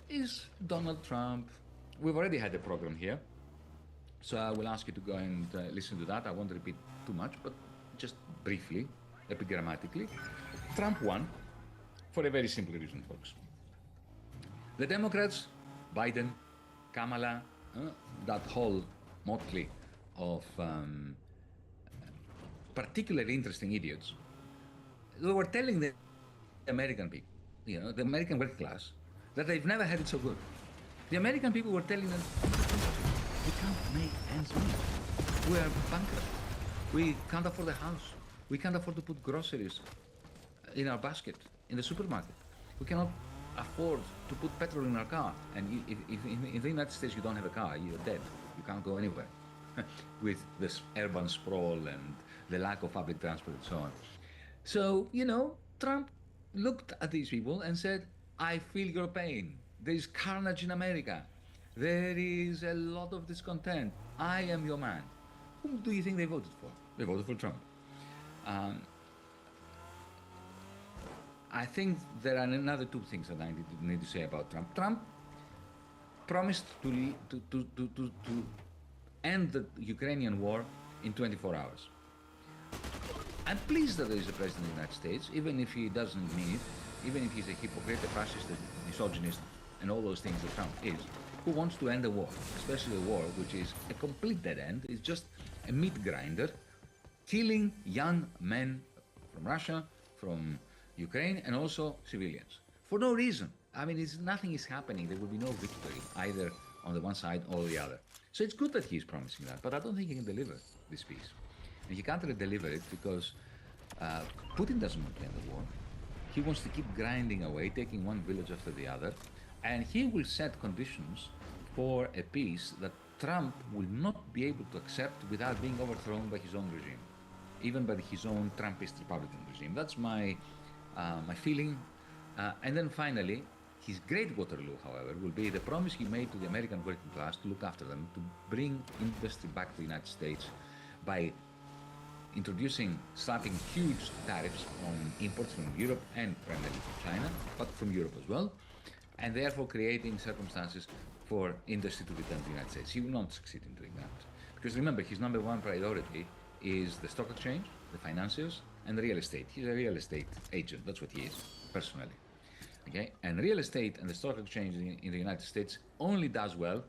is Donald Trump. We've already had a program here, so I will ask you to go and listen to that. I won't repeat too much, but just briefly, epigrammatically. Trump won for a very simple reason, folks. The Democrats, Biden, Kamala, that whole motley of particularly interesting idiots, they were telling the American people, the American working class, that they've never had it so good. The American people were telling them, we can't make ends meet. We are bankrupt. We can't afford a house. We can't afford to put groceries in our basket in the supermarket. We cannot afford to put petrol in our car. And if in the United States you don't have a car, you're dead. You can't go anywhere with this urban sprawl and the lack of public transport and so on. So, Trump looked at these people and said, I feel your pain. There is carnage in America. There is a lot of discontent. I am your man. Whom do you think they voted for? They voted for Trump. I think there are another two things that I need to say about Trump. Trump promised to end the Ukrainian war in 24 hours. I'm pleased that there is a president of the United States, even if he doesn't mean it, even if he's a hypocrite, a fascist, a misogynist, and all those things that Trump is, who wants to end the war, especially a war which is a complete dead end, is just a meat grinder, killing young men from Russia, from Ukraine, and also civilians, for no reason. I mean, nothing is happening. There will be no victory, either on the one side or the other. So it's good that he's promising that, but I don't think he can deliver this peace. And he can't really deliver it because Putin doesn't want to end the war. He wants to keep grinding away, taking one village after the other, and he will set conditions for a peace that Trump will not be able to accept without being overthrown by his own regime, even by his own Trumpist Republican regime. That's my feeling. And then finally, his great Waterloo, however, will be the promise he made to the American working class to look after them, to bring industry back to the United States by slapping huge tariffs on imports from Europe and primarily from China, but from Europe as well, and therefore creating circumstances for industry to return to the United States. He will not succeed in doing that. Because remember, his number one priority is the stock exchange, the financiers, and real estate. He's a real estate agent, that's what he is, personally. Okay? And real estate and the stock exchange in the United States only does well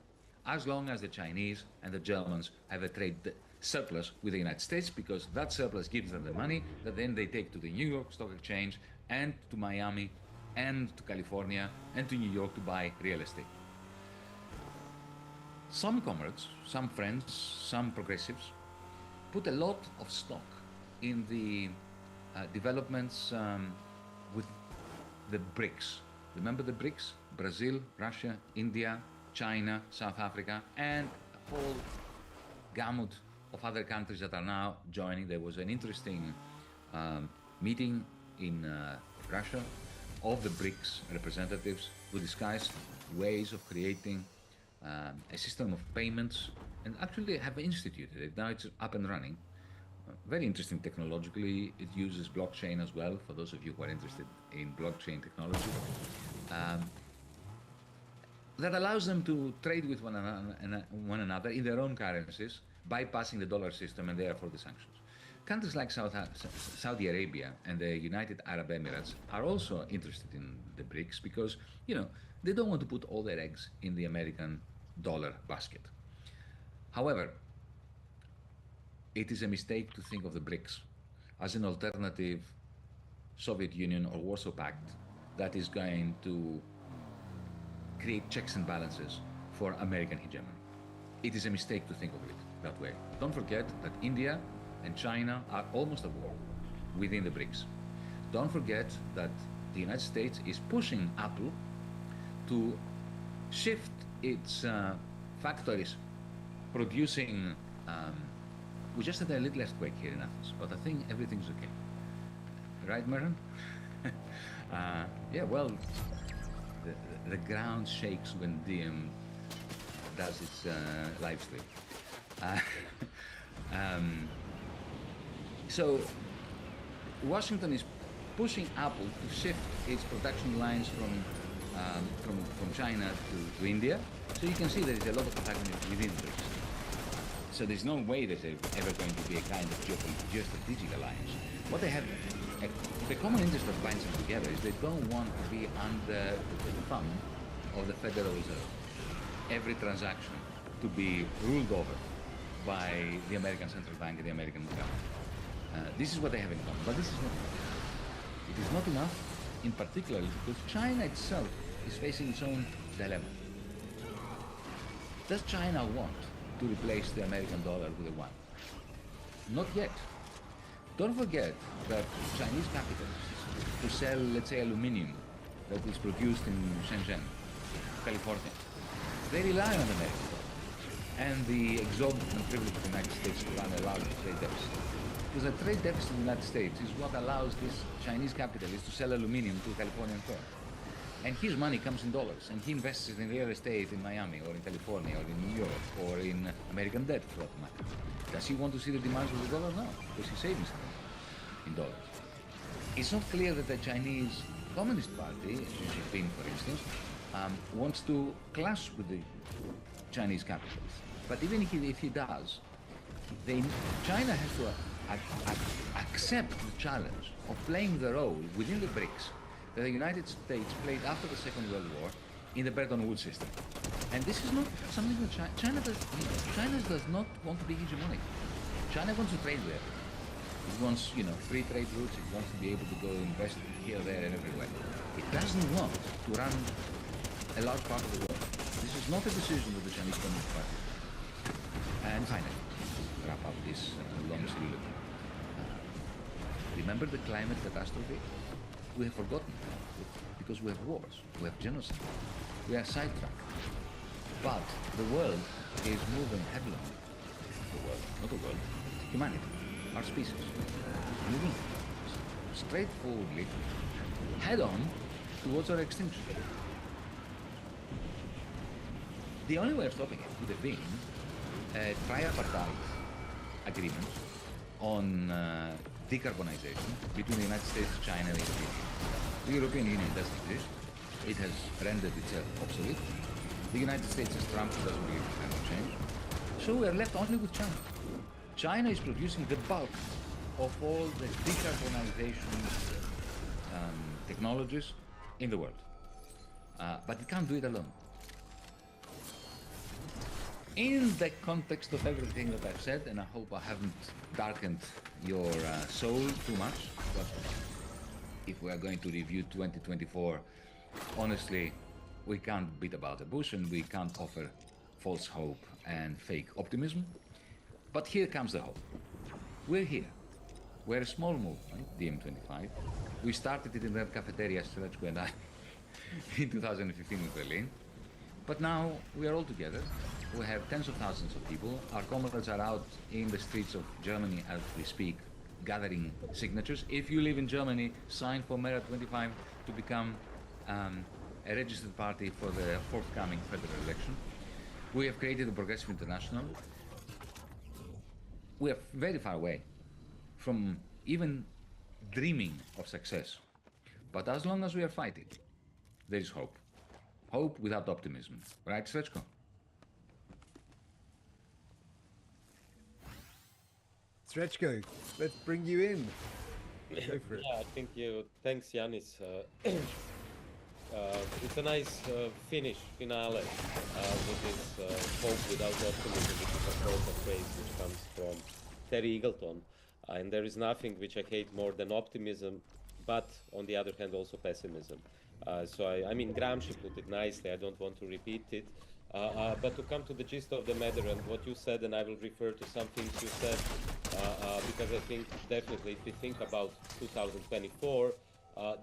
as long as the Chinese and the Germans have a trade surplus with the United States, because that surplus gives them the money that then they take to the New York Stock Exchange and to Miami and to California and to New York to buy real estate. Some comrades, some friends, some progressives put a lot of stock in the developments with the BRICS. Remember the BRICS? Brazil, Russia, India, China, South Africa, and a whole gamut of other countries that are now joining. There was an interesting meeting in Russia of the BRICS representatives to discuss ways of creating a system of payments, and actually have instituted it. Now it's up and running. Very interesting technologically. It uses blockchain as well, for those of you who are interested in blockchain technology. That allows them to trade with one another in their own currencies, bypassing the dollar system and therefore the sanctions. Countries like Saudi Arabia and the United Arab Emirates are also interested in the BRICS because, you know, they don't want to put all their eggs in the American dollar basket. However, it is a mistake to think of the BRICS as an alternative Soviet Union or Warsaw Pact that is going to create checks and balances for American hegemony. It is a mistake to think of it that way. Don't forget that India and China are almost at war within the BRICS. Don't forget that the United States is pushing Apple to shift its factories producing, we just had a little earthquake here in Athens, but I think everything's okay. Right, Maren? Yeah, well, the ground shakes when DM does its live stream. So Washington is pushing Apple to shift its production lines from China to India. So you can see there is a lot of antagonism within BRICS. So there's no way there's ever going to be a kind of geostrategic alliance. What they have, the common interest that binds them together is they don't want to be under the thumb of the Federal Reserve. Every transaction to be ruled over by the American Central Bank and the American government. This is what they have in common, but this is not enough. It is not enough, in particular, because China itself is facing its own dilemma. Does China want to replace the American dollar with a yuan? Not yet. Don't forget that Chinese capitalists, to sell, let's say, aluminium that is produced in Shenzhen, California, they rely on the American dollar and the exorbitant privilege of the United States to run a large trade deficit. Because a trade deficit in the United States is what allows this Chinese capitalist to sell aluminium to a Californian firm. And his money comes in dollars, and he invests it in real estate in Miami, or in California, or in New York, or in American debt, for that matter. Does he want to see the demands of the dollar? No, because he's saving something in dollars. It's not clear that the Chinese Communist Party, Xi Jinping, for instance, wants to clash with the Chinese capitalists. But even if he does, China has to accept the challenge of playing the role within the BRICS that the United States played after the Second World War in the Bretton Woods system. And this is not something that China does not want to be hegemonic. China wants to trade with everyone. It wants, free trade routes. It wants to be able to go invest here, there, and everywhere. It doesn't want to run a large part of the world. This is not a decision of the Chinese Communist Party. And finally, to wrap up this long soliloquy. Remember the climate catastrophe? We have forgotten because we have wars, we have genocide, we are sidetracked. But the world is moving headlong. The world, not the world, humanity, our species, moving straightforwardly, head on towards our extinction. The only way of stopping it would have been a tripartite agreement on decarbonization between the United States, China, and India. The European Union doesn't exist. It has rendered itself obsolete. The United States is Trump, who doesn't believe in climate change. So we are left only with China. China is producing the bulk of all the decarbonization technologies in the world. But it can't do it alone. In the context of everything that I've said, and I hope I haven't darkened your soul too much, but if we are going to review 2024, honestly, we can't beat about the bush and we can't offer false hope and fake optimism. But here comes the hope. We're here. We're a small movement, DM25. We started it in that cafeteria, Streletsky and I, in 2015 in Berlin. But now we are all together. We have tens of thousands of people. Our comrades are out in the streets of Germany as we speak, gathering signatures. If you live in Germany, sign for Mera 25 to become a registered party for the forthcoming federal election. We have created the Progressive International. We are very far away from even dreaming of success. But as long as we are fighting, there is hope. Hope without optimism. Right, Srečko? Srečko, let's bring you in. Go for it. Yeah, I think you. Thanks, Yanis. It's a nice finale with this hope without optimism, which is of course a phrase which comes from Terry Eagleton. And there is nothing which I hate more than optimism, but on the other hand, also pessimism. I mean, Gramsci put it nicely. I don't want to repeat it. But to come to the gist of the matter and what you said, and I will refer to some things you said, because I think definitely if we think about 2024,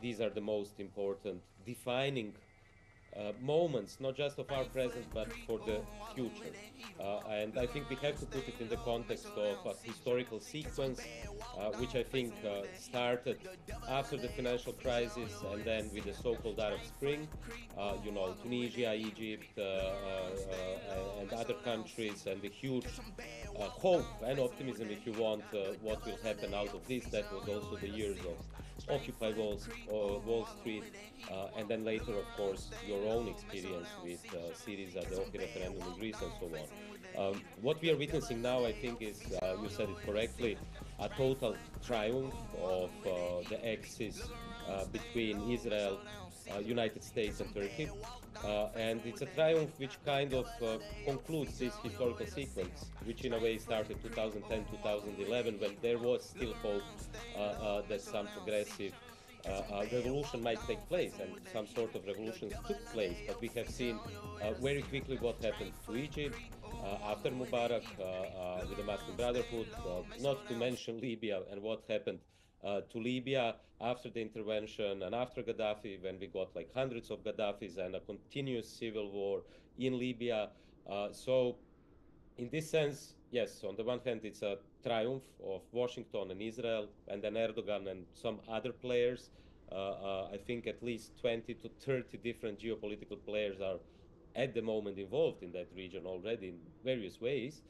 these are the most important defining moments, not just of our present, but for the future. And I think we have to put it in the context of a historical sequence, which I think started after the financial crisis and then with the so-called Arab Spring, Tunisia, Egypt, and other countries, and the huge hope and optimism, if you want, what will happen out of this. That was also the years of Occupy Wall Street, and then later, of course, your own experience with Syriza, the OHI referendum in Greece, and so on. What we are witnessing now, I think, is, you said it correctly, a total triumph of the axis between Israel, United States, and Turkey. And it's a triumph which kind of concludes this historical sequence, which in a way started 2010, 2011, when there was still hope that some progressive revolution might take place, and some sort of revolutions took place. But we have seen very quickly what happened to Egypt after Mubarak with the Muslim Brotherhood, not to mention Libya and what happened to Libya after the intervention and after Gaddafi, when we got like hundreds of Gaddafis and a continuous civil war in Libya. So in this sense, yes, on the one hand, it's a triumph of Washington and Israel, and then Erdogan and some other players. I think at least 20 to 30 different geopolitical players are at the moment involved in that region already in various ways.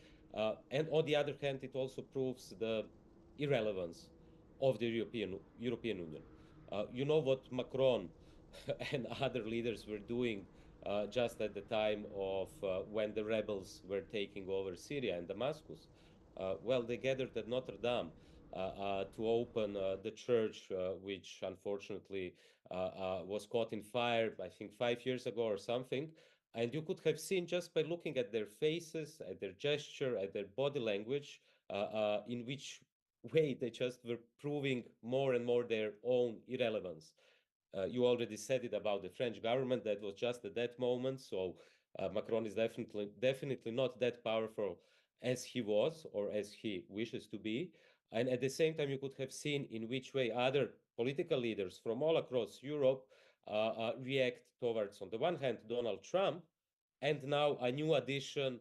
And on the other hand, it also proves the irrelevance of the European Union. You know what Macron and other leaders were doing just at the time of when the rebels were taking over Syria and Damascus. Well, they gathered at Notre Dame to open the church, which unfortunately was caught in fire, I think 5 years ago or something. And you could have seen just by looking at their faces, at their gesture, at their body language, in which way they just were proving more and more their own irrelevance. You already said it about the French government. That was just at that moment. So Macron is definitely not that powerful as he was or as he wishes to be. And at the same time, you could have seen in which way other political leaders from all across Europe react towards, on the one hand, Donald Trump, and now a new addition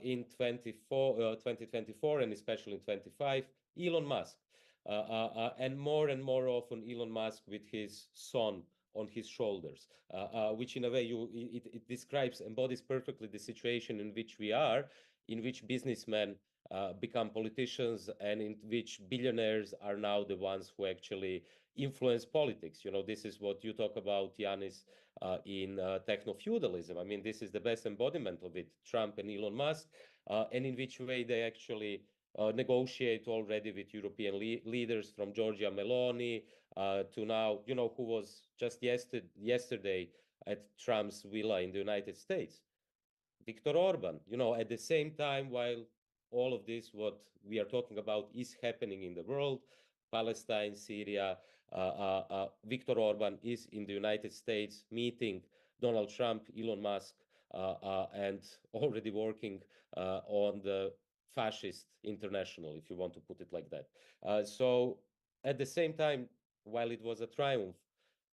in 2024 and especially in 25, Elon Musk. And more often Elon Musk with his son on his shoulders, which in a way it describes, embodies perfectly the situation in which we are, in which businessmen become politicians and in which billionaires are now the ones who actually influence politics. You know, this is what you talk about, Yanis, in techno-feudalism. I mean, this is the best embodiment of it, Trump and Elon Musk, and in which way they actually negotiate already with European leaders, from Giorgia Meloni to now, you know, who was just yesterday at Trump's villa in the United States, Viktor Orban. You know, at the same time, while all of this, what we are talking about, is happening in the world, Palestine, Syria, Viktor Orban is in the United States meeting Donald Trump, Elon Musk, and already working on the fascist international, if you want to put it like that. So at the same time, while it was a triumph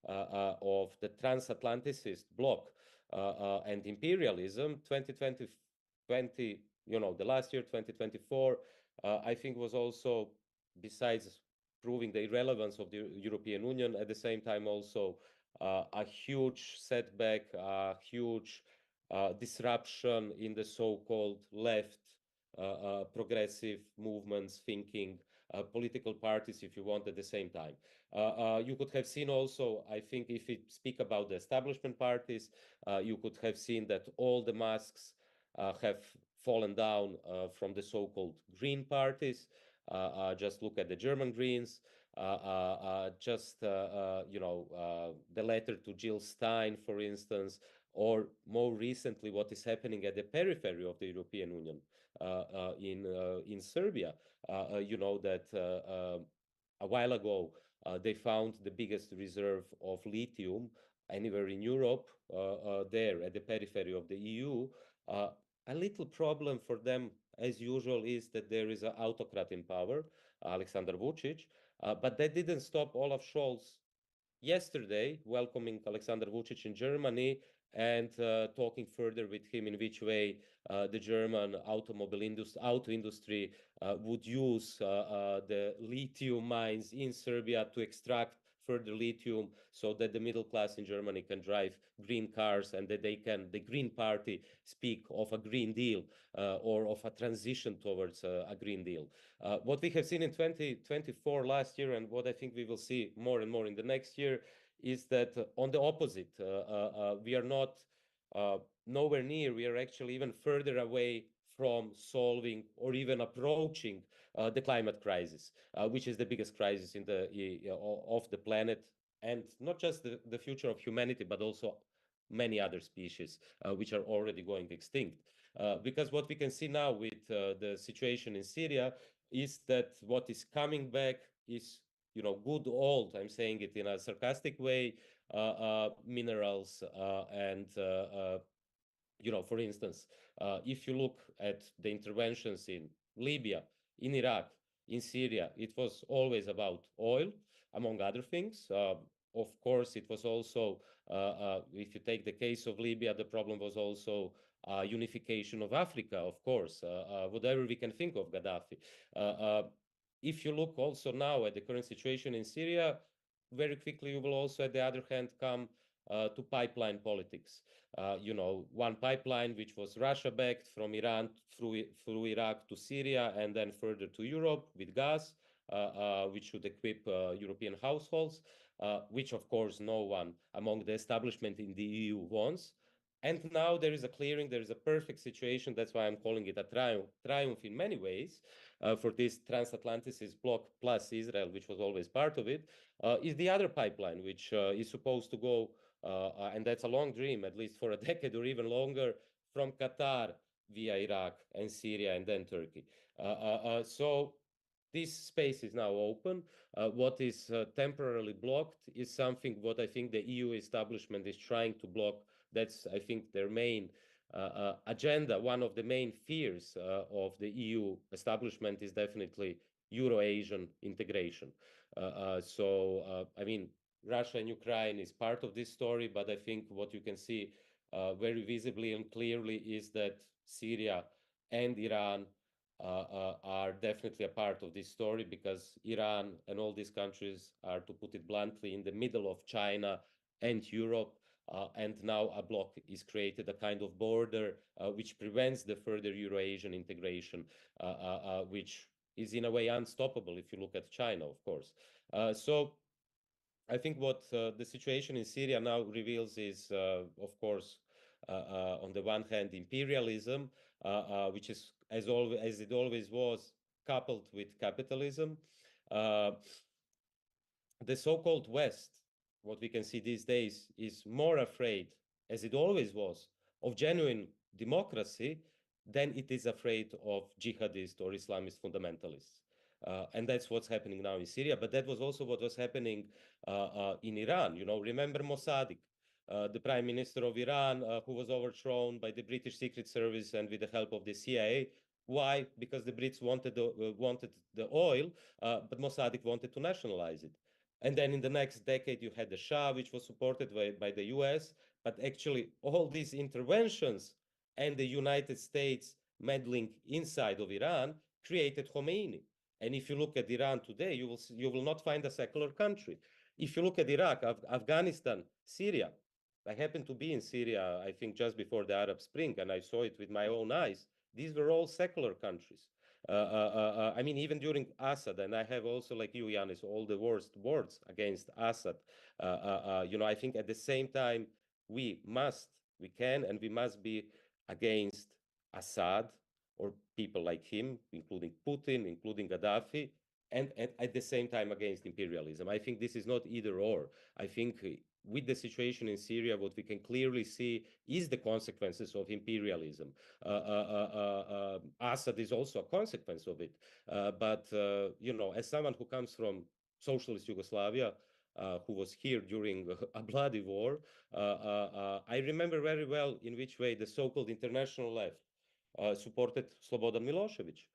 of the transatlanticist bloc, and imperialism. 2020, the last year, 2024, I think was also, besides proving the irrelevance of the European Union, at the same time also a huge setback, a huge disruption in the so-called left progressive movements, thinking, political parties, if you want, at the same time. You could have seen also, I think, if we speak about the establishment parties, you could have seen that all the masks have fallen down from the so-called green parties. Just look at the German Greens. The letter to Jill Stein, for instance, or more recently, what is happening at the periphery of the European Union in Serbia. You know that a while ago they found the biggest reserve of lithium anywhere in Europe, there at the periphery of the EU. A little problem for them, as usual, is that there is an autocrat in power, Alexander Vucic, but that didn't stop Olaf Scholz yesterday welcoming Alexander Vucic in Germany and talking further with him in which way the German auto industry would use the lithium mines in Serbia to extract further lithium so that the middle class in Germany can drive green cars and that the Green Party speak of a Green Deal or of a transition towards a Green Deal. What we have seen in 2024 last year and what I think we will see more and more in the next year is that on the opposite, we are not nowhere near, we are actually even further away from solving or even approaching the climate crisis, which is the biggest crisis of the planet, and not just the future of humanity, but also many other species which are already going extinct. Because what we can see now with the situation in Syria is that what is coming back is, good old, I'm saying it in a sarcastic way, minerals and for instance, if you look at the interventions in Libya, in Iraq, in Syria, it was always about oil, among other things. Of course, it was also, if you take the case of Libya, the problem was also unification of Africa, of course, whatever we can think of Gaddafi. If you look also now at the current situation in Syria, very quickly you will also, at the other hand, come to pipeline politics. One pipeline which was Russia-backed from Iran through Iraq to Syria and then further to Europe with gas, which should equip European households, which of course no one among the establishment in the EU wants. And now there is a clearing, there is a perfect situation. That's why I'm calling it a triumph in many ways for this transatlanticist bloc plus Israel, which was always part of it, is the other pipeline, which is supposed to go, and that's a long dream, at least for a decade or even longer, from Qatar via Iraq and Syria and then Turkey. So this space is now open. What is temporarily blocked is something what I think the EU establishment is trying to block. That's, I think, their main agenda. One of the main fears of the EU establishment is definitely Euro-Asian integration. I mean, Russia and Ukraine is part of this story, but I think what you can see very visibly and clearly is that Syria and Iran are definitely a part of this story, because Iran and all these countries are, to put it bluntly, in the middle of China and Europe. And now a bloc is created, a kind of border which prevents the further Euro-Asian integration, which is in a way unstoppable if you look at China, of course. So I think what the situation in Syria now reveals is, of course, on the one hand, imperialism, which is, as it always was, coupled with capitalism. The so-called West, what we can see these days, is more afraid, as it always was, of genuine democracy than it is afraid of jihadist or Islamist fundamentalists. And that's what's happening now in Syria. But that was also what was happening in Iran. Remember Mossadegh, the prime minister of Iran, who was overthrown by the British Secret Service and with the help of the CIA. Why? Because the Brits wanted the oil, but Mossadegh wanted to nationalize it. And then in the next decade, you had the Shah, which was supported by the US. but actually all these interventions and the United States meddling inside of Iran created Khomeini. And if you look at Iran today, you will not find a secular country. If you look at Iraq, Afghanistan, Syria, I happened to be in Syria, I think just before the Arab Spring, and I saw it with my own eyes. These were all secular countries. I mean, even during Assad, and I have also, like you, Yanis, all the worst words against Assad. I think at the same time, we can, and we must be against Assad or people like him, including Putin, including Gaddafi, and at the same time against imperialism. I think this is not either or. I think with the situation in Syria, what we can clearly see is the consequences of imperialism. Assad is also a consequence of it. But as someone who comes from socialist Yugoslavia, who was here during a bloody war, I remember very well in which way the so-called international left supported Slobodan Milosevic.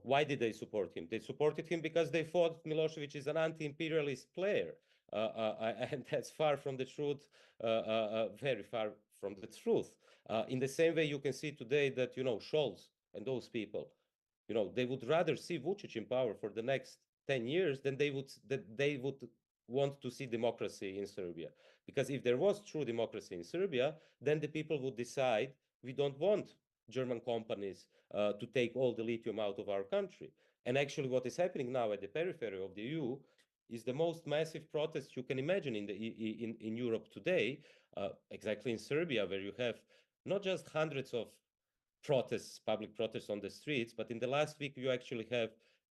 Why did they support him? They supported him because they thought Milosevic is an anti-imperialist player. And that's far from the truth, very far from the truth. In the same way, you can see today that, Scholz and those people, they would rather see Vucic in power for the next 10 years than they would want to see democracy in Serbia. Because if there was true democracy in Serbia, then the people would decide we don't want German companies to take all the lithium out of our country. And actually, what is happening now at the periphery of the EU is the most massive protest you can imagine in Europe today, exactly in Serbia, where you have not just hundreds of protests, public protests on the streets, but in the last week you actually have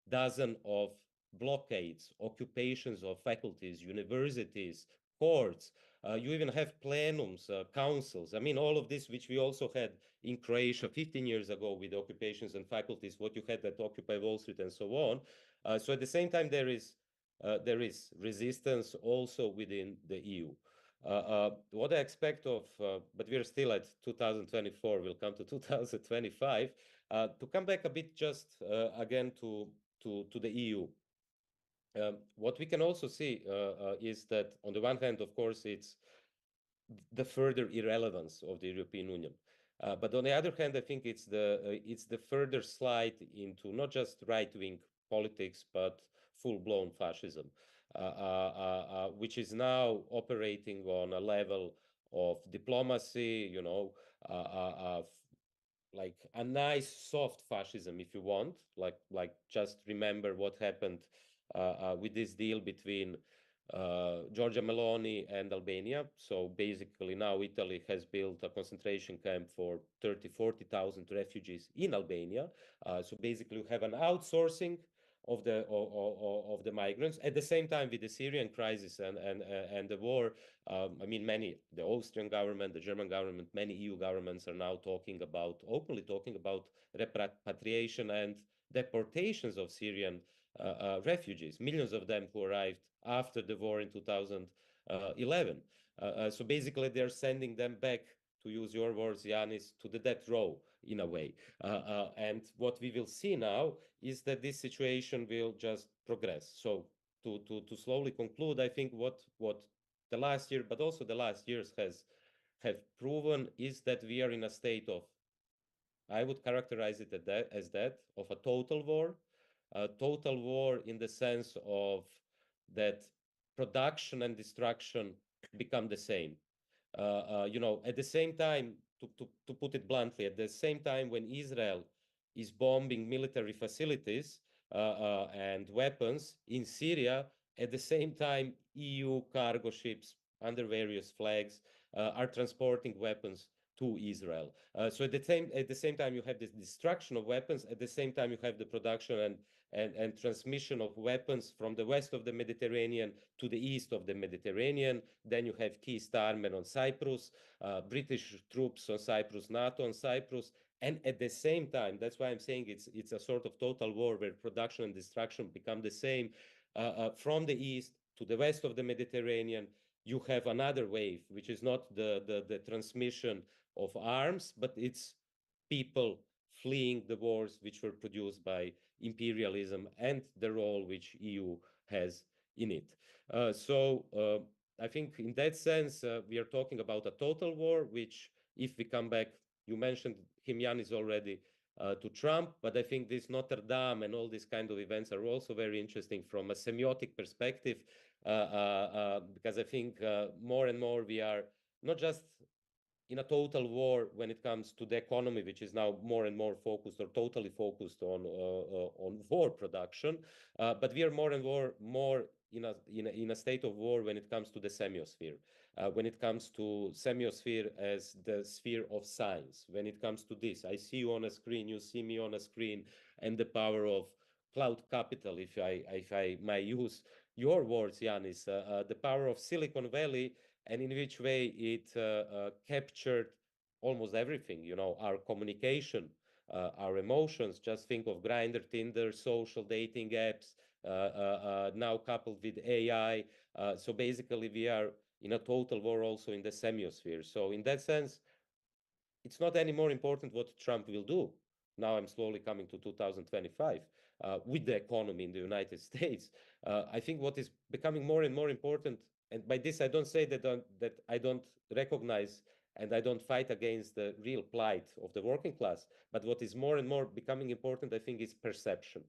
dozens of blockades, occupations of faculties, universities, courts. You even have plenums, councils. I mean, all of this, which we also had in Croatia 15 years ago with occupations and faculties, what you had at Occupy Wall Street and so on. So at the same time, there is resistance also within the EU. What I expect of, but we're still at 2024, we'll come to 2025, to come back a bit just again to the EU. What we can also see is that on the one hand, of course, it's the further irrelevance of the European Union. But on the other hand, I think it's the further slide into not just right-wing politics, but full-blown fascism, which is now operating on a level of diplomacy, like a nice soft fascism, if you want, like just remember what happened with this deal between Giorgia Meloni and Albania. So basically now Italy has built a concentration camp for 40,000 refugees in Albania. So basically you have an outsourcing of the migrants at the same time with the Syrian crisis and the war. I mean, the Austrian government, the German government, many EU governments are now openly talking about repatriation and deportations of Syrian refugees, millions of them who arrived after the war in 2011. So basically, they're sending them back, to use your words, Yanis, to the death row in a way. And what we will see now is that this situation will just progress. So to slowly conclude, I think what the last year, but also the last years have proven is that we are in a state of, I would characterize it as that of a total war. Total war in the sense of that production and destruction become the same. At the same time, to put it bluntly, at the same time when Israel is bombing military facilities and weapons in Syria, at the same time, EU cargo ships under various flags are transporting weapons to Israel. So at the same time, you have this destruction of weapons. At the same time, you have the production and transmission of weapons from the west of the Mediterranean to the east of the Mediterranean. Then you have key starmen on Cyprus, British troops on Cyprus, NATO on Cyprus. And at the same time, that's why I'm saying it's a sort of total war where production and destruction become the same. From the east to the west of the Mediterranean, you have another wave, which is not the transmission of arms, but it's people fleeing the wars which were produced by imperialism and the role which EU has in it. So I think in that sense, we are talking about a total war, which, if we come back, you mentioned him, Yanis, already, to Trump, but I think this Notre Dame and all these kind of events are also very interesting from a semiotic perspective, because I think more and more we are not just in a total war when it comes to the economy, which is now more and more focused or totally focused on war production, but we are more and more in a state of war when it comes to the semiosphere, when it comes to semiosphere as the sphere of science. When it comes to this, I see you on a screen, you see me on a screen, and the power of cloud capital, if I may use your words, Yanis, the power of Silicon Valley, and in which way it captured almost everything, our communication, our emotions. Just think of Grindr, Tinder, social dating apps, now coupled with AI. So basically, we are in a total war also in the semiosphere. So in that sense, it's not any more important what Trump will do. Now I'm slowly coming to 2025 with the economy in the United States. I think what is becoming more and more important, and by this I don't say that I don't recognize and I don't fight against the real plight of the working class, but what is more and more becoming important, I think, is perception,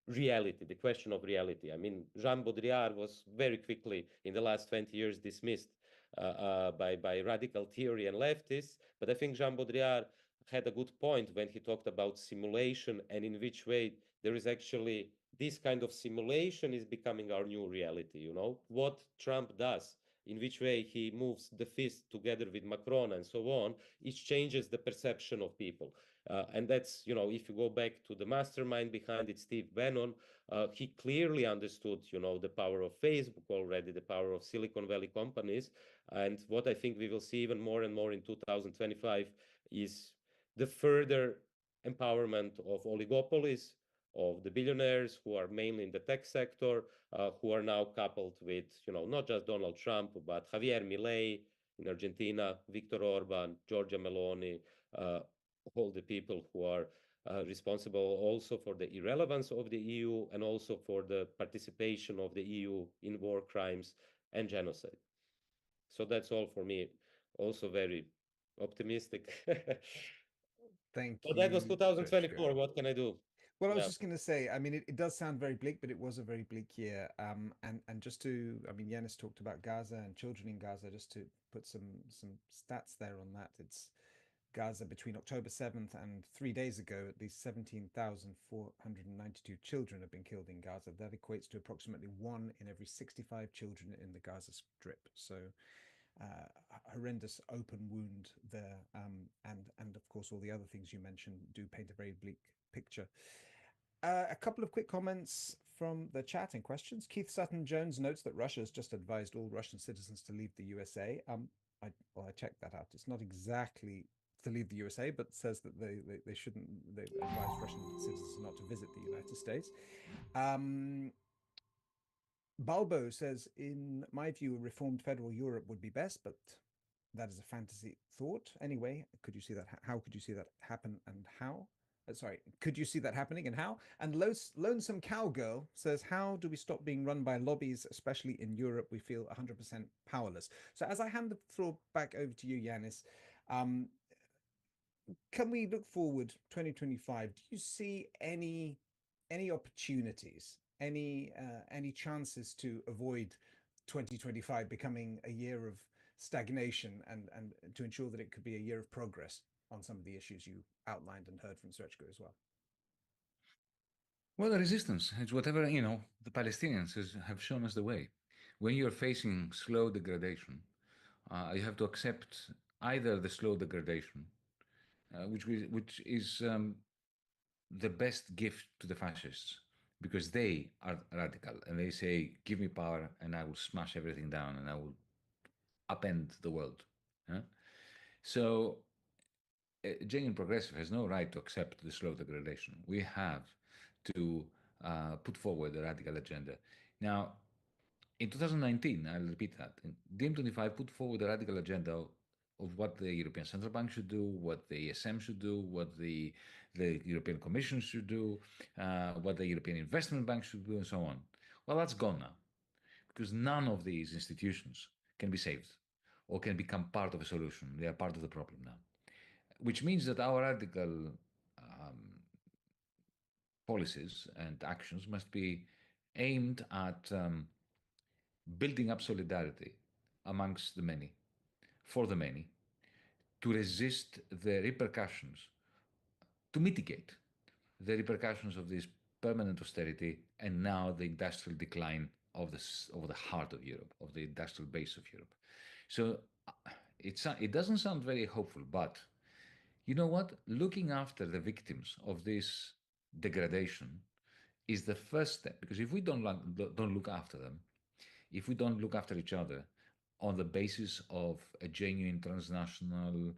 reality, the question of reality. I mean, Jean Baudrillard was very quickly in the last 20 years dismissed by radical theory and leftists, but I think Jean Baudrillard had a good point when he talked about simulation and in which way there is actually this kind of simulation is becoming our new reality. What Trump does, in which way he moves the fist together with Macron and so on, it changes the perception of people. And that's, if you go back to the mastermind behind it, Steve Bannon, he clearly understood, the power of Facebook already, the power of Silicon Valley companies. And what I think we will see even more and more in 2025 is the further empowerment of oligopolies, of the billionaires who are mainly in the tech sector, who are now coupled with, not just Donald Trump, but Javier Milei in Argentina, Viktor Orban, Giorgia Meloni, all the people who are responsible also for the irrelevance of the EU and also for the participation of the EU in war crimes and genocide. So that's all for me. Also very optimistic. Thank So you. that was 2024. Sergio. What can I do? Well, I was Yeah. just going to say, I mean, it does sound very bleak, but it was a very bleak year. And just to, I mean, Yanis talked about Gaza and children in Gaza. Just to put some stats there on that, it's Gaza between October 7th and 3 days ago, at least 17,492 children have been killed in Gaza. That equates to approximately 1 in every 65 children in the Gaza Strip. So horrendous open wound there, and of course all the other things you mentioned do paint a very bleak picture. A couple of quick comments from the chat and questions. Keith Sutton Jones notes that Russia has just advised all Russian citizens to leave the USA. I checked that out. It's not exactly to leave the USA, but says that they shouldn't. They advise Russian citizens not to visit the United States. Balbo says, in my view, a reformed federal Europe would be best, but that is a fantasy thought. Anyway, could you see that? How could you see that happen and how? Sorry, could you see that happening and how? And Lonesome Cowgirl says, how do we stop being run by lobbies, especially in Europe? We feel 100% powerless. So as I hand the floor back over to you, Yanis, can we look forward 2025? Do you see any opportunities, any chances to avoid 2025 becoming a year of stagnation and to ensure that it could be a year of progress on some of the issues you outlined and heard from Sergio as well? Well, the resistance is whatever, the Palestinians have shown us the way. When you're facing slow degradation, you have to accept either the slow degradation, which is the best gift to the fascists, because they are radical and they say, give me power and I will smash everything down and I will upend the world. So a genuine progressive has no right to accept the slow degradation. We have to put forward a radical agenda. Now, in 2019, I'll repeat that, DiEM25 put forward a radical agenda of what the European Central Bank should do, what the ESM should do, what the European Commission should do, what the European Investment Bank should do, and so on. Well, that's gone now, because none of these institutions can be saved or can become part of a solution. They are part of the problem now, which means that our radical policies and actions must be aimed at building up solidarity amongst the many, for the many, to resist the repercussions, to mitigate the repercussions of this permanent austerity and now the industrial decline of the heart of Europe, of the industrial base of Europe. So it doesn't sound very hopeful, but you know what? Looking after the victims of this degradation is the first step, because if we don't look after them, if we don't look after each other on the basis of a genuine transnational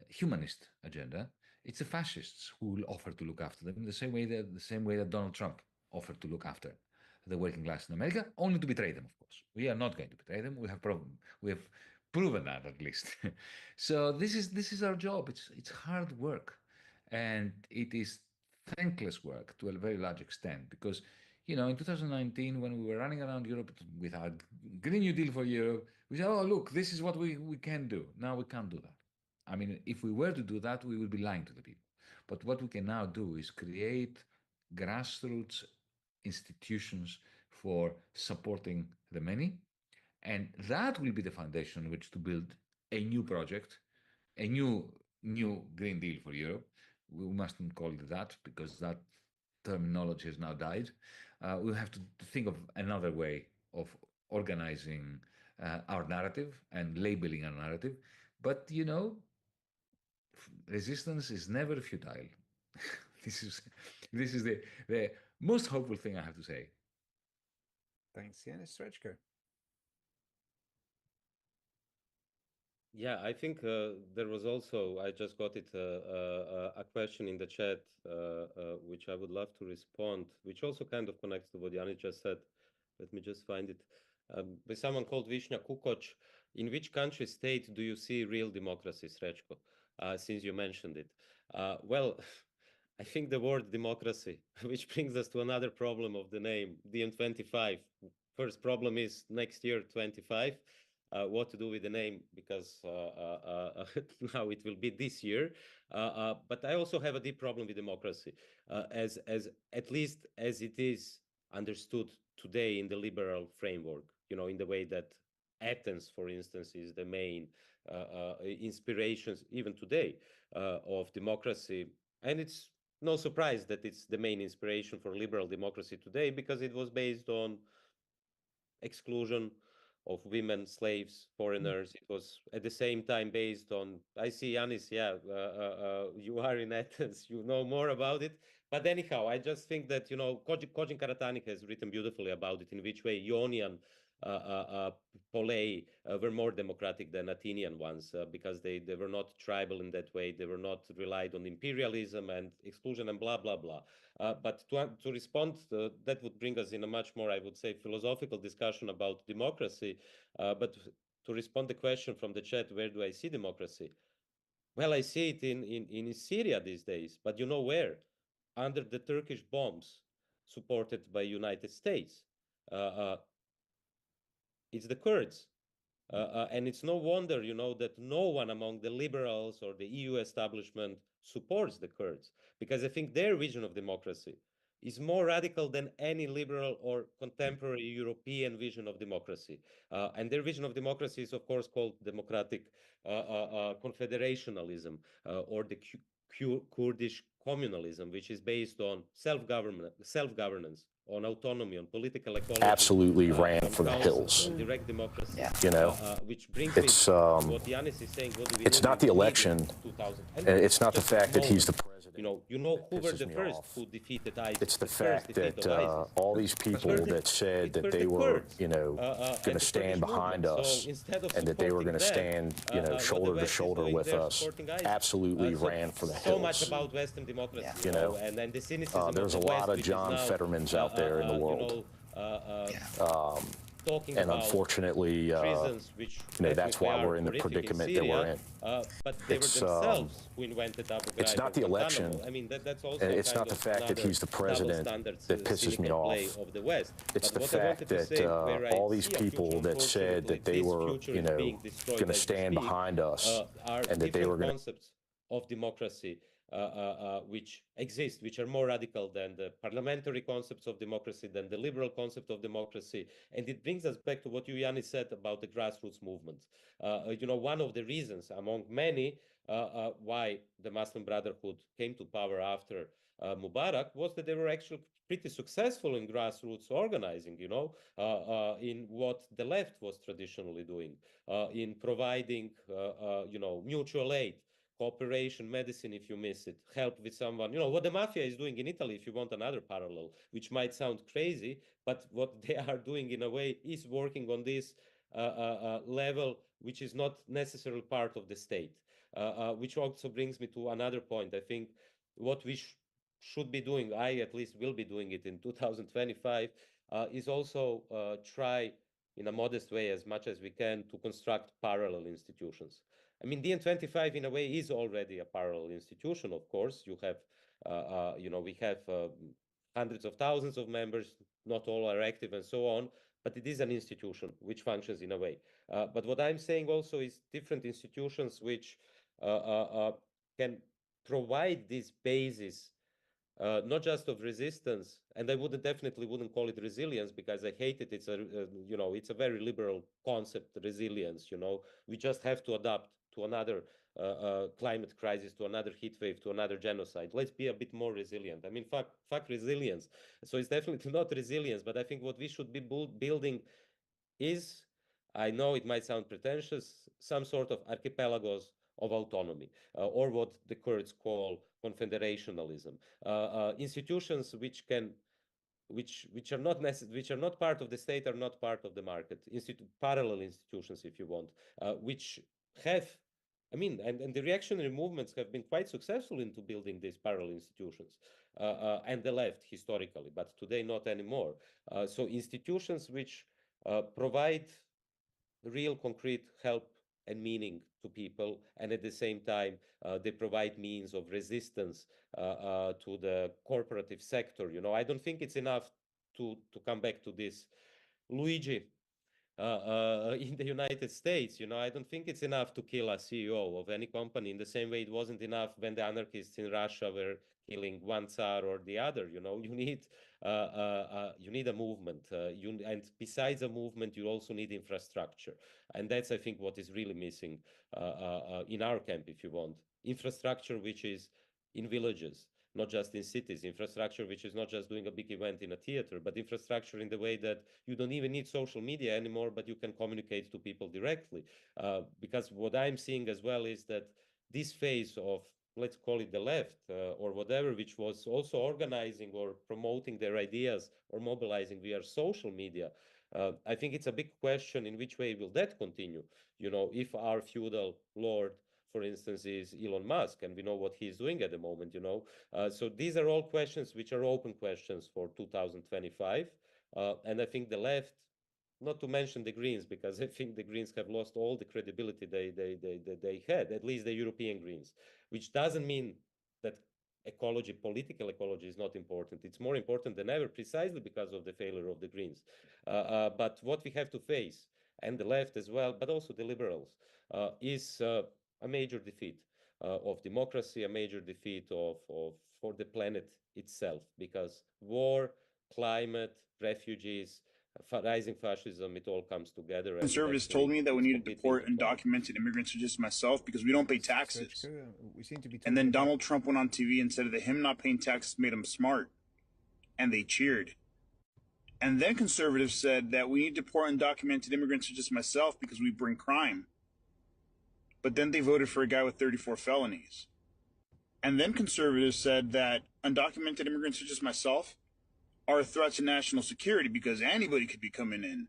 humanist agenda, it's the fascists who will offer to look after them in the same way that Donald Trump offered to look after the working class in America, only to betray them, of course. We are not going to betray them. We have proven that, at least. So this is our job. It's hard work, and it is thankless work to a very large extent, because in 2019, when we were running around Europe with our Green New Deal for Europe, we said, oh, look, this is what we can do. Now we can't do that. I mean, if we were to do that, we would be lying to the people. But what we can now do is create grassroots institutions for supporting the many. And that will be the foundation on which to build a new project, a new Green Deal for Europe. We mustn't call it that, because that terminology has now died. We'll have to think of another way of organizing our narrative and labeling our narrative. But, resistance is never futile. This is the most hopeful thing I have to say. Thanks, Yanis. Srečko. Yeah, I think there was also, I just got it, a question in the chat, which I would love to respond, which also kind of connects to what Yanis just said. Let me just find it. By someone called Vishnya Kukoc. In which country state do you see real democracy, Srečko, since you mentioned it? Well, I think the word democracy, which brings us to another problem of the name, DiEM25. First problem is next year, 25. What to do with the name, because now it will be this year. But I also have a deep problem with democracy, as at least as it is understood today in the liberal framework, in the way that Athens, for instance, is the main inspirations even today of democracy. And it's no surprise that it's the main inspiration for liberal democracy today, because it was based on exclusion of women, slaves, foreigners. It was at the same time based on, I see Yanis, you are in Athens, you know more about it. But anyhow, I just think that, Kojin Karatani has written beautifully about it, in which way Ionian polei were more democratic than Athenian ones, because they were not tribal in that way. They were not relied on imperialism and exclusion and blah, blah, blah. But to respond, that would bring us in a much more, I would say, philosophical discussion about democracy. But to respond the question from the chat, where do I see democracy? Well, I see it in Syria these days, but you know where? Under the Turkish bombs supported by United States. It's the Kurds. And it's no wonder, that no one among the liberals or the EU establishment supports the Kurds, because I think their vision of democracy is more radical than any liberal or contemporary European vision of democracy. And their vision of democracy is, of course, called democratic confederationalism, or the Kurdish communalism, which is based on self-governance, on autonomy, on political equality. Absolutely ran for the hills. Direct democracy. Which brings It's what Yanis is saying. What do we it's not the election. It's not the fact that he's the president. Who were the first who defeated ISIS? It's the fact that all these people that said that they were, going to stand behind us and that they were going to stand, shoulder to shoulder with us, absolutely ran for the hills. So much about Western democracy, and then the cynicism. There's a lot of John Fettermans out there in the world. talking and about unfortunately, prisons, which that's why we're in the predicament that we're in. But they were themselves who invented Abu Ghraib. It's not the election. I mean, that's also It's not the fact that he's the president that pisses me off. Of the West. It's the fact that all these people that said that they were, going to stand behind us and that they were going to... concepts of democracy which exist, which are more radical than the parliamentary concepts of democracy, than the liberal concept of democracy. And it brings us back to what you, Yannis, said about the grassroots movement. One of the reasons, among many, why the Muslim Brotherhood came to power after Mubarak was that they were actually pretty successful in grassroots organizing, in what the left was traditionally doing, in providing, mutual aid, cooperation, medicine, if you miss it, help with someone. What the mafia is doing in Italy, if you want another parallel, which might sound crazy, but what they are doing in a way is working on this level, which is not necessarily part of the state, which also brings me to another point. I think what we should be doing, I at least will be doing it in 2025, is also try in a modest way as much as we can to construct parallel institutions. I mean, DiEM25 in a way is already a parallel institution. Of course, you have, we have hundreds of thousands of members, not all are active and so on, but it is an institution which functions in a way. But what I'm saying also is different institutions which can provide this basis, not just of resistance, and I definitely wouldn't call it resilience because I hate it. It's it's a very liberal concept, resilience. We just have to adapt to another climate crisis, to another heat wave, to another genocide. Let's be a bit more resilient. I mean, fuck resilience. So it's definitely not resilience, but I think what we should be building is, I know it might sound pretentious, some sort of archipelagos of autonomy, or what the Kurds call confederationalism. Institutions which are not part of the state, are not part of the market. Parallel institutions, if you want, which have, and the reactionary movements have been quite successful into building these parallel institutions, and the left historically, but today not anymore. So institutions which provide real concrete help and meaning to people, and at the same time they provide means of resistance to the corporative sector. I don't think it's enough to come back to this, Luigi, in the United States. I don't think it's enough to kill a CEO of any company in the same way it wasn't enough when the anarchists in Russia were killing one Tsar or the other. You need a movement, and besides a movement, you also need infrastructure, and that's, I think, what is really missing in our camp, if you want. Infrastructure which is in villages, not just in cities. Infrastructure which is not just doing a big event in a theater, but infrastructure in the way that you don't even need social media anymore, but you can communicate to people directly. Because what I'm seeing as well is that this phase of, let's call it the left or whatever, which was also organizing or promoting their ideas or mobilizing via social media, I think it's a big question in which way will that continue. If our feudal lord, for instance, is Elon Musk, and we know what he's doing at the moment, So these are all questions which are open questions for 2025. And I think the left, not to mention the Greens, because I think the Greens have lost all the credibility they had, at least the European Greens, which doesn't mean that political ecology is not important. It's more important than ever, precisely because of the failure of the Greens. But what we have to face, and the left as well, but also the liberals, is a major defeat of democracy, a major defeat for the planet itself, because war, climate, refugees, rising fascism, it all comes together. Conservatives told me that we need to deport undocumented immigrants such as myself because we don't pay taxes. And then Donald Trump went on TV and said that him not paying taxes made him smart. And they cheered. And then conservatives said that we need to deport undocumented immigrants such as myself because we bring crime. But then they voted for a guy with 34 felonies. And then conservatives said that undocumented immigrants such as myself are a threat to national security because anybody could be coming in.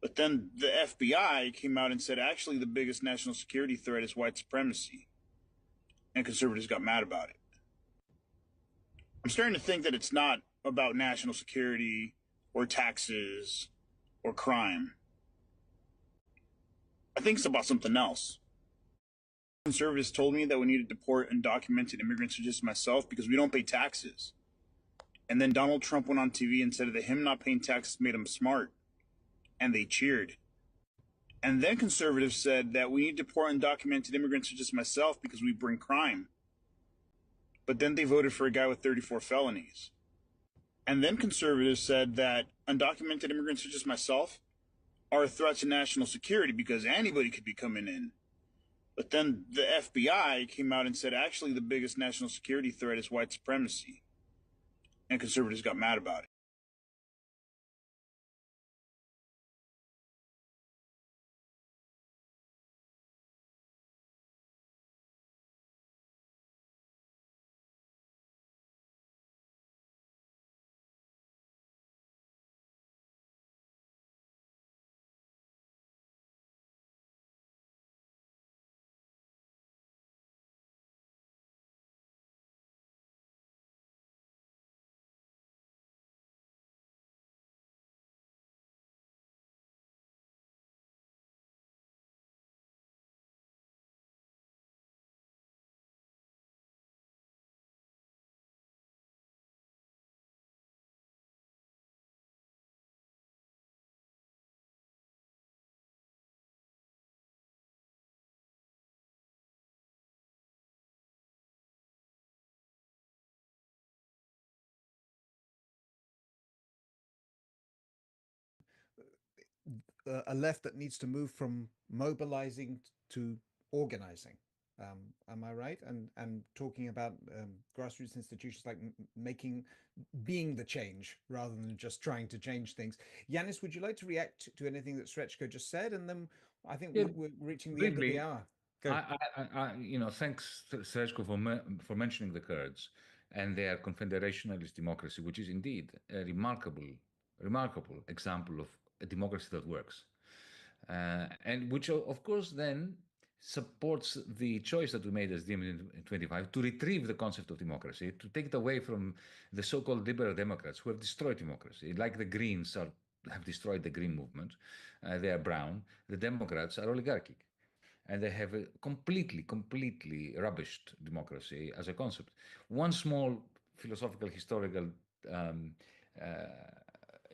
But then the FBI came out and said, actually, the biggest national security threat is white supremacy. And conservatives got mad about it. I'm starting to think that it's not about national security or taxes or crime. I think it's about something else. Conservatives told me that we need to deport undocumented immigrants such as myself because we don't pay taxes. And then Donald Trump went on TV and said that him not paying taxes made him smart. And they cheered. And then conservatives said that we need to deport undocumented immigrants such as myself because we bring crime. But then they voted for a guy with 34 felonies. And then conservatives said that undocumented immigrants such as myself are a threat to national security because anybody could be coming in. But then the FBI came out and said actually the biggest national security threat is white supremacy. And conservatives got mad about it. A left that needs to move from mobilizing to organizing. Am I right? And talking about grassroots institutions like being the change rather than just trying to change things. Yanis, would you like to react to anything that Srečko just said? And then I think we're reaching the end of the hour. Thanks Srečko for mentioning the Kurds and their confederationalist democracy, which is indeed a remarkable example of a democracy that works, and which of course then supports the choice that we made as DiEM25 to retrieve the concept of democracy, to take it away from the so-called liberal Democrats who have destroyed democracy, like the Greens have destroyed the Green movement. They are brown. The Democrats are oligarchic, and they have a completely rubbished democracy as a concept. One small philosophical, historical,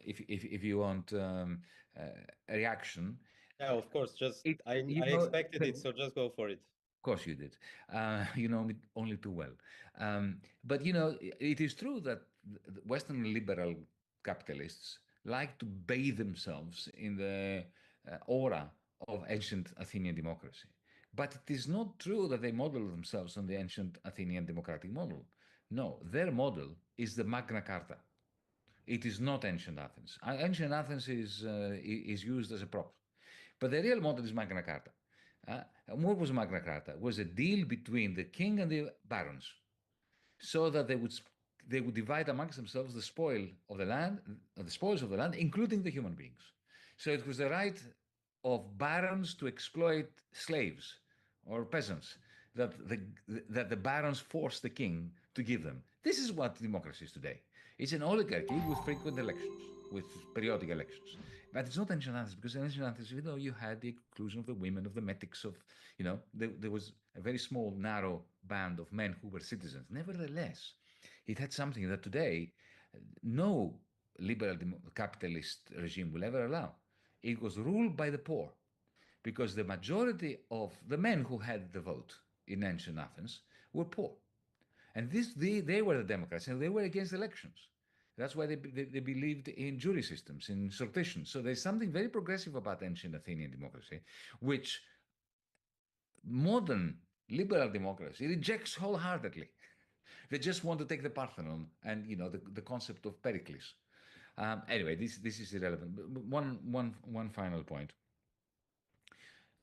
if you want, a reaction. Yeah, of course. I expected it, so just go for it. Of course you did. You know me only too well. But it is true that Western liberal capitalists like to bathe themselves in the aura of ancient Athenian democracy. But it is not true that they model themselves on the ancient Athenian democratic model. No, their model is the Magna Carta. It is not ancient Athens. Ancient Athens is used as a prop. But the real model is Magna Carta. What was Magna Carta? It was a deal between the king and the barons, so that they would divide amongst themselves the spoil of the land, the spoils of the land, including the human beings. So it was the right of barons to exploit slaves or peasants that the barons forced the king to give them. This is what democracy is today. It's an oligarchy with frequent elections, with periodic elections. But it's not ancient Athens, because in ancient Athens, you had the inclusion of the women, of the metics, there was a very small, narrow band of men who were citizens. Nevertheless, it had something that today no liberal capitalist regime will ever allow. It was ruled by the poor, because the majority of the men who had the vote in ancient Athens were poor. And they were the Democrats, and they were against elections. That's why they believed in jury systems, in sortition. So there's something very progressive about ancient Athenian democracy, which modern liberal democracy rejects wholeheartedly. They just want to take the Parthenon and the concept of Pericles. Anyway, this is irrelevant. One final point.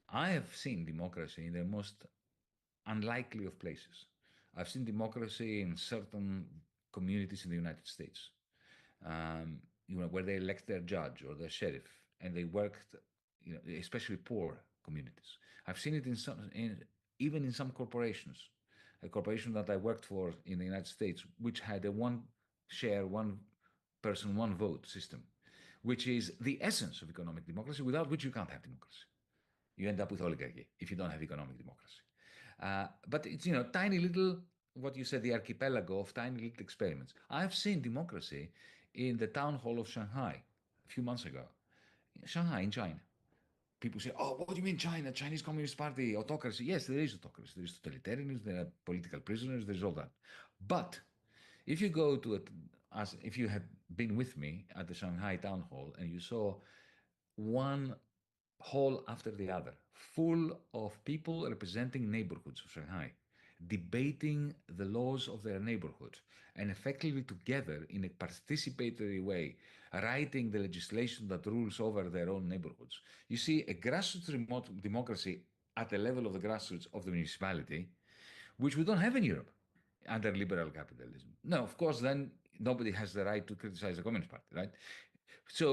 I have seen democracy in the most unlikely of places. I've seen democracy in certain communities in the United States, where they elect their judge or their sheriff, and they worked, especially poor communities. I've seen it even in some corporations. A corporation that I worked for in the United States, which had a one share, one person, one vote system, which is the essence of economic democracy, without which you can't have democracy. You end up with oligarchy if you don't have economic democracy. But it's, tiny little, what you said, the archipelago of tiny little experiments. I've seen democracy in the town hall of Shanghai a few months ago. Shanghai in China. People say, oh, what do you mean China? Chinese Communist Party, autocracy. Yes, there is autocracy. There is totalitarianism, there are political prisoners, there's all that. But if you go to it, as if you had been with me at the Shanghai town hall and you saw one hall after the other, full of people representing neighborhoods of Shanghai, debating the laws of their neighborhood, and effectively together in a participatory way, writing the legislation that rules over their own neighborhoods. You see a grassroots remote democracy at the level of the grassroots of the municipality, which we don't have in Europe under liberal capitalism. No, of course, then nobody has the right to criticize the Communist Party, right? So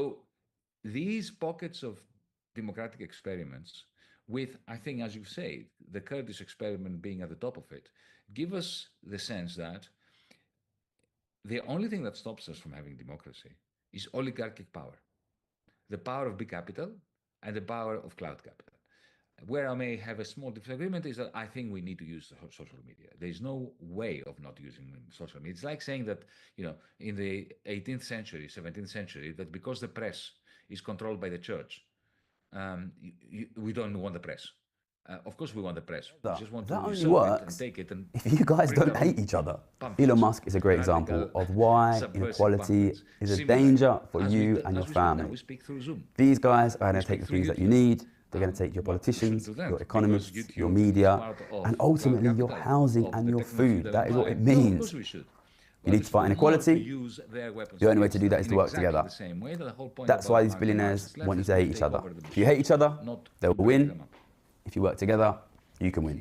these pockets of democratic experiments, with, I think, as you say, the Kurdish experiment being at the top of it, give us the sense that the only thing that stops us from having democracy is oligarchic power, the power of big capital and the power of cloud capital. Where I may have a small disagreement is that I think we need to use social media. There's no way of not using social media. It's like saying that, in the 18th century, 17th century, that because the press is controlled by the church, we don't want the press. Of course we want the press. We just want to only usurp works it and take it. And if you guys bring don't our hate own each other. pumpkins, Elon Musk is a great radical, example of why subversive inequality pumpkins. is a Similar, danger for as you we, and your as we speak now, family. we speak through Zoom. These guys are going to speak take the through things that you YouTube. need. They're going to take your Well, we shouldn't politicians, do that, your because economists, YouTube your is media, part of and cloud ultimately your capital, housing of and the your technology food. that That is what empire. it No, of means. course we should. You need to fight inequality. Use their weapons The only way to against do that them is to in work exactly together. the same way that the whole point That's about why these Marx and billionaires Marxist want you left to is hate to each take other. over the If you hate each other, machine, not they'll to break win. them up. If you work together, you can win.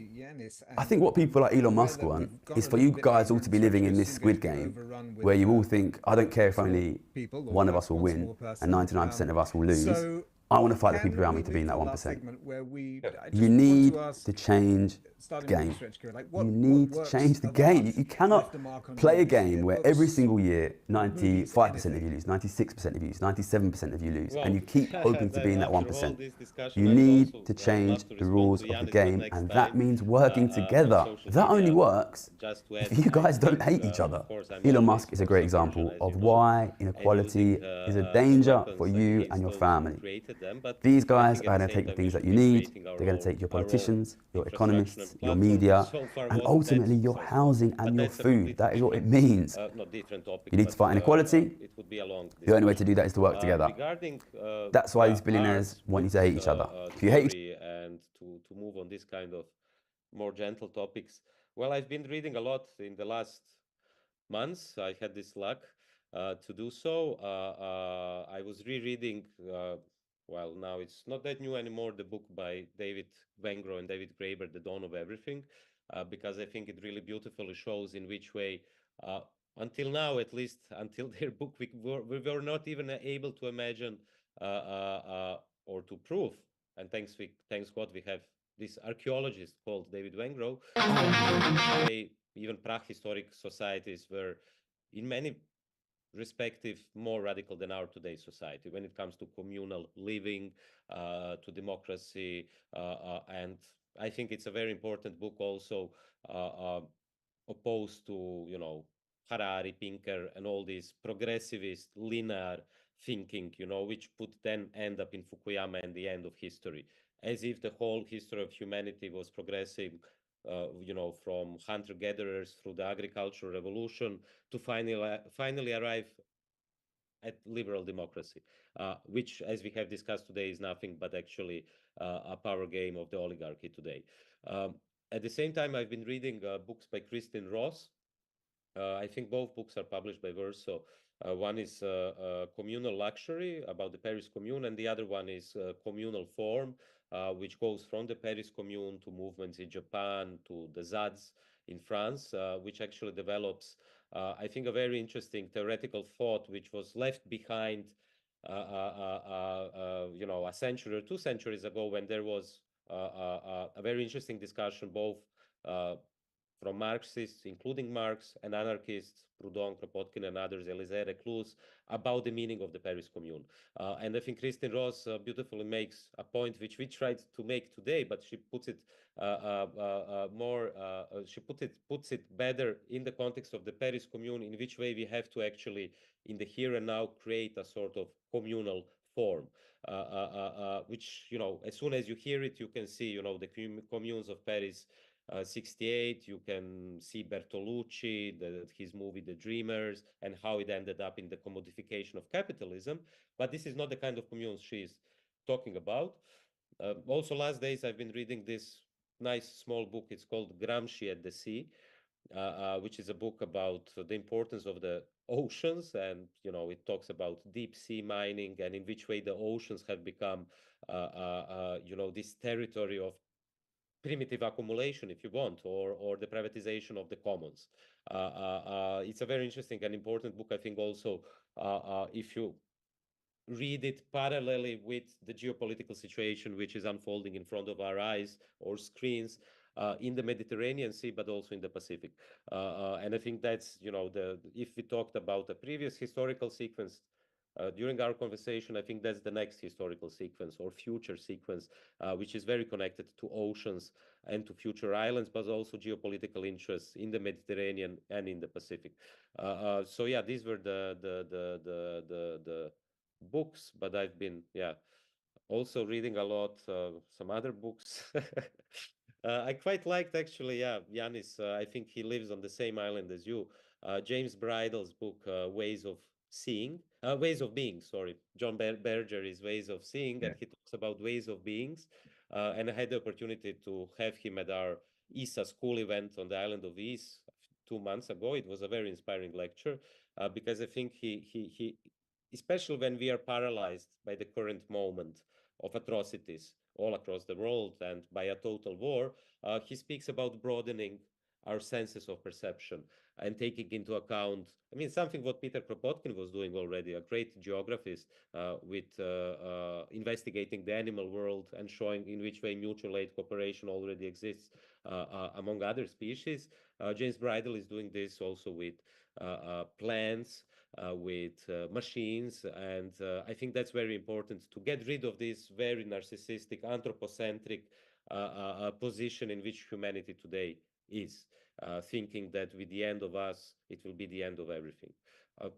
I think what people like Elon Musk want is for you guys all to be living in this squid game where you all think, I don't care if only one of us will win and 99% of us will lose. I want to fight the people around me to be in that 1%. You need to change the game. You need to change the game. You cannot play a game where every single year 95% of you lose, 96% of you lose, 97% of you lose, and you keep hoping to be in that 1%. You need to change the rules of the game, and that means working together. That only works if you guys don't hate each other. Elon Musk is a great example of why inequality is a danger for you and your family. These guys are going to take the things that you need. They're going to take your politicians, your economists, your media, and ultimately your housing and your food. That is what it means. You need to fight inequality. The only way to do that is to work together. That's why these billionaires want you to hate each other. If you hate and to move on this kind of more gentle topics. Well, I've been reading a lot in the last months. I had this luck to do so. I was rereading, well, now it's not that new anymore, the book by David Wengro and David Graeber, The Dawn of Everything, because I think it really beautifully shows in which way, until now, at least until their book, we were not even able to imagine or to prove. And thanks God we have this archaeologist called David Wengro, even prehistoric societies were in many respective more radical than our today's society when it comes to communal living, to democracy, and I think it's a very important book also, opposed to Harari, Pinker, and all these progressivist linear thinking, which would then end up in Fukuyama and the end of history, as if the whole history of humanity was progressing, from hunter-gatherers through the agricultural revolution to finally arrive at liberal democracy, which, as we have discussed today, is nothing but actually a power game of the oligarchy today. At the same time, I've been reading books by Kristin Ross. I think both books are published by Verso. One is Communal Luxury, about the Paris Commune, and the other one is Communal Form, which goes from the Paris Commune to movements in Japan, to the ZADs in France, which actually develops, I think, a very interesting theoretical thought, which was left behind, a century or 2 centuries ago, when there was a very interesting discussion, both from Marxists, including Marx, and anarchists, Proudhon, Kropotkin, and others, Élisée Reclus, about the meaning of the Paris Commune. And I think Christine Ross beautifully makes a point which we tried to make today, but she puts it puts it better in the context of the Paris Commune, in which way we have to actually, in the here and now, create a sort of communal form, which, as soon as you hear it, you can see, the communes of Paris 68, you can see Bertolucci, his movie The Dreamers, and how it ended up in the commodification of capitalism. But this is not the kind of communes she's talking about. Also, last days I've been reading this nice small book. It's called Gramsci at the Sea, which is a book about the importance of the oceans, and it talks about deep sea mining and in which way the oceans have become this territory of primitive accumulation, if you want, or the privatization of the commons. It's a very interesting and important book, I think. Also, if you read it parallelly with the geopolitical situation which is unfolding in front of our eyes or screens, in the Mediterranean Sea, but also in the Pacific. And I think that's, if we talked about a previous historical sequence during our conversation, I think that's the next historical sequence or future sequence, which is very connected to oceans and to future islands, but also geopolitical interests in the Mediterranean and in the Pacific. So yeah, these were the books, but I've been, also reading a lot, some other books. I quite liked, actually, Yanis, I think he lives on the same island as you. James Bridle's book, Ways of Being, sorry. John Berger is Ways of Seeing, and he talks about ways of beings. And I had the opportunity to have him at our ISA school event on the island of Is 2 months ago. It was a very inspiring lecture, because I think he especially when we are paralyzed by the current moment of atrocities all across the world and by a total war, he speaks about broadening our senses of perception and taking into account, something what Peter Kropotkin was doing already, a great geographist, with investigating the animal world and showing in which way mutual aid cooperation already exists among other species. James Bridle is doing this also with plants, with machines, and I think that's very important to get rid of this very narcissistic, anthropocentric position in which humanity today is, thinking that with the end of us, it will be the end of everything.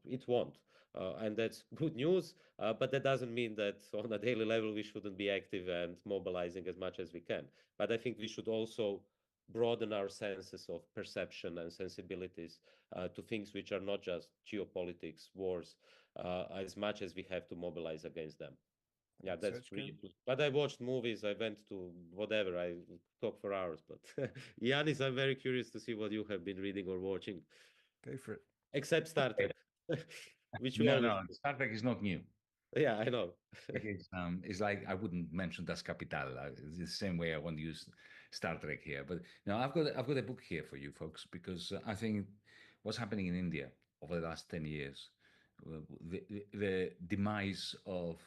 It won't. And that's good news, but that doesn't mean that on a daily level we shouldn't be active and mobilizing as much as we can. But I think we should also broaden our senses of perception and sensibilities to things which are not just geopolitics, wars, as much as we have to mobilize against them. Yeah, that's really good. But I watched movies, I went to whatever, I talk for hours. But Yanis, I'm very curious to see what you have been reading or watching. Go for it. Except Star Trek, which you No, Star Trek is not new. Yeah, I know. It's like I wouldn't mention Das Kapital. It's the same way I won't use Star Trek here. But now I've got a book here for you folks, because I think what's happening in India over the last 10 years, the demise of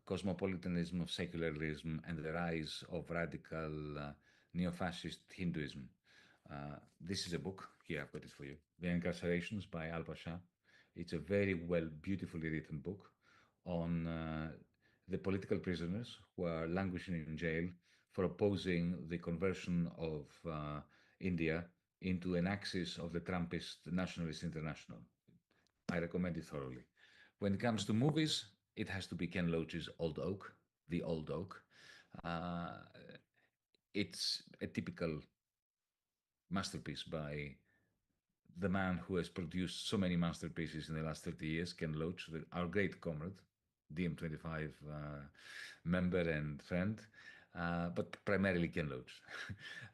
cosmopolitanism, of secularism, and the rise of radical neo-fascist Hinduism. This is a book. Here, I've got it for you. The Incarcerations by Al-Pasha. It's a very beautifully written book on the political prisoners who are languishing in jail for opposing the conversion of India into an axis of the Trumpist Nationalist International. I recommend it thoroughly. When it comes to movies, it has to be Ken Loach's Old Oak, The Old Oak. It's a typical masterpiece by the man who has produced so many masterpieces in the last 30 years, Ken Loach, our great comrade, DM25 member and friend, but primarily Ken Loach.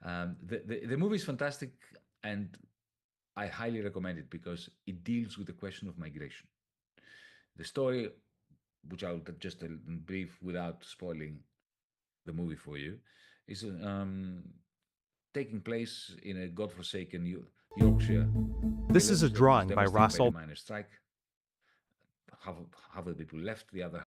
The movie is fantastic, and I highly recommend it because it deals with the question of migration. The story, which I'll just brief without spoiling the movie for you, is taking place in a godforsaken Yorkshire. This is a drawing by Russell. Strike. Half of the people left, the other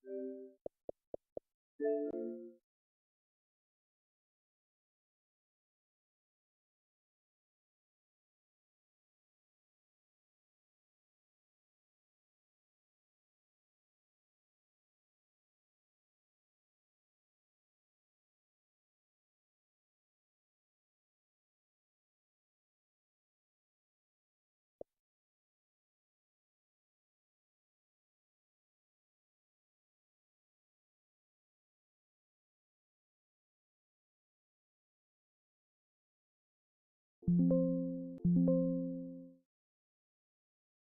you